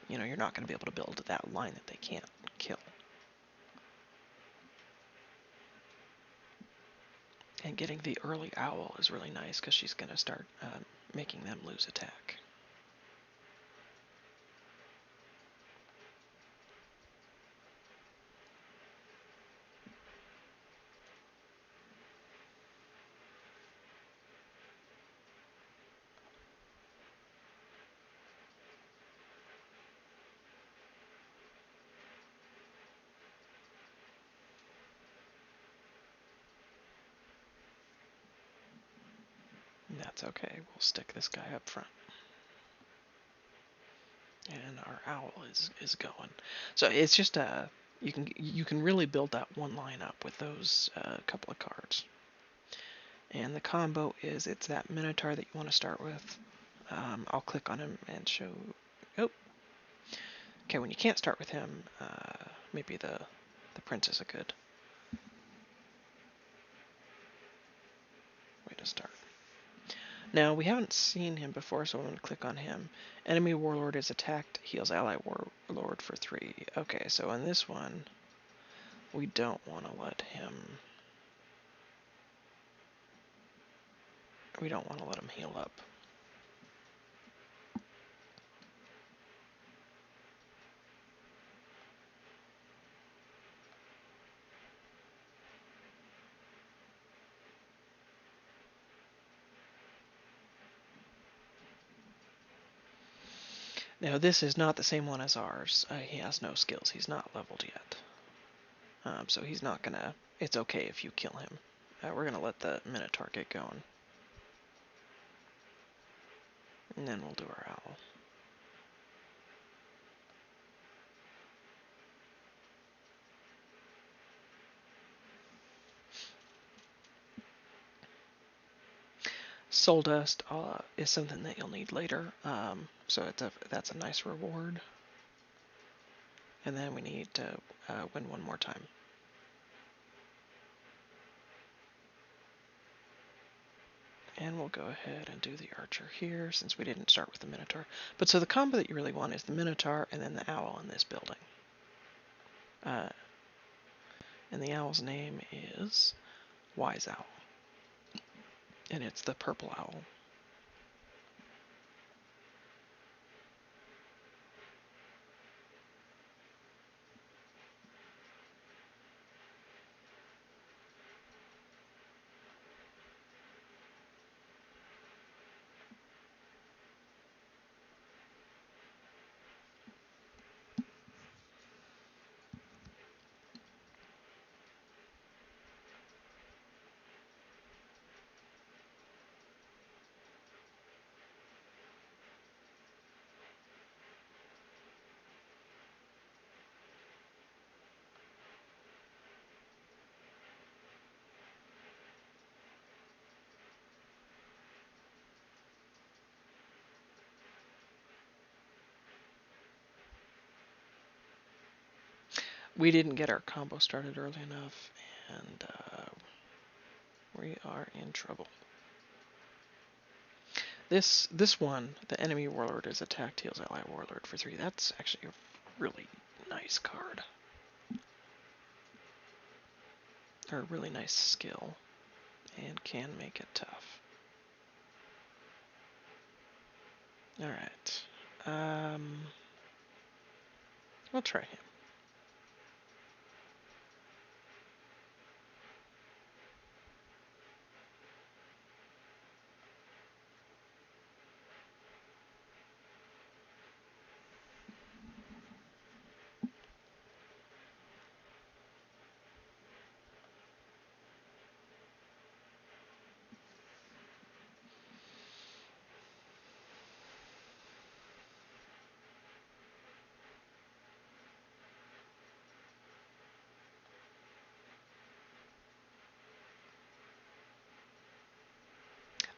you're not going to be able to build that line that they can't kill. And getting the early owl is really nice because she's going to start making them lose attack. That's okay. We'll stick this guy up front. And our owl is going. So it's just you can really build that one line up with those couple of cards. And the combo is it's that Minotaur that you want to start with. I'll click on him and show. Oh, okay. When you can't start with him, maybe the prince is a good way to start. Now, we haven't seen him before, so I'm going to click on him. Enemy warlord is attacked, heals ally warlord for 3. Okay, so in this one, we don't want to let him... We don't want to let him heal up. Now this is not the same one as ours. He has no skills. He's not leveled yet. So he's not gonna... It's okay if you kill him. We're gonna let the Minotaur get going. And then we'll do our owl. Soul dust is something that you'll need later, so that's a nice reward. And then we need to win one more time. And we'll go ahead and do the archer here, since we didn't start with the Minotaur. But so the combo that you really want is the Minotaur and then the owl in this building. And the owl's name is Wise Owl. And it's the purple owl. We didn't get our combo started early enough, and we are in trouble. This one, the enemy warlord is attack heals ally warlord for 3. That's actually a really nice card. Or a really nice skill, and can make it tough. Alright. We'll try him.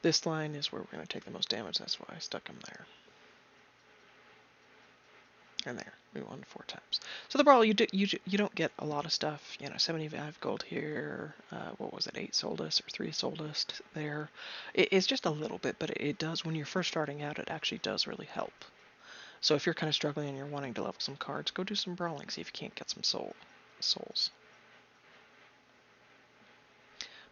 This line is where we're going to take the most damage, that's why I stuck him there. And there, we won 4 times. So the brawl, you don't get a lot of stuff. 75 gold here. What was it? 8 soul dust or 3 soul dust there. It's just a little bit, but it does, when you're first starting out, it actually does really help. So if you're kind of struggling and you're wanting to level some cards, go do some brawling. See if you can't get some souls.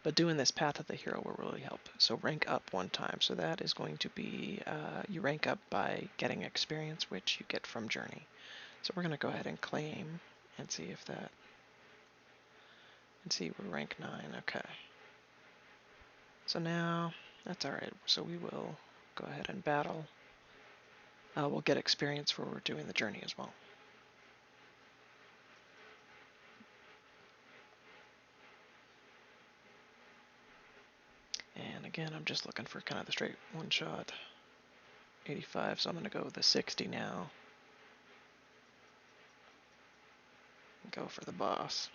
But doing this Path of the Hero will really help. So rank up 1 time. So that is going to be, you rank up by getting experience, which you get from Journey. So we're going to go ahead and claim and see if that, and see we're rank 9, okay. So now, that's alright. So we will go ahead and battle. We'll get experience for we're doing the Journey as well. And again, I'm just looking for kind of the straight one-shot. 85, so I'm going to go with the 60 now. Go for the boss.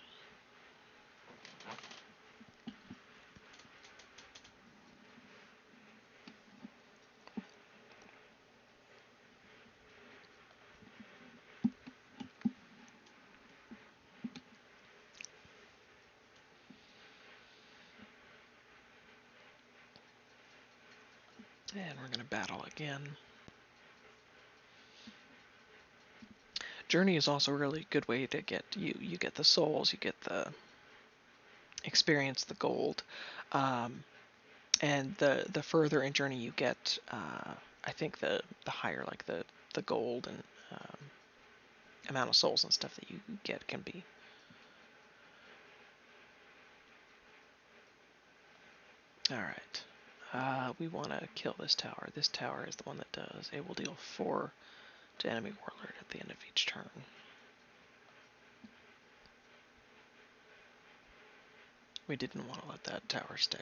And we're going to battle again. Journey is also a really good way to get, you get the souls, you get the experience, the gold, and the further in Journey you get, I think the higher like the gold and amount of souls and stuff that you get can be. Alright, we want to kill this tower. This tower is the one that does, it will deal 4 to enemy warlord at the end of each turn. We didn't want to let that tower stay.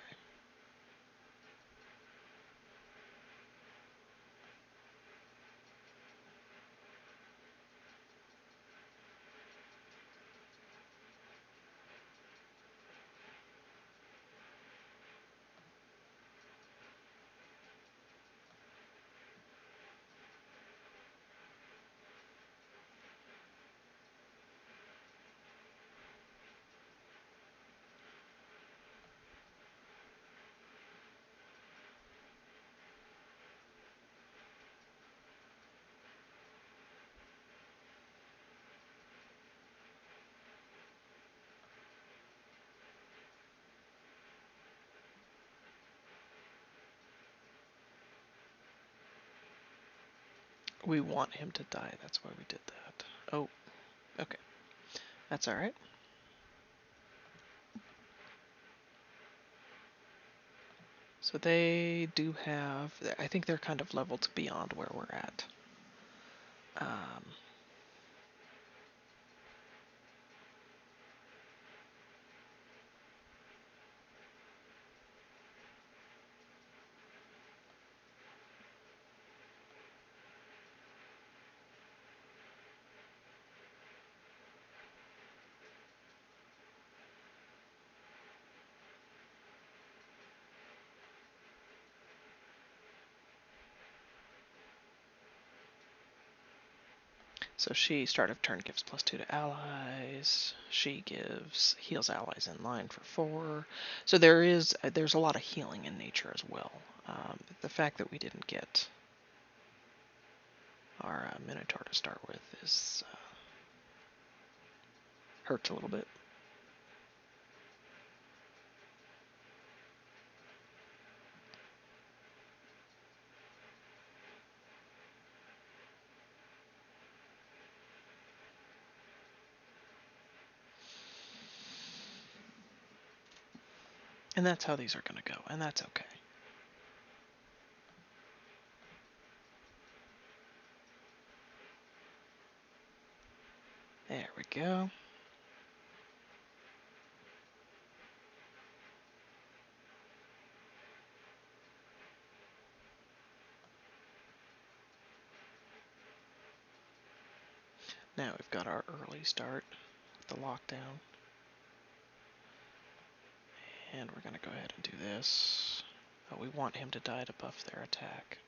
We want him to die, that's why we did that. Oh, okay. That's alright. So they do have, I think they're kind of leveled beyond where we're at. So she, start of turn, gives +2 to allies. She heals allies in line for 4. So there's a lot of healing in nature as well. The fact that we didn't get our Minotaur to start with is hurts a little bit. And that's how these are going to go, and that's okay. There we go. Now we've got our early start with the lockdown. And we're going to go ahead and do this. We want him to die to buff their attack.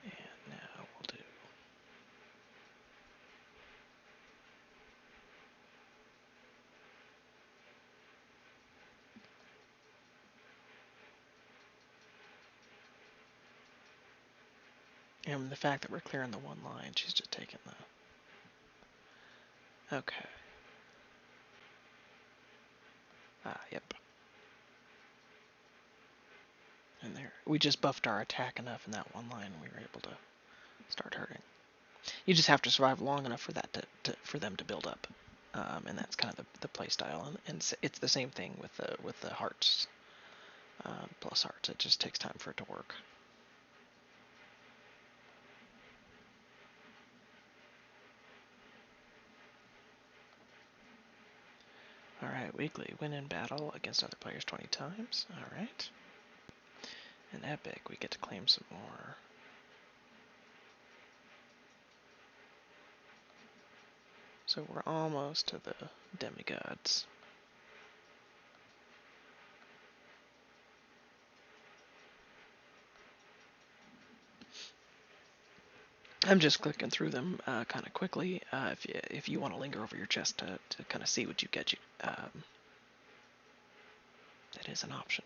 And now we'll do and the fact that we're clearing the one line, she's just taking the... Okay. Yep. And there. We just buffed our attack enough in that one line, and we were able to start hurting. You just have to survive long enough for that for them to build up. And that's kind of the play style. And it's the same thing with the hearts. Plus hearts. It just takes time for it to work. Alright, weekly. Win in battle against other players 20 times. Alright. And epic, we get to claim some more. So we're almost to the demigods. I'm just clicking through them kind of quickly. If you want to linger over your chest to kind of see what you get, that is an option.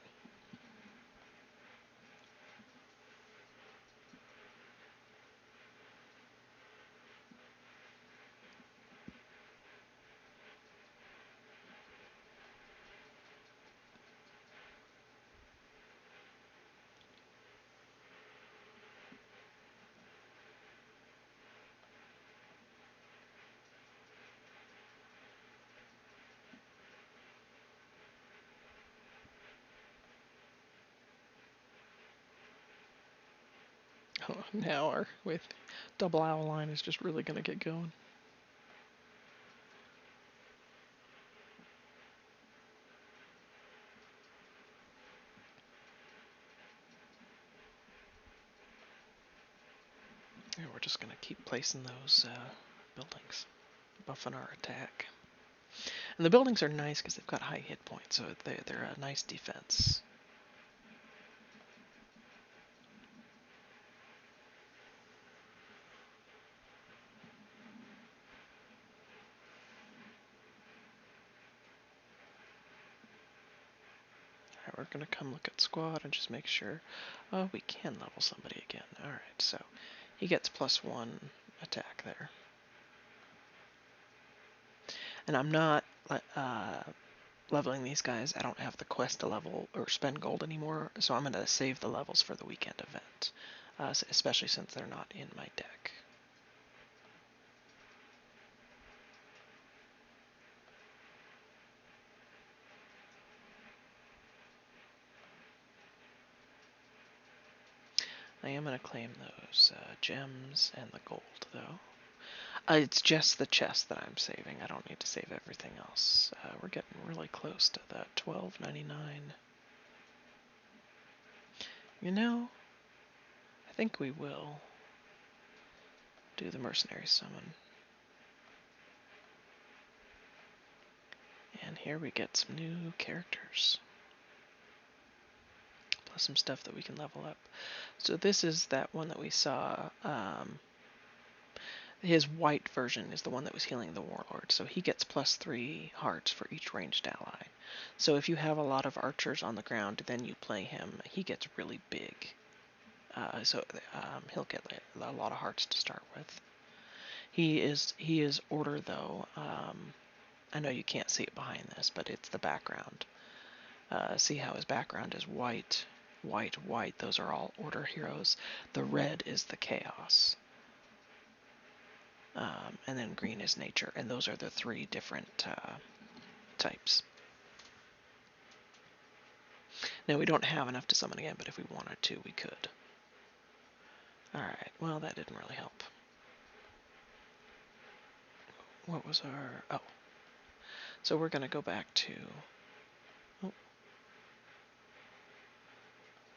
Oh, now our with double Amualani is just really gonna get going. Yeah, we're just gonna keep placing those buildings, buffing our attack. And the buildings are nice because they've got high hit points, so they're a nice defense. Alright, we're gonna come look at squad and just make sure. Oh, we can level somebody again. Alright, so he gets +1 attack there. And I'm not leveling these guys. I don't have the quest to level or spend gold anymore, so I'm going to save the levels for the weekend event, especially since they're not in my deck. I am going to claim those gems and the gold, though. It's just the chest that I'm saving. I don't need to save everything else. We're getting really close to that $12.99. You know, I think we will do the mercenary summon. And here we get some new characters. Plus some stuff that we can level up. So this is that one that we saw. His white version is the one that was healing the warlord. So he gets +3 hearts for each ranged ally. So if you have a lot of archers on the ground, then you play him. He gets really big. So he'll get a lot of hearts to start with. He is order though. I know you can't see it behind this, but it's the background. See how his background is white, white, white. Those are all order heroes. The red is the chaos. And then green is nature. And those are the 3 different types. Now we don't have enough to summon again, but if we wanted to, we could. Alright, well that didn't really help. What was our... oh. So we're going to go back to... oh.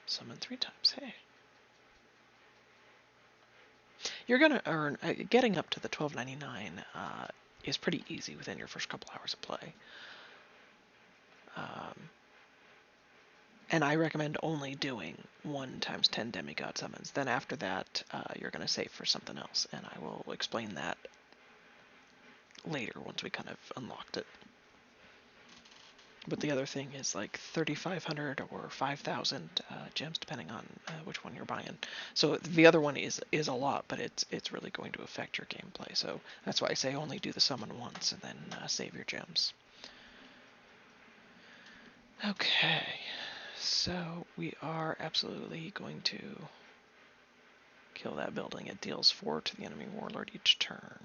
Summon 3 times, hey. You're going to earn... getting up to the $12.99 is pretty easy within your first couple hours of play. And I recommend only doing 1 times 10 demigod summons. Then after that, you're going to save for something else, and I will explain that later once we kind of unlocked it. But the other thing is like 3,500 or 5,000 gems, depending on which one you're buying. So the other one is a lot, but it's really going to affect your gameplay. So that's why I say only do the summon once and then save your gems. Okay, so we are absolutely going to kill that building. It deals 4 to the enemy warlord each turn.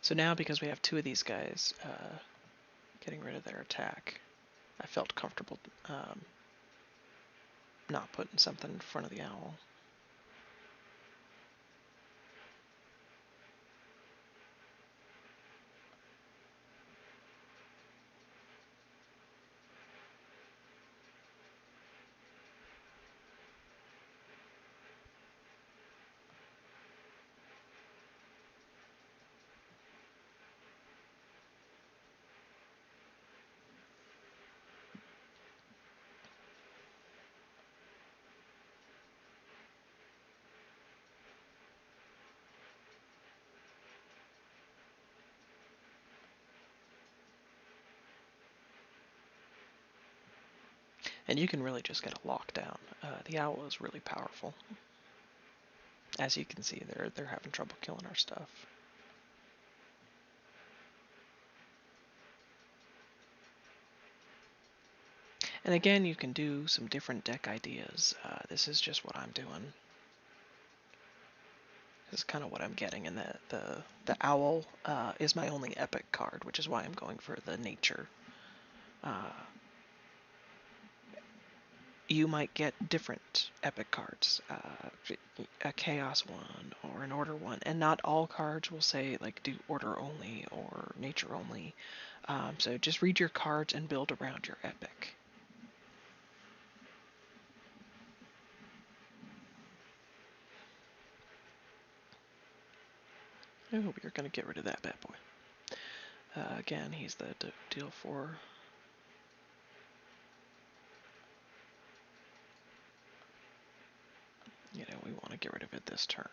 So now, because we have 2 of these guys getting rid of their attack, I felt comfortable not putting something in front of the owl. And you can really just get a lockdown. The owl is really powerful. As you can see, they're having trouble killing our stuff. And again, you can do some different deck ideas. This is just what I'm doing. This is kind of what I'm getting, and the owl is my only epic card, which is why I'm going for the nature. You might get different epic cards, a chaos one or an order one, and not all cards will say like do order only or nature only. So just read your cards and build around your epic. Oh, you're gonna get rid of that bad boy. Again, he's the deal for. We want to get rid of it this turn.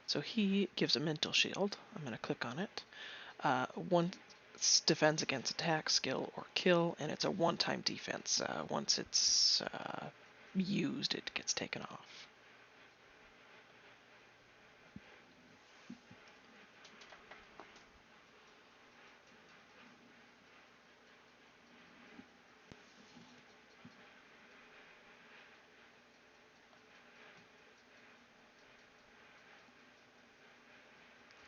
So he gives a mental shield. I'm going to click on it. One defends against attack, skill, or kill, and it's a one-time defense. Once it's used, it gets taken off.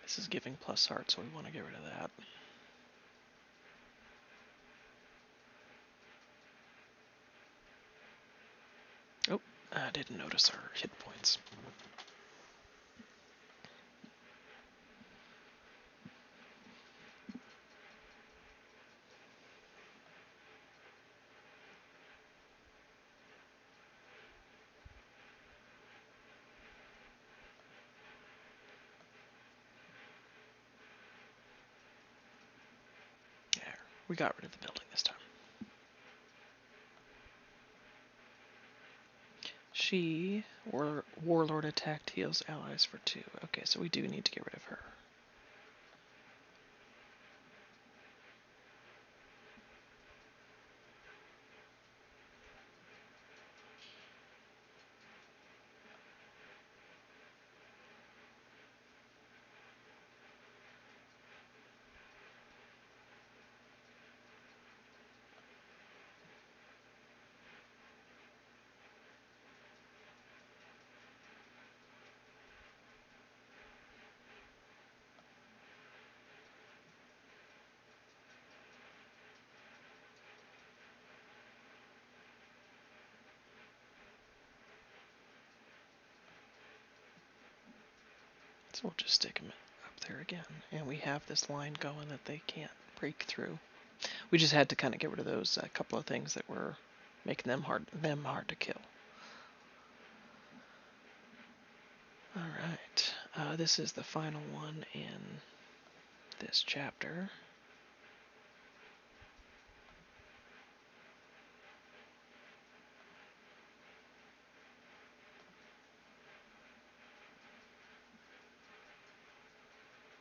This is giving plus heart, so we want to get rid of that. Oh, I didn't notice our hit points. There, we got rid of the building this time. She, Warlord attacked, heals allies for 2. Okay, so we do need to get rid of her. So we'll just stick them up there again. And we have this line going that they can't break through. We just had to kind of get rid of those couple of things that were making them hard to kill. Alright, this is the final one in this chapter.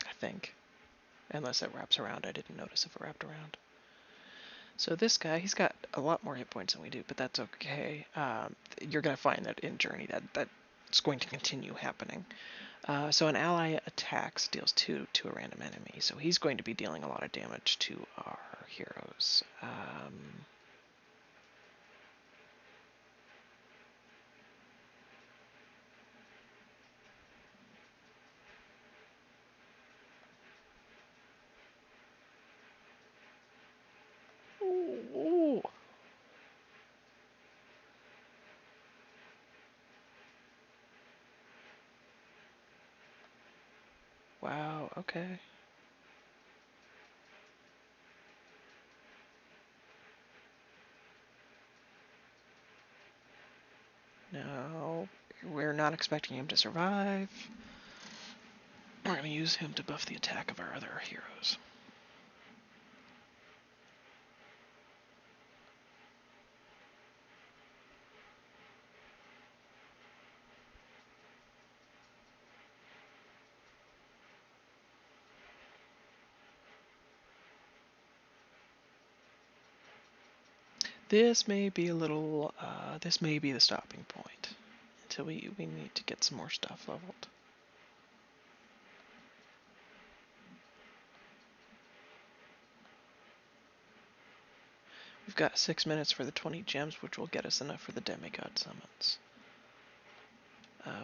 I think. Unless it wraps around. I didn't notice if it wrapped around. So this guy, he's got a lot more hit points than we do, but that's okay. You're going to find that in Journey that's going to continue happening. So an ally attacks, deals 2 to a random enemy. So he's going to be dealing a lot of damage to our heroes. Ooh. Wow, okay. No, we're not expecting him to survive. We're going to use him to buff the attack of our other heroes. This may be a little, this may be the stopping point until we need to get some more stuff leveled. We've got 6 minutes for the 20 gems, which will get us enough for the demigod summons.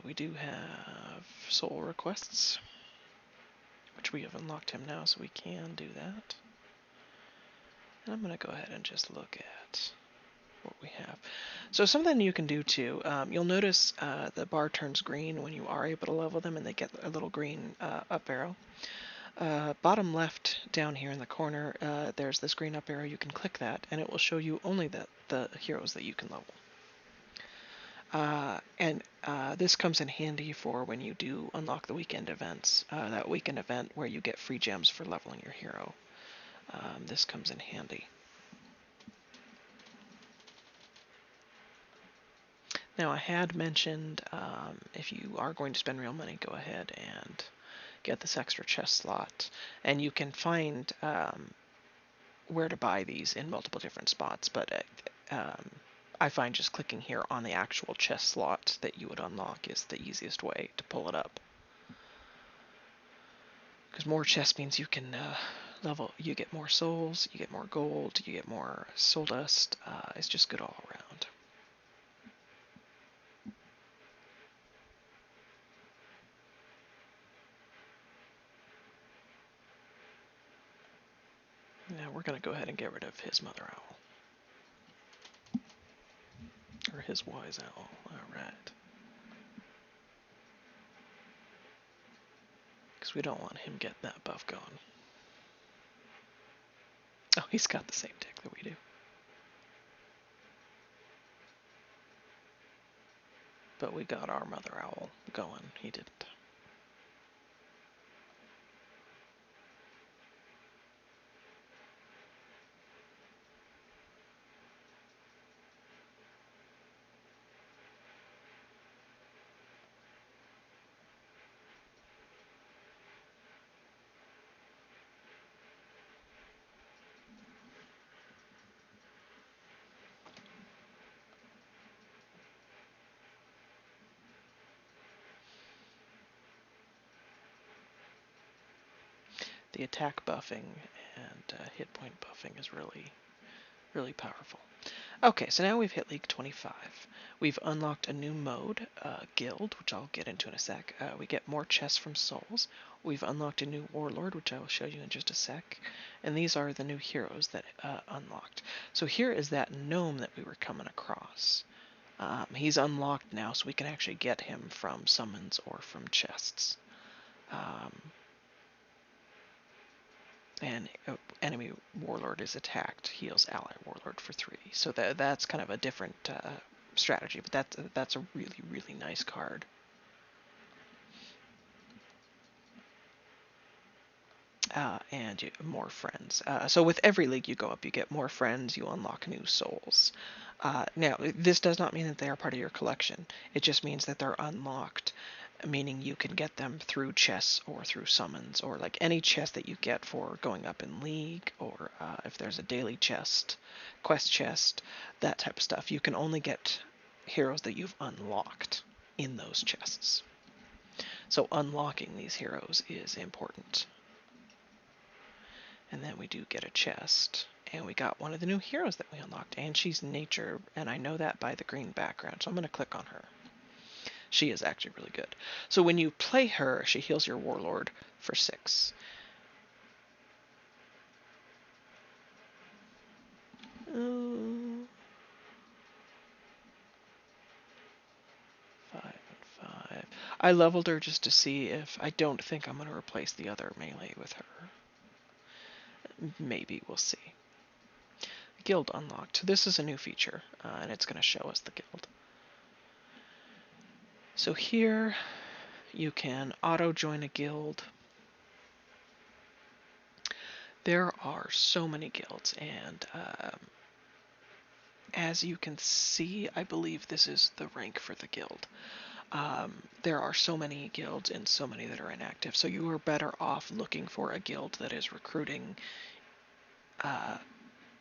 We do have soul requests, which we have unlocked him now, so we can do that. And I'm going to go ahead and just look at what we have. So something you can do too, you'll notice the bar turns green when you are able to level them, and they get a little green up arrow. Bottom left down here in the corner, there's this green up arrow. You can click that, and it will show you only the heroes that you can level. And this comes in handy for when you do unlock the weekend events. That weekend event where you get free gems for leveling your hero. This comes in handy. Now, I had mentioned if you are going to spend real money, go ahead and get this extra chest slot. And you can find where to buy these in multiple different spots, but I find just clicking here on the actual chest slot that you would unlock is the easiest way to pull it up. Because more chests means you can you get more souls, you get more gold, you get more soul dust. It's just good all around. Now we're going to go ahead and get rid of his mother owl. Or his wise owl. Alright. Because we don't want him getting that buff going. Oh, he's got the same tick that we do. But we got our mother owl going. He didn't. The attack buffing and hit point buffing is really powerful. Okay, so now we've hit League 25. We've unlocked a new mode, Guild, which I'll get into in a sec. We get more chests from souls. We've unlocked a new Warlord, which I will show you in just a sec. And these are the new heroes that unlocked. So here is that gnome that we were coming across. He's unlocked now, so we can actually get him from summons or from chests. And enemy warlord is attacked, heals ally warlord for 3. So that's kind of a different strategy, but that's a really nice card. And more friends. So with every league you go up, you get more friends, you unlock new souls. Now, this does not mean that they are part of your collection. It just means that they're unlocked, meaning you can get them through chests or through summons, or like any chest that you get for going up in league, or if there's a daily chest, quest chest, that type of stuff. You can only get heroes that you've unlocked in those chests. So unlocking these heroes is important. And then we do get a chest, and we got one of the new heroes that we unlocked, and she's nature, and I know that by the green background, so I'm going to click on her. She is actually really good. So when you play her, she heals your warlord for 6. Ooh. 5 and 5. I leveled her just to see if I don't think I'm going to replace the other melee with her. Maybe, we'll see. Guild unlocked. This is a new feature, and it's going to show us the guild. So here you can auto join a guild. There are so many guilds, and as you can see, I believe this is the rank for the guild. There are so many guilds and so many that are inactive, so you are better off looking for a guild that is recruiting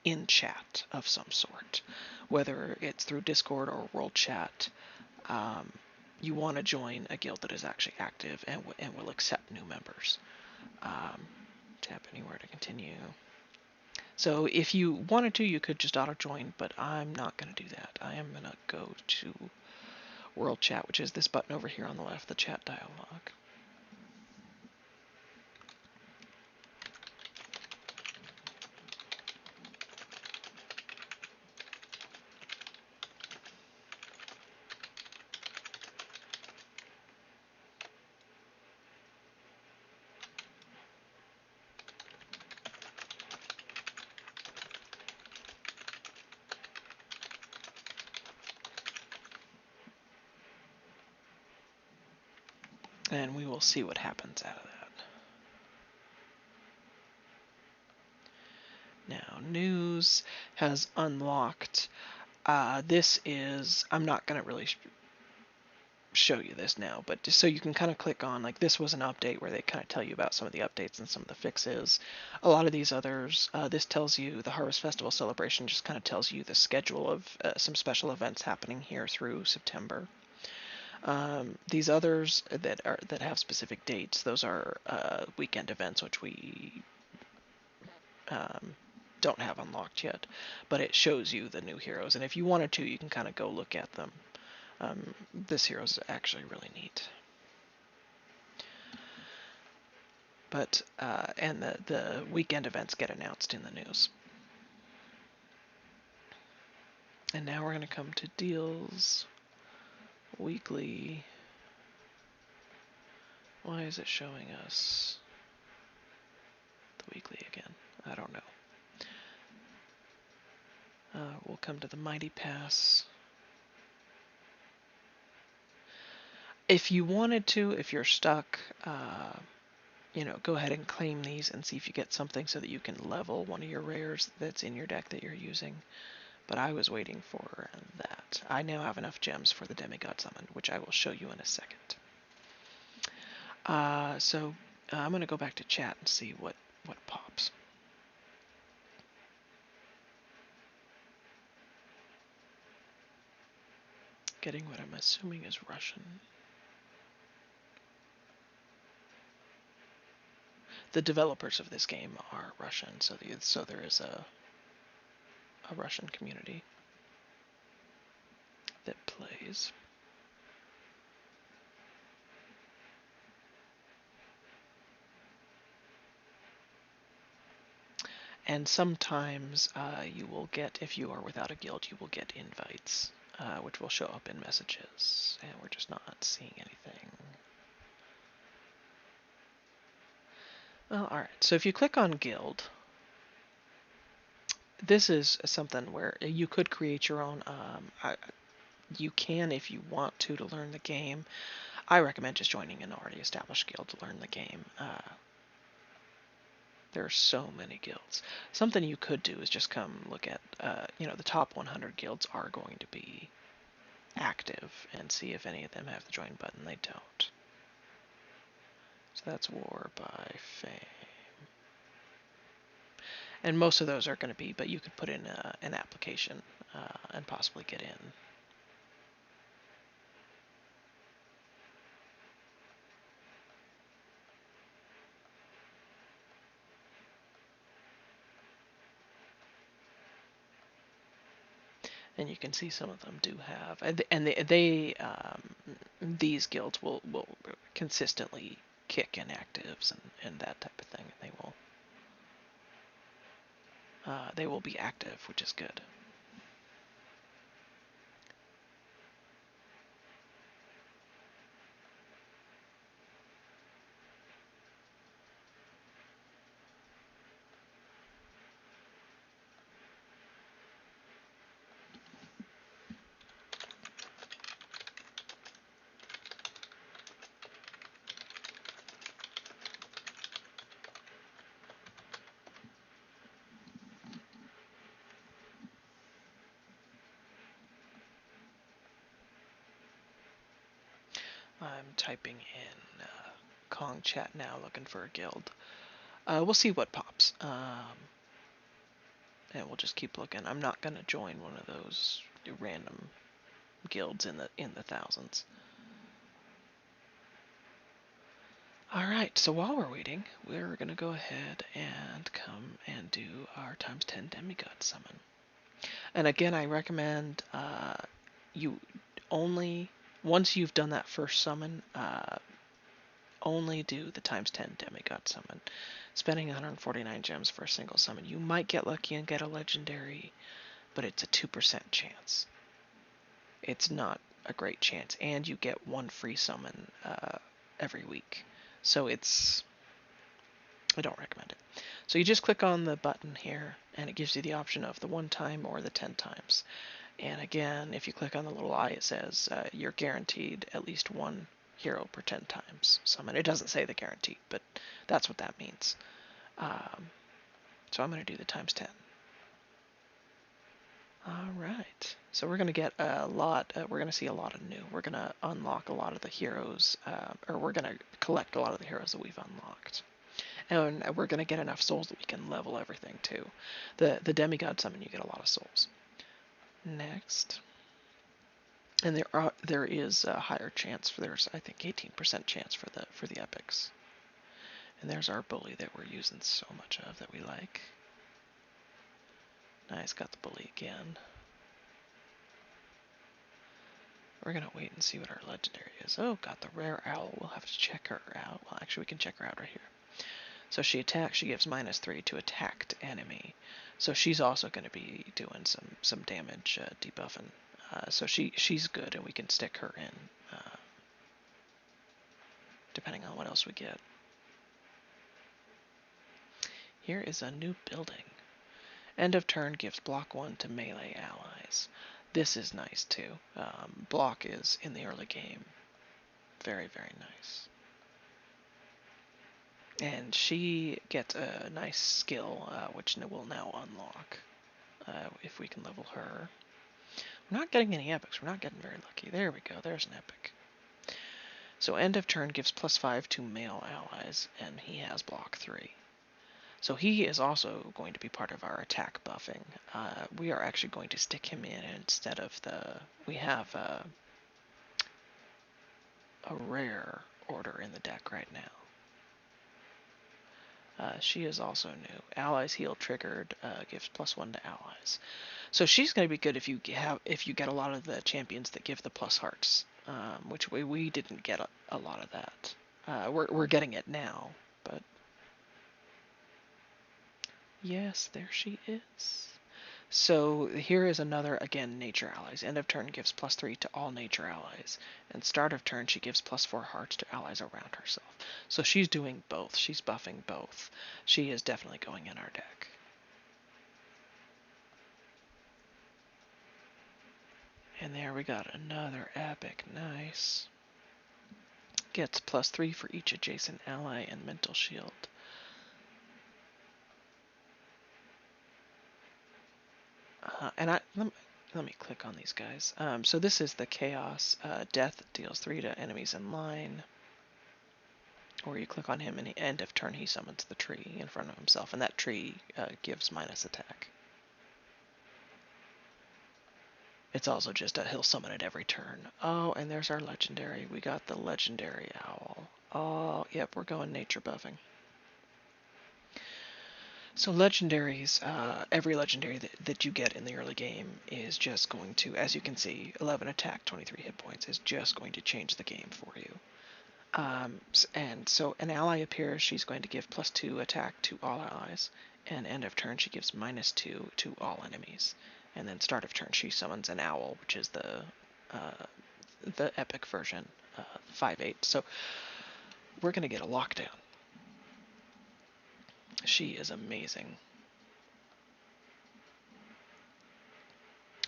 in chat of some sort, whether it's through Discord or World Chat. You want to join a guild that is actually active and will accept new members. Tap anywhere to continue. So if you wanted to, you could just auto join, but I'm not going to do that. I am going to go to World Chat, which is this button over here on the left, the chat dialog. And we will see what happens out of that. Now, news has unlocked. This is, I'm not going to really show you this now, but just so you can kind of click on, like, this was an update where they kind of tell you about some of the updates and some of the fixes. A lot of these others, this tells you, the Harvest Festival celebration just kind of tells you the schedule of some special events happening here through September. These others that have specific dates, those are weekend events, which we don't have unlocked yet, but it shows you the new heroes, and if you wanted to, you can kind of go look at them. This hero is actually really neat. But and the weekend events get announced in the news. And now we're going to come to deals, weekly. Why is it showing us the weekly again? I don't know. We'll come to the Mighty Pass. If you wanted to, if you're stuck, go ahead and claim these and see if you get something so that you can level one of your rares that's in your deck that you're using. But I was waiting for that. I now have enough gems for the Demigod Summon, which I will show you in a second. So I'm going to go back to chat and see what pops. Getting what I'm assuming is Russian. The developers of this game are Russian, so there is a Russian community that plays. And sometimes you will get, if you are without a guild, you will get invites, which will show up in messages, and we're just not seeing anything. Well, alright, so if you click on guild, this is something where you could create your own. You can, if you want to learn the game. I recommend just joining an already established guild to learn the game. There are so many guilds. Something you could do is just come look at, the top 100 guilds are going to be active and see if any of them have the join button. They don't. So that's War by Fame. And most of those are going to be, but you could put in an application and possibly get in. And you can see some of them do have, and these guilds will consistently kick inactives and that type of thing. And they will be active, which is good. I'm typing in Kong chat now, looking for a guild. We'll see what pops. and we'll just keep looking. I'm not gonna join one of those random guilds in the thousands. Alright, so while we're waiting, we're gonna go ahead and come and do our times 10 demigod summon. And again, I recommend you only, once you've done that first summon, only do the times 10 demigod summon. Spending 149 gems for a single summon. You might get lucky and get a legendary, but it's a 2% chance. It's not a great chance, and you get one free summon every week. So I don't recommend it. So you just click on the button here, and it gives you the option of the 1 time or the 10 times. And again, if you click on the little eye, it says you're guaranteed at least 1 hero per 10 times summon. It doesn't say the guaranteed, but that's what that means. So I'm going to do the times 10. Alright, so we're going to get a lot, we're going to see a lot of new. We're going to unlock a lot of the heroes, or we're going to collect a lot of the heroes that we've unlocked. And we're going to get enough souls that we can level everything too. The demigod summon, you get a lot of souls. Next. And there is a higher chance, there's I think 18% chance for the epics. And there's our bully that we're using so much of that we like. Nice, got the bully again. We're gonna wait and see what our legendary is. Oh, got the rare owl. We'll have to check her out. Well, actually, we can check her out right here. So she attacks. She gives -3 to attacked enemy. So she's also going to be doing some damage, debuffing. So she's good, and we can stick her in, depending on what else we get. Here is a new building. End of turn gives block 1 to melee allies. This is nice too. Block is in the early game. Very, very nice. And she gets a nice skill, which we'll now unlock if we can level her. We're not getting any epics. We're not getting very lucky. There we go. There's an epic. So end of turn gives +5 to male allies, and he has block 3. So he is also going to be part of our attack buffing. We are actually going to stick him in instead of we have a rare order in the deck right now. She is also new. Allies heal triggered gives +1 to allies. So she's going to be good if you get a lot of the champions that give the plus hearts, which we didn't get a lot of that. We're getting it now, but yes, there she is. So here is another, again, nature allies. End of turn gives +3 to all nature allies. And start of turn she gives +4 hearts to allies around herself. So she's doing both. She's buffing both. She is definitely going in our deck. And there we got another epic. Nice. Gets +3 for each adjacent ally and mental shield. And let me click on these guys. So this is the Chaos. Death deals 3 to enemies in line. Or you click on him and end of turn he summons the tree in front of himself, and that tree gives minus attack. It's also just he'll summon it every turn. Oh, and there's our legendary. We got the legendary owl. Oh, yep, we're going nature buffing. So legendaries, every legendary that you get in the early game is just going to, as you can see, 11 attack, 23 hit points, is just going to change the game for you. And so an ally appears, she's going to give +2 attack to all allies, and end of turn she gives -2 to all enemies. And then start of turn she summons an owl, which is the epic version, 5/8. So we're going to get a lockdown. She is amazing.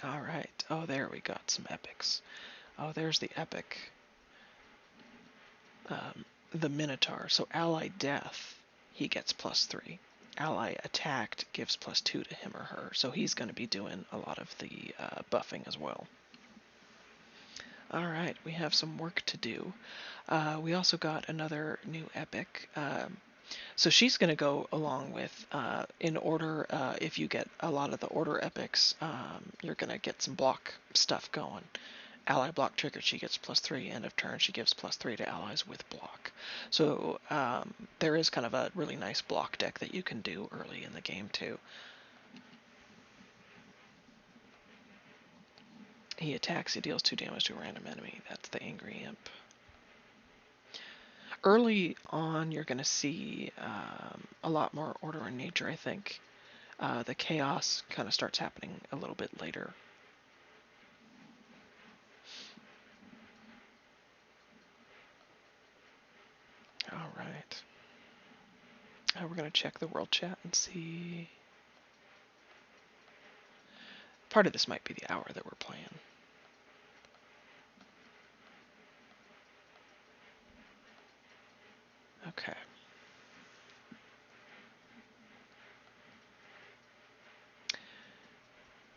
Alright, oh there we got some epics. Oh, there's the epic. The Minotaur. So ally death, he gets +3. Ally attacked gives +2 to him or her. So he's going to be doing a lot of the buffing as well. Alright, we have some work to do. We also got another new epic. So she's going to go along with, in order, if you get a lot of the order epics, you're going to get some block stuff going. Ally block triggered, she gets +3. End of turn, she gives +3 to allies with block. So there is kind of a really nice block deck that you can do early in the game too. He attacks, he deals 2 damage to a random enemy. That's the Angry Imp. Early on, you're going to see a lot more order in nature, I think. The chaos kind of starts happening a little bit later. All right. We're going to check the world chat and see. Part of this might be the hour that we're playing. Okay.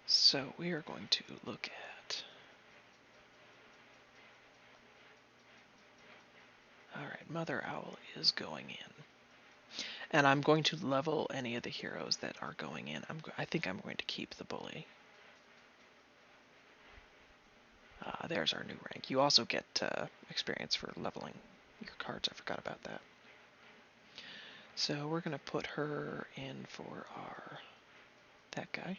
So we are going to look at. Alright, Mother Owl is going in. And I'm going to level any of the heroes that are going in. I think I'm going to keep the bully. There's our new rank. You also get experience for leveling your cards. I forgot about that. So we're going to put her in for that guy.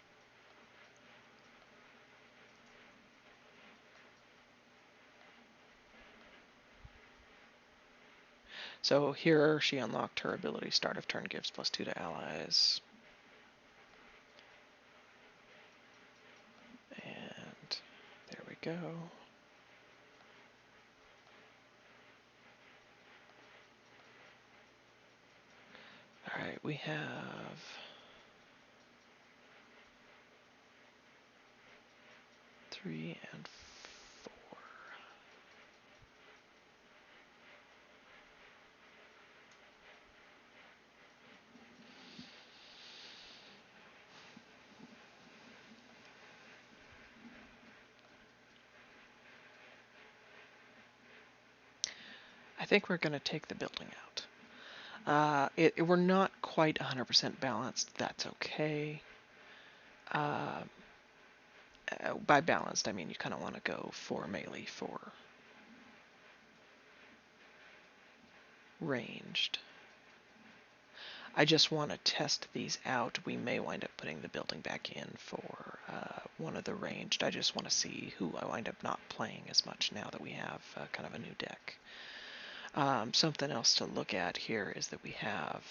So here she unlocked her ability, start of turn gives +2 to allies. And there we go. Alright, we have 3 and 4. I think we're going to take the building out. We're not quite 100% balanced. That's okay. By balanced, I mean you kind of want to go 4 melee, 4 ranged. I just want to test these out. We may wind up putting the building back in for one of the ranged. I just want to see who I wind up not playing as much now that we have kind of a new deck. Something else to look at here is that we have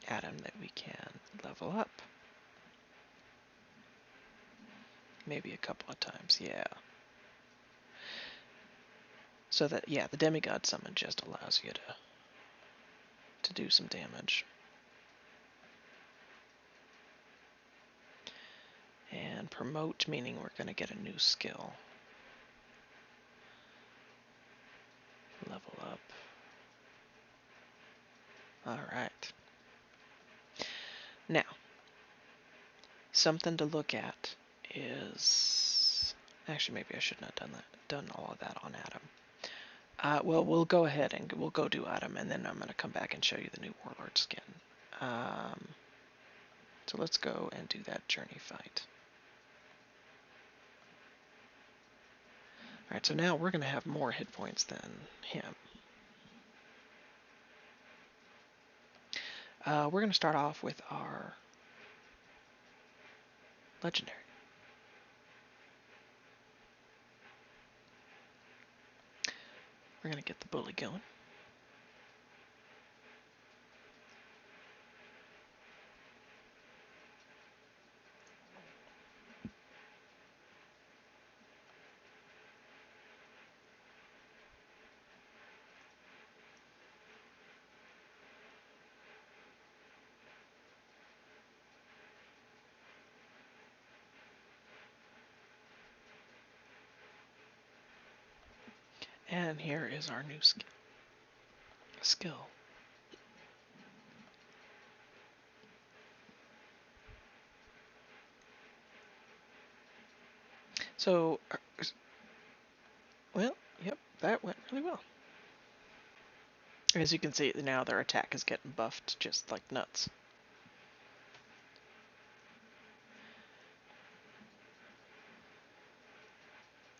Adam that we can level up. Maybe a couple of times, yeah. So that, yeah, the demigod summon just allows you to do some damage. And promote, meaning we're going to get a new skill. Level up. Alright. Now, something to look at is... Actually, maybe I shouldn't have done all of that on Adam. Well, we'll go ahead and we'll go do Adam, and then I'm going to come back and show you the new Warlord skin. So let's go and do that journey fight. Alright, so now we're going to have more hit points than him. We're going to start off with our legendary. We're going to get the bully going. And here is our new skill. So, well, yep, that went really well. As you can see, now their attack is getting buffed just like nuts.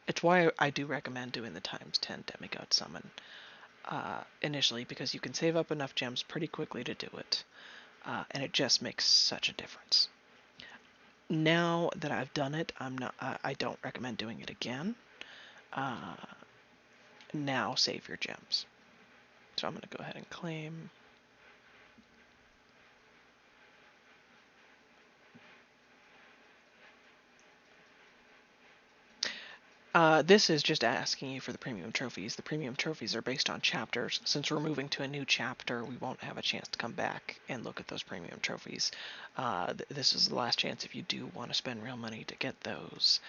It's why I do recommend doing the ×10 demigod summon initially, because you can save up enough gems pretty quickly to do it, and it just makes such a difference. Now that I've done it, I don't recommend doing it again. Now save your gems. So I'm going to go ahead and claim. This is just asking you for the premium trophies. The premium trophies are based on chapters. Since we're moving to a new chapter, we won't have a chance to come back and look at those premium trophies. This is the last chance if you do want to spend real money to get those,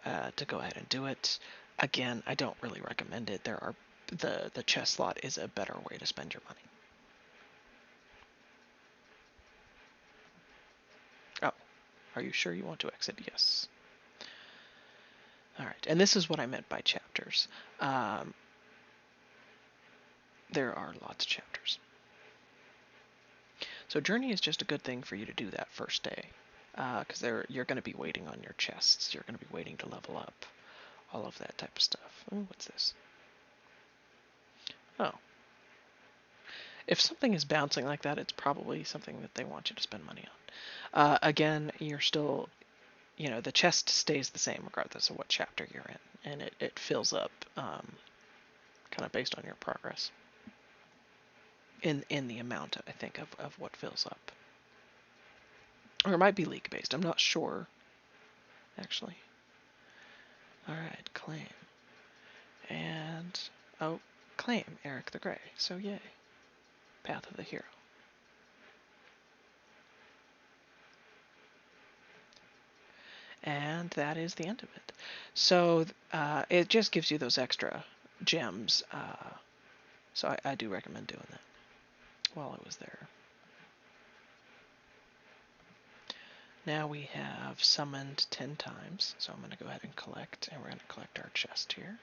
to go ahead and do it. Again, I don't really recommend it. The chest slot is a better way to spend your money. Oh, are you sure you want to exit? Yes. Alright, and this is what I meant by chapters. There are lots of chapters. So Journey is just a good thing for you to do that first day. Because you're going to be waiting on your chests. You're going to be waiting to level up. All of that type of stuff. Oh, what's this? Oh. If something is bouncing like that, it's probably something that they want you to spend money on. Again, you're still, the chest stays the same regardless of what chapter you're in. And it fills up kind of based on your progress. In the amount, I think, of what fills up. Or it might be league based. I'm not sure, actually. Alright, claim. And, oh, claim Eric the Grey. So yay. Path of the Hero. And that is the end of it. So it just gives you those extra gems. So I do recommend doing that while I was there. Now we have summoned 10 times. So I'm going to go ahead and collect. And we're going to collect our chest here.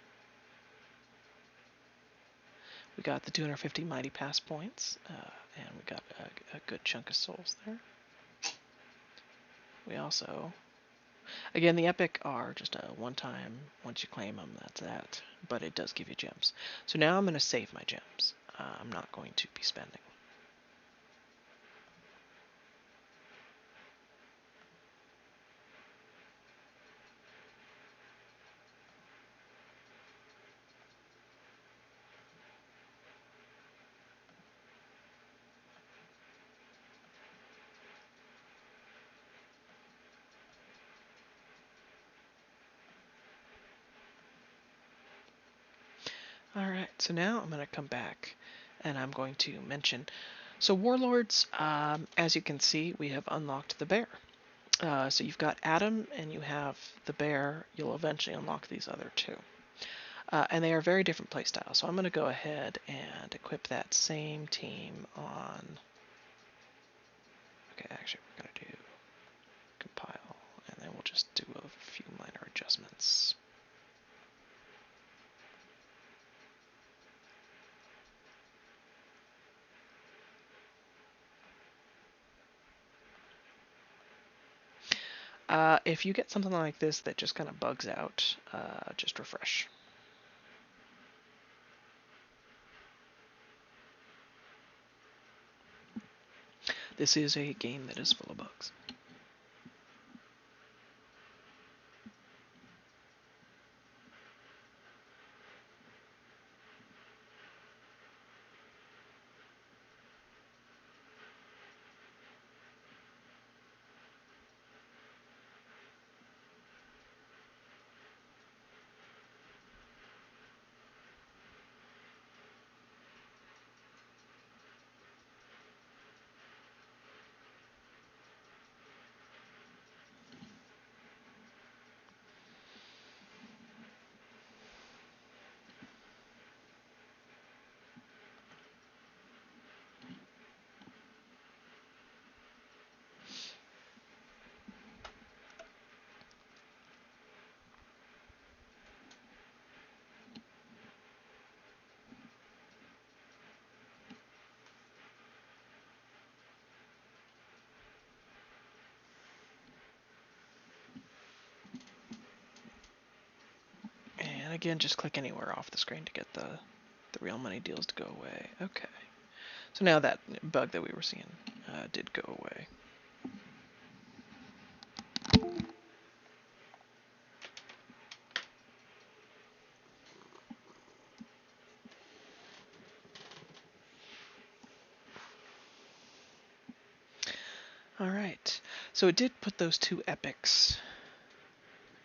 We got the 250 Mighty Pass points, and we got a good chunk of souls there. We also, again, the epic are just a one-time, once you claim them, that's that, but it does give you gems. So now I'm going to save my gems. I'm not going to be spending. Alright, so now I'm going to come back and I'm going to mention, so Warlords, as you can see, we have unlocked the bear. So you've got Adam and you have the bear. You'll eventually unlock these other two. And they are very different playstyles. So I'm going to go ahead and equip that same team on... Okay, actually we're going to do compile, and then we'll just do a few minor adjustments. If you get something like this that just kind of bugs out, just refresh. This is a game that is full of bugs. And again, just click anywhere off the screen to get the real money deals to go away. Okay. So now that bug that we were seeing did go away. All right. So it did put those two epics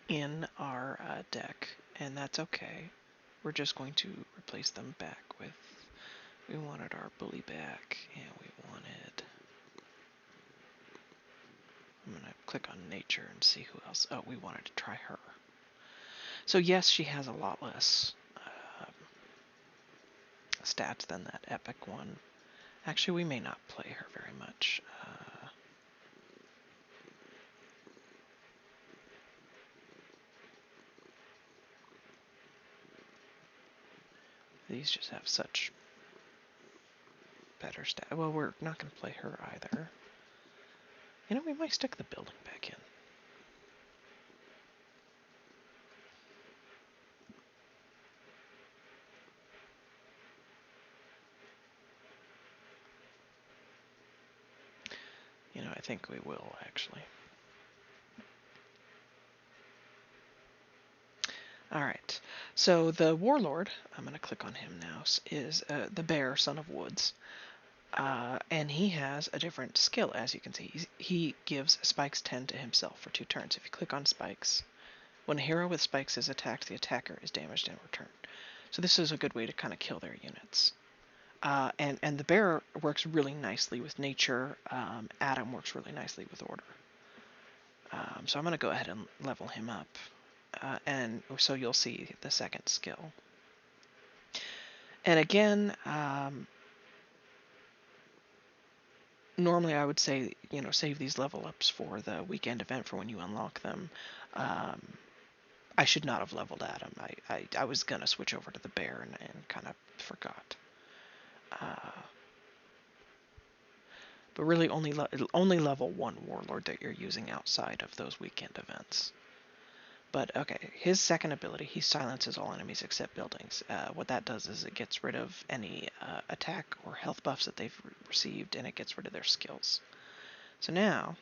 in our deck, and that's okay. We're just going to replace them back with, we wanted our bully back, and we wanted, I'm going to click on nature and see who else. Oh, we wanted to try her. So yes, she has a lot less stats than that epic one. Actually, we may not play her very much. These just have such better stats. Well, we're not going to play her either. You know, we might stick the building back in. You know, I think we will, actually. Alright, so the Warlord, I'm going to click on him now, is the Bear, Son of Woods. And he has a different skill, as you can see. He gives spikes 10 to himself for 2 turns. If you click on spikes, when a hero with spikes is attacked, the attacker is damaged in return. So this is a good way to kind of kill their units. And the Bear works really nicely with nature. Adam works really nicely with order. So I'm going to go ahead and level him up. And so you'll see the second skill. And again, normally I would say, you know, save these level ups for the weekend event for when you unlock them. I should not have leveled Adam. I was going to switch over to the Bear and kind of forgot. But really only level 1 Warlord that you're using outside of those weekend events. But okay, his second ability, he silences all enemies except buildings. What that does is it gets rid of any attack or health buffs that they've received, and it gets rid of their skills. So now,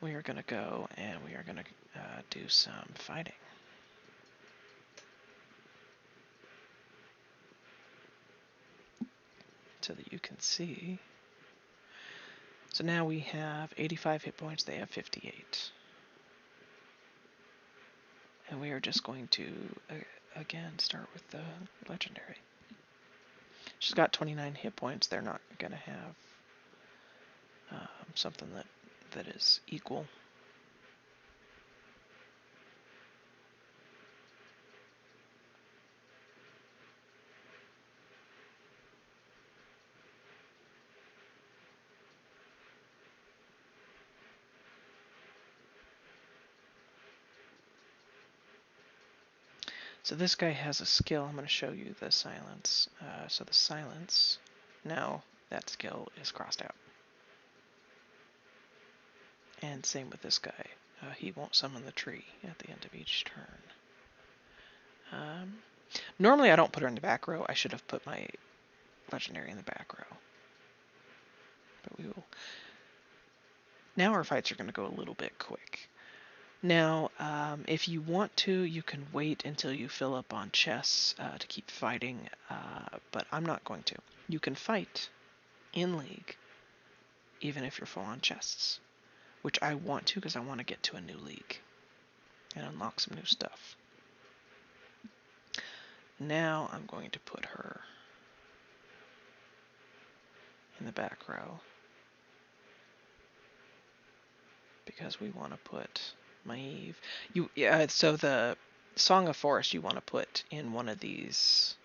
we are going to go and we are going to do some fighting. So that you can see. So now we have 85 hit points, they have 58. And we are just going to, again, start with the legendary. She's got 29 hit points. They're not going to have something that is equal. So this guy has a skill. I'm going to show you the silence. So the silence, now that skill is crossed out. And same with this guy. He won't summon the tree at the end of each turn. Normally I don't put her in the back row. I should have put my legendary in the back row. But we will. Now our fights are going to go a little bit quick. Now, if you want to, you can wait until you fill up on chests to keep fighting, but I'm not going to. You can fight in League, even if you're full on chests, which I want to because I want to get to a new League and unlock some new stuff. Now I'm going to put her in the back row because we want to put Maeve. So the Song of Forest you want to put in one of these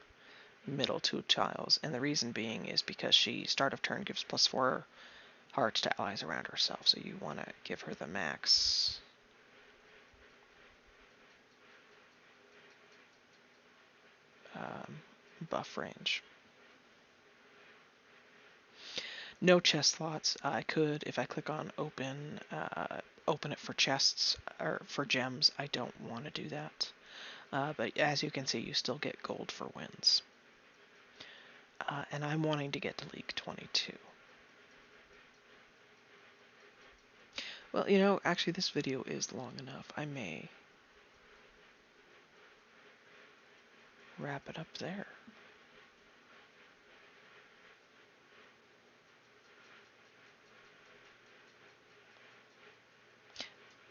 middle 2 tiles, and the reason being is because she, start of turn, gives +4 hearts to allies around herself, so you want to give her the max. Buff range. No chest slots. I could, if I click on open it for chests or for gems. I don't want to do that. but as you can see, you still get gold for wins. And I'm wanting to get to League 22. Well, you know, actually this video is long enough. I may wrap it up there.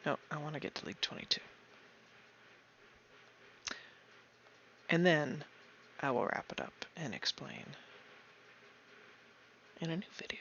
No, I want to get to League 22. And then I will wrap it up and explain in a new video.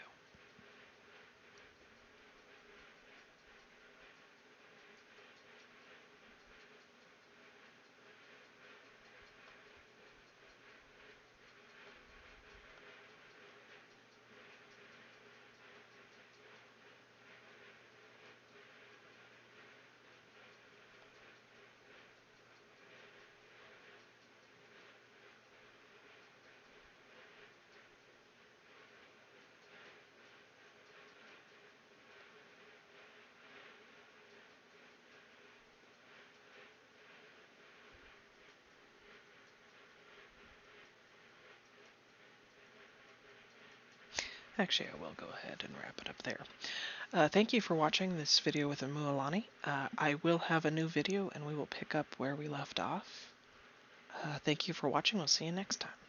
Actually, I will go ahead and wrap it up there. Thank you for watching this video with Amualani. I will have a new video and we will pick up where we left off. Thank you for watching. We'll see you next time.